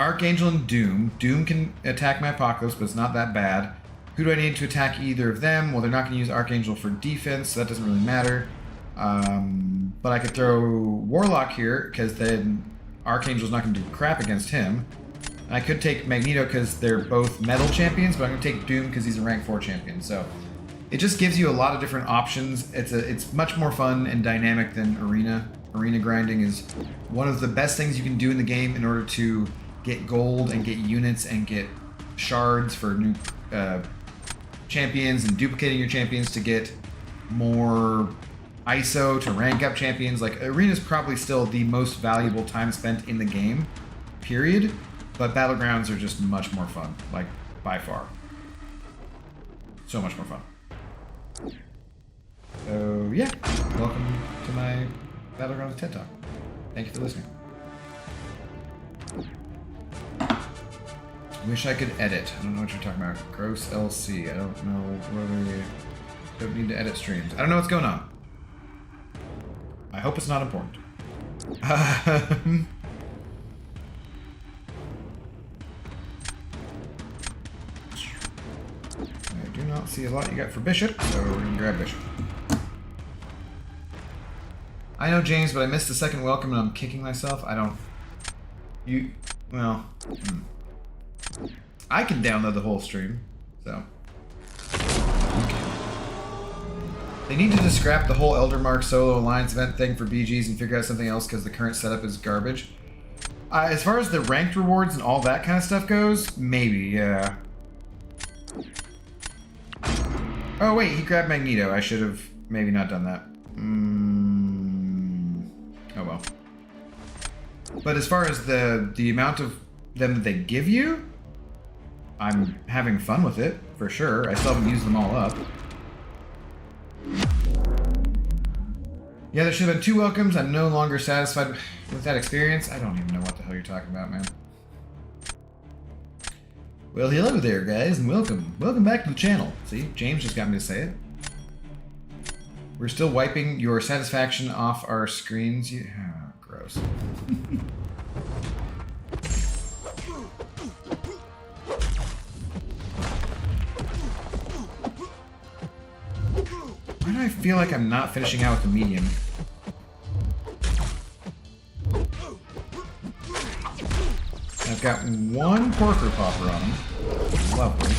Archangel and Doom. Doom can attack my Apocalypse, but it's not that bad. Who do I need to attack either of them? Well, they're not going to use Archangel for defense, so that doesn't really matter. But I could throw Warlock here, because then Archangel's not going to do crap against him. I could take Magneto because they're both metal champions, but I'm going to take Doom because he's a rank 4 champion. So it just gives you a lot of different options. It's much more fun and dynamic than Arena. Arena grinding is one of the best things you can do in the game in order to get gold and get units and get shards for new champions, and duplicating your champions to get more ISO to rank up champions. Like, Arena is probably still the most valuable time spent in the game, period. But Battlegrounds are just much more fun, like, by far. So much more fun. So, yeah. Welcome to my Battlegrounds TED Talk. Thank you for listening. Wish I could edit. I don't know what you're talking about. Gross LC. I don't know whether you don't need to edit streams. I don't know what's going on. I hope it's not important. I do not see a lot you got for Bishop, so we're gonna grab Bishop. I know, James, but I missed the second welcome and I'm kicking myself. I don't... You... Well... I can download the whole stream, so... They need to just scrap the whole Elder Mark solo alliance event thing for BGs and figure out something else because the current setup is garbage. As far as the ranked rewards and all that kind of stuff goes, maybe, yeah. Oh wait, he grabbed Magneto. I should have maybe not done that. Oh well. But as far as the amount of them that they give you, I'm having fun with it, for sure. I still haven't used them all up. Yeah, there should have been 2 welcomes. I'm no longer satisfied with that experience. I don't even know what the hell you're talking about, man. Well, hello there, guys, and welcome. Welcome back to the channel. See, James just got me to say it. We're still wiping your satisfaction off our screens. Oh, gross. Why do I feel like I'm not finishing out with the medium? I've got 1 Porker Popper on him. Lovely.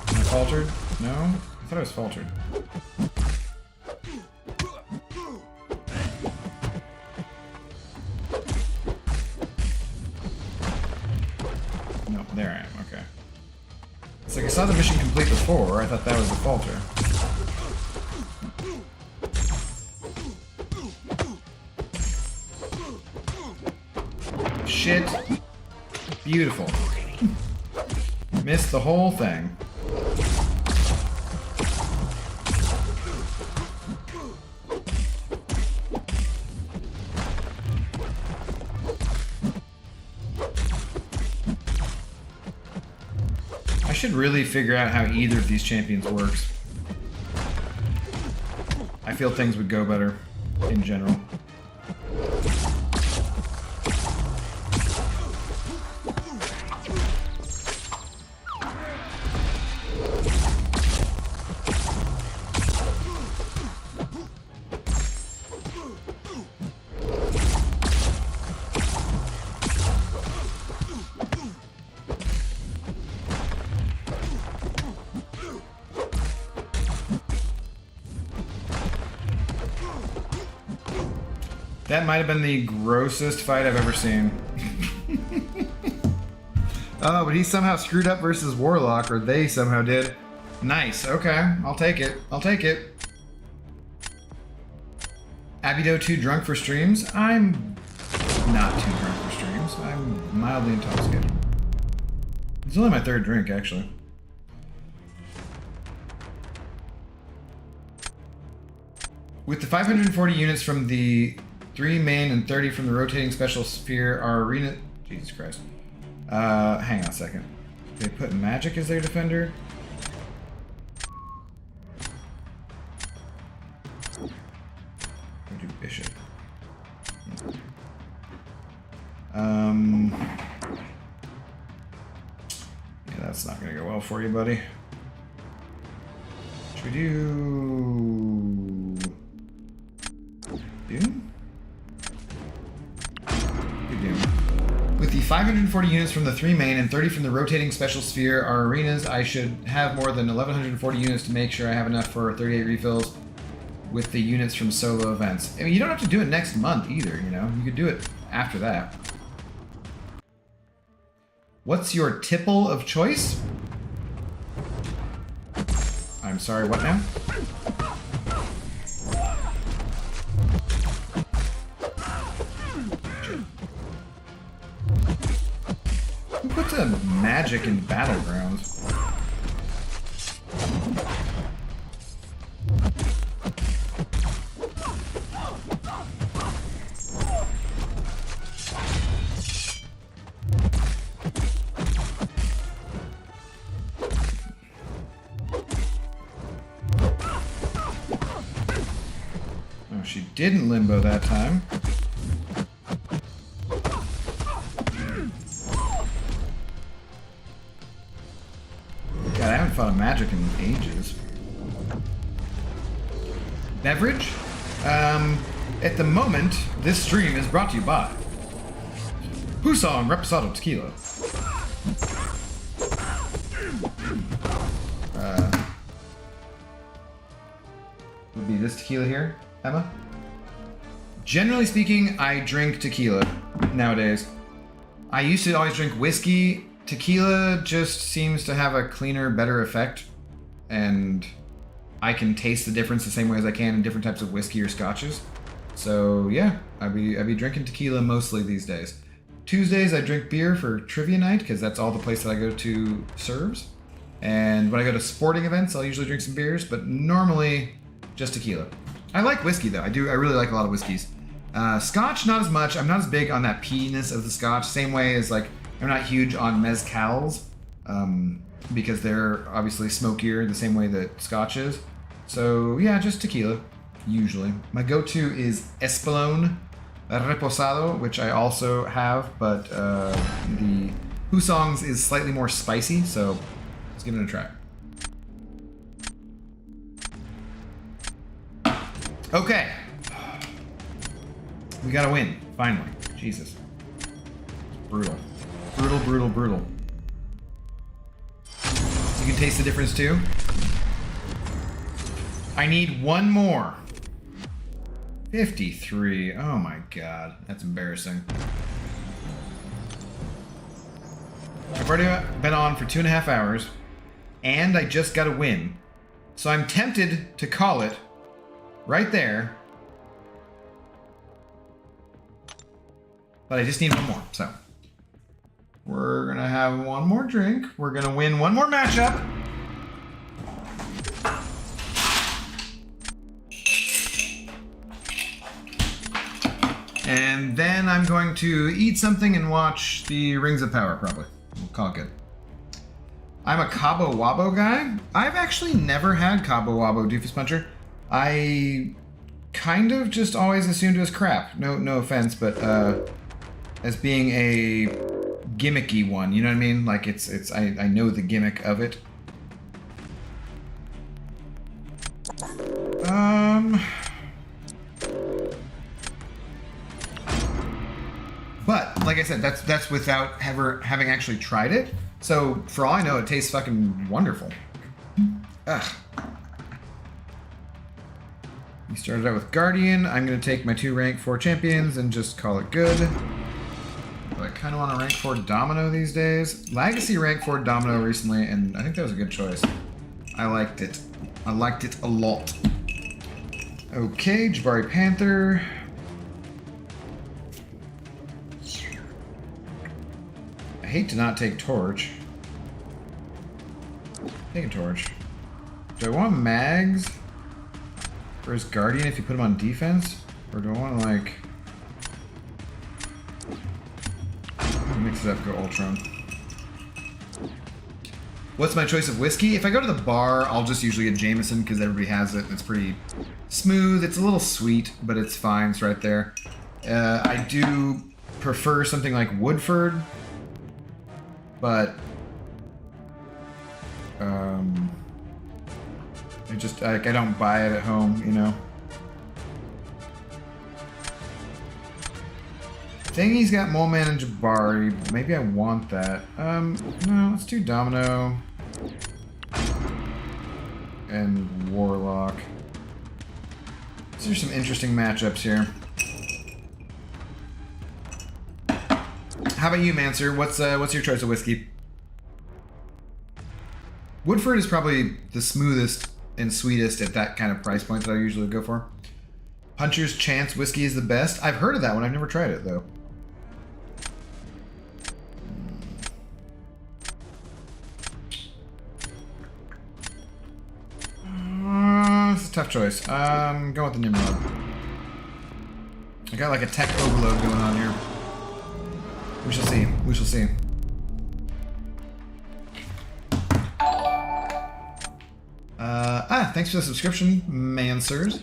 Am I faltered? No? I thought I was faltered. No, there I am, okay. It's like I saw the mission complete before, I thought that was a falter. Shit. Beautiful. Missed the whole thing. I should really figure out how either of these champions works. I feel things would go better in general. That might have been the grossest fight I've ever seen. Oh, but he somehow screwed up versus Warlock, or they somehow did. Nice, okay, I'll take it. I'll take it. Abido too drunk for streams? I'm not too drunk for streams. I'm mildly intoxicated. It's only my third drink, actually. With the 540 units from the 3 main and 30 from the rotating special sphere, our arena... Jesus Christ. Hang on a second. They put magic as their defender? Or do bishop? Yeah, that's not gonna go well for you, buddy. Should we do... Doom? Doom. With the 540 units from the 3 main and 30 from the rotating special sphere, our arenas, I should have more than 1140 units to make sure I have enough for 38 refills with the units from solo events. I mean, you don't have to do it next month either, you know? You could do it after that. What's your tipple of choice? I'm sorry, what now? Who puts a magic in Battlegrounds? Oh, she didn't limbo that time. God, I haven't fought a magic in ages. Beverage? At the moment, this stream is brought to you by Huson Reposado Tequila. Would be this tequila here, Emma? Generally speaking, I drink tequila nowadays. I used to always drink whiskey. Tequila just seems to have a cleaner, better effect, and I can taste the difference the same way as I can in different types of whiskey or scotches. So yeah, I'd be drinking tequila mostly these days. Tuesdays I drink beer for trivia night because that's all the place that I go to serves. And when I go to sporting events, I'll usually drink some beers, but normally just tequila. I like whiskey though. I really like a lot of whiskeys. Scotch, not as much. I'm not as big on that peatiness of the Scotch. Same way as like I'm not huge on mezcals because they're obviously smokier the same way that Scotch is. So yeah, just tequila, usually. My go-to is Espolón Reposado, which I also have, but the Husong's is slightly more spicy, so let's give it a try. Okay. We gotta win, finally. Jesus. Brutal. Brutal, brutal, brutal. You can taste the difference too? I need one more. 53. Oh my god. That's embarrassing. I've already been on for 2.5 hours, and I just got a win. So I'm tempted to call it right there. But I just need one more, so. We're gonna have one more drink. We're gonna win one more matchup. And then I'm going to eat something and watch the Rings of Power, probably. We'll call it good. I'm a Cabo Wabo guy. I've actually never had Cabo Wabo Doofus Puncher. I kind of just always assumed it was crap. No offense, but as being a gimmicky one, you know what I mean? Like I know the gimmick of it. But like I said, that's without ever having actually tried it. So for all I know, it tastes fucking wonderful. Ugh. We started out with Guardian. I'm going to take my 2 rank 4 champions and just call it good. But I kind of want to rank 4 Domino these days. Legacy rank 4 Domino recently, and I think that was a good choice. I liked it. I liked it a lot. Okay, Jabari Panther. I hate to not take Torch. Take a Torch. Do I want Mags for his Guardian if you put him on defense? Or do I want to, like... mix it up, go Ultron. What's my choice of whiskey? If I go to the bar, I'll just usually get Jameson because everybody has it. It's pretty smooth. It's a little sweet, but it's fine. It's right there. I do prefer something like Woodford, but I don't buy it at home, you know. Thingy's got Moleman and Jabari. Maybe I want that. No, let's do Domino. And Warlock. These are some interesting matchups here. How about you, Manser? What's your choice of whiskey? Woodford is probably the smoothest and sweetest at that kind of price point that I usually go for. Puncher's Chance whiskey is the best. I've heard of that one. I've never tried it, though. It's a tough choice. Go with the Nimrod. I got like a tech overload going on here. We shall see. We shall see. Thanks for the subscription, Mansers.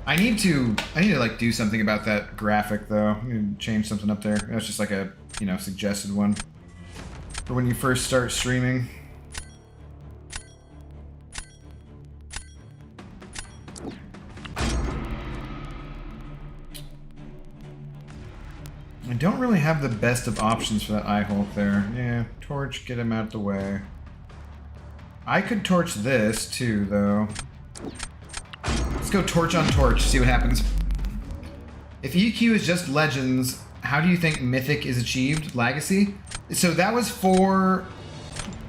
I need to like do something about that graphic though. I need to change something up there. That's just like a, you know, suggested one for when you first start streaming. I don't really have the best of options for that Eye-Hulk there. Yeah, Torch, get him out the way. I could torch this too, though. Let's go Torch on Torch, see what happens. If EQ is just Legends, how do you think Mythic is achieved? Legacy? So that was for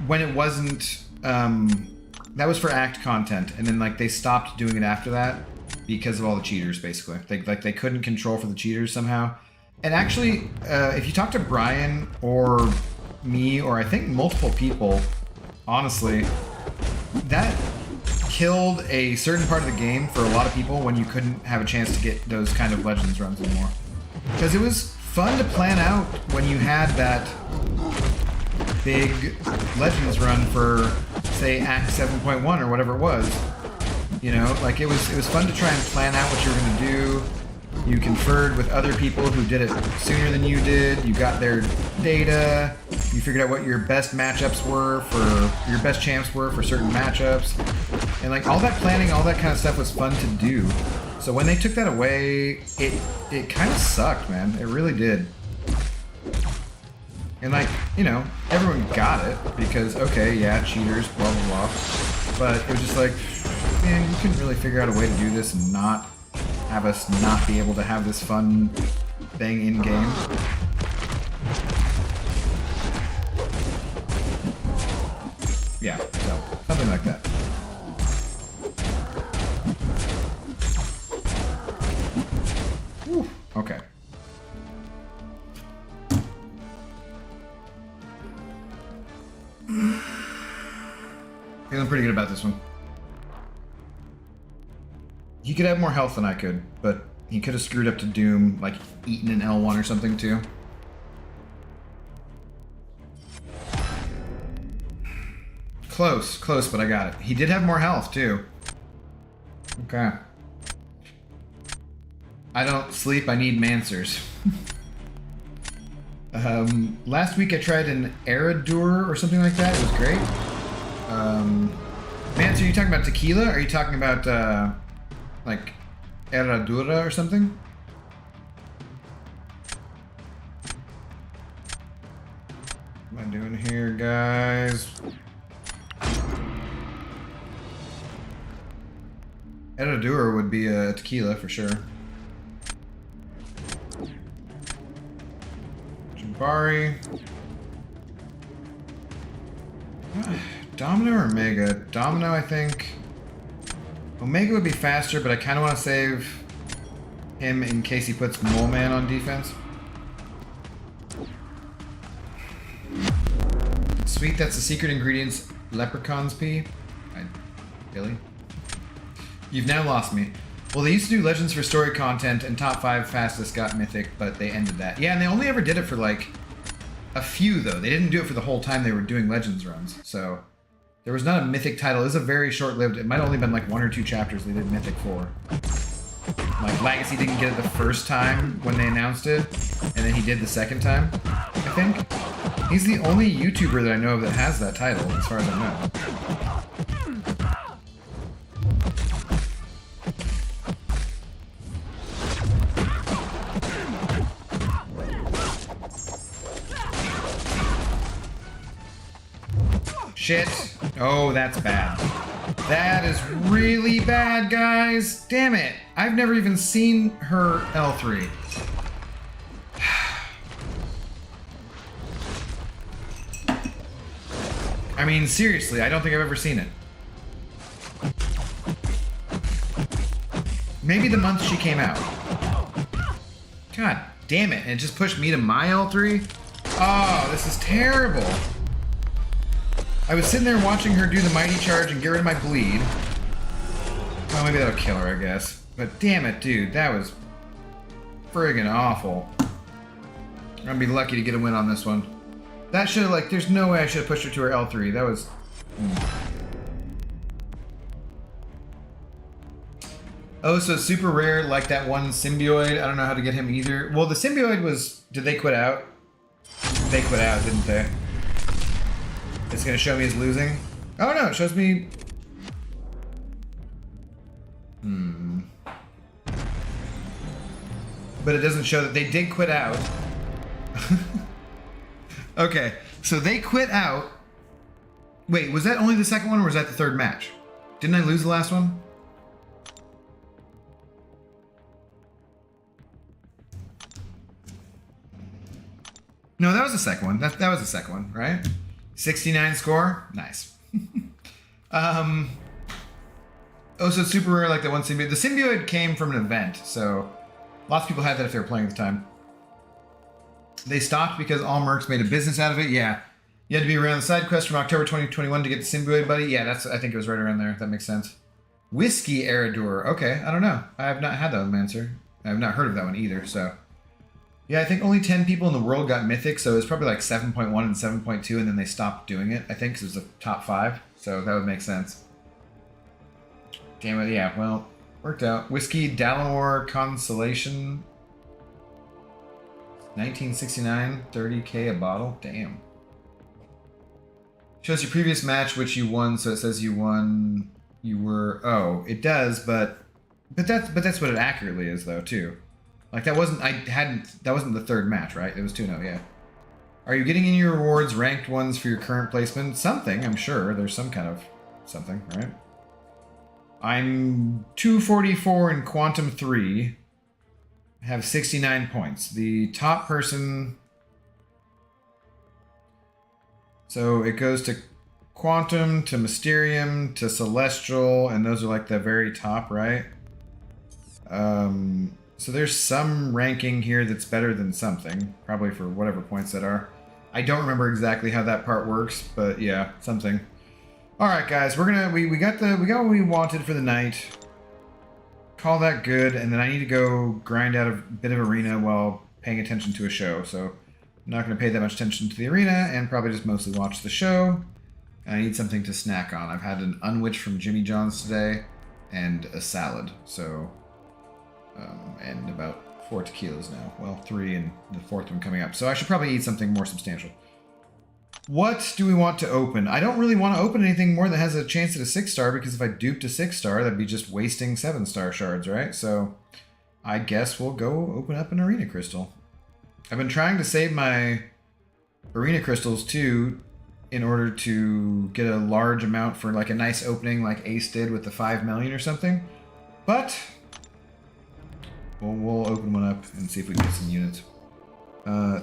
when it wasn't... that was for Act content, and then like they stopped doing it after that because of all the cheaters, basically. They couldn't control for the cheaters somehow. And actually, if you talk to Brian or me, or I think multiple people, honestly, that killed a certain part of the game for a lot of people when you couldn't have a chance to get those kind of Legends runs anymore. Because it was fun to plan out when you had that big Legends run for, say, Act 7.1 or whatever it was. You know, like it was fun to try and plan out what you were going to do. You conferred with other people who did it sooner than you did. You got their data. You figured out what your best matchups were for your best champs were for certain matchups. And like all that planning, all that kind of stuff was fun to do. So when they took that away, it kind of sucked, man. It really did. And like, you know, everyone got it because, okay, yeah, cheaters, blah, blah, blah. But it was just like, man, you couldn't really figure out a way to do this and not have us not be able to have this fun thing in game. Yeah, so something like that. Whew, okay. Feeling pretty good about this one. He could have more health than I could, but he could have screwed up to Doom, like eaten an L1 or something too. Close, but I got it. He did have more health too. Okay. I don't sleep, I need Mansers. Last week I tried an Eridur or something like that. It was great. Manser, are you talking about tequila? Or are you talking about, like Herradura or something? What am I doing here, guys? Eradura would be a tequila for sure. Jabari. Domino or Omega? Domino, I think. Omega would be faster, but I kind of want to save him in case he puts Mole Man on defense. Sweet, that's the secret ingredients leprechauns pee. Billy? You've now lost me. Well, they used to do Legends for Story content and top 5 fastest got Mythic, but they ended that. Yeah, and they only ever did it for like a few, though. They didn't do it for the whole time they were doing Legends runs, so there was not a Mythic title. It was a very short-lived, it might have only been like 1 or 2 chapters they did Mythic for. Like, Legacy didn't get it the first time when they announced it, and then he did the second time, I think. He's the only YouTuber that I know of that has that title, as far as I know. Shit. Oh, that's bad. That is really bad, guys. Damn it. I've never even seen her L3. I mean, seriously, I don't think I've ever seen it. Maybe the month she came out. God damn it. And it just pushed me to my L3? Oh, this is terrible. I was sitting there watching her do the mighty charge and get rid of my bleed. Well, maybe that'll kill her, I guess. But damn it, dude, that was friggin' awful. I'm gonna be lucky to get a win on this one. That should have, like, there's no way I should have pushed her to her L3. That was... Oh, so super rare, like that one symbiote. I don't know how to get him either. Well, the symbiote was... Did they quit out? They quit out, didn't they? It's gonna show me as losing? Oh no, it shows me... But it doesn't show that they did quit out. Okay, so they quit out. Wait, was that only the second one or was that the third match? Didn't I lose the last one? No, that was the second one. That was the second one, right? 69 score? Nice. Oh, so it's super rare like that one symbiote. The symbiote came from an event, so lots of people had that if they were playing at the time. They stopped because all mercs made a business out of it. Yeah. You had to be around the side quest from October 2021 to get the symbiote, buddy. Yeah, I think it was right around there. That makes sense. Whiskey Erador. Okay, I don't know. I have not had that one, Mancer. I have not heard of that one either, so... Yeah, I think only 10 people in the world got Mythic, so it was probably like 7.1 and 7.2, and then they stopped doing it, I think, because it was the top 5, so that would make sense. Damn it, yeah, well, worked out. Whiskey Dalamore Consolation. 1969, 30k a bottle. Damn. Shows your previous match, which you won, so it says you won. You were... Oh, it does, but that's what it accurately is, though, too. Like, that wasn't... That wasn't the third match, right? It was 2-0, yeah. Are you getting any rewards, ranked ones for your current placement? Something, I'm sure. There's some kind of something, right? I'm 244 in Quantum 3. I have 69 points. The top person... So it goes to Quantum, to Mysterium, to Celestial, and those are like the very top, right? So there's some ranking here that's better than something, probably for whatever points that are. I don't remember exactly how that part works, but yeah, something. All right, guys, we got what we wanted for the night. Call that good, and then I need to go grind out a bit of arena while paying attention to a show. So I'm not going to pay that much attention to the arena, and probably just mostly watch the show. And I need something to snack on. I've had an unwich from Jimmy John's today, and a salad. So. And about 4 tequilas now. Well, 3 and the 4th one coming up. So I should probably eat something more substantial. What do we want to open? I don't really want to open anything more that has a chance at a 6-star, because if I duped a 6-star, that'd be just wasting 7-star shards, right? So I guess we'll go open up an arena crystal. I've been trying to save my arena crystals too, in order to get a large amount for like a nice opening like Ace did with the 5 million or something. But we'll open one up and see if we can get some units.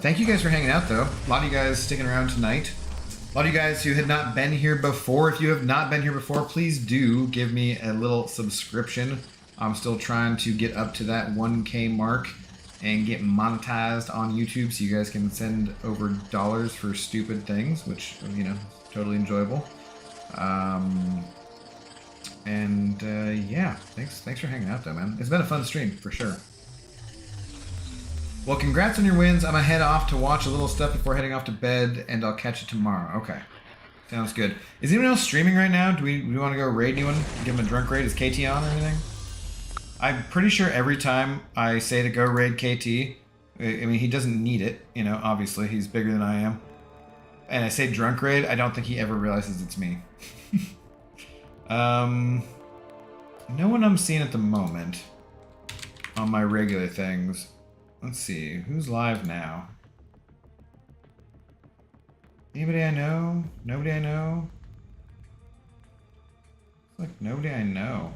Thank you guys for hanging out, though. A lot of you guys sticking around tonight. A lot of you guys who had not been here before. If you have not been here before, please do give me a little subscription. I'm still trying to get up to that 1K mark and get monetized on YouTube so you guys can send over dollars for stupid things, which, you know, is totally enjoyable. Yeah, thanks for hanging out, though, man. It's been a fun stream, for sure. Well, congrats on your wins. I'm gonna head off to watch a little stuff before heading off to bed, and I'll catch you tomorrow. Okay. Sounds good. Is anyone else streaming right now? Do we want to go raid anyone? Give him a drunk raid? Is KT on or anything? I'm pretty sure every time I say to go raid KT, I mean, he doesn't need it, you know, obviously. He's bigger than I am. And I say drunk raid, I don't think he ever realizes it's me. No one I'm seeing at the moment on my regular things. Let's see, who's live now? Anybody I know? Nobody I know? Like nobody I know.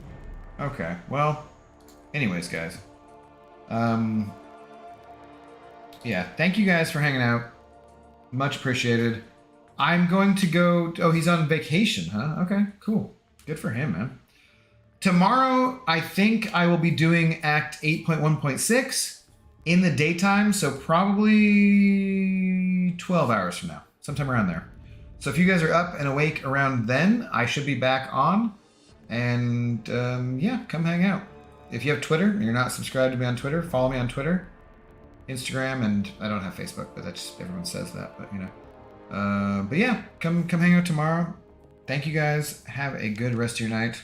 Okay, well, anyways, guys. Yeah, thank you guys for hanging out. Much appreciated. I'm going to go... Oh, he's on vacation, huh? Okay, cool. Good for him, man. Tomorrow, I think I will be doing Act 8.1.6 in the daytime, so probably 12 hours from now, sometime around there. So if you guys are up and awake around then, I should be back on. And yeah, come hang out. If you have Twitter and you're not subscribed to me on Twitter, follow me on Twitter, Instagram, and I don't have Facebook, but that's just, everyone says that, but you know. But yeah, come hang out tomorrow. Thank you guys. Have a good rest of your night.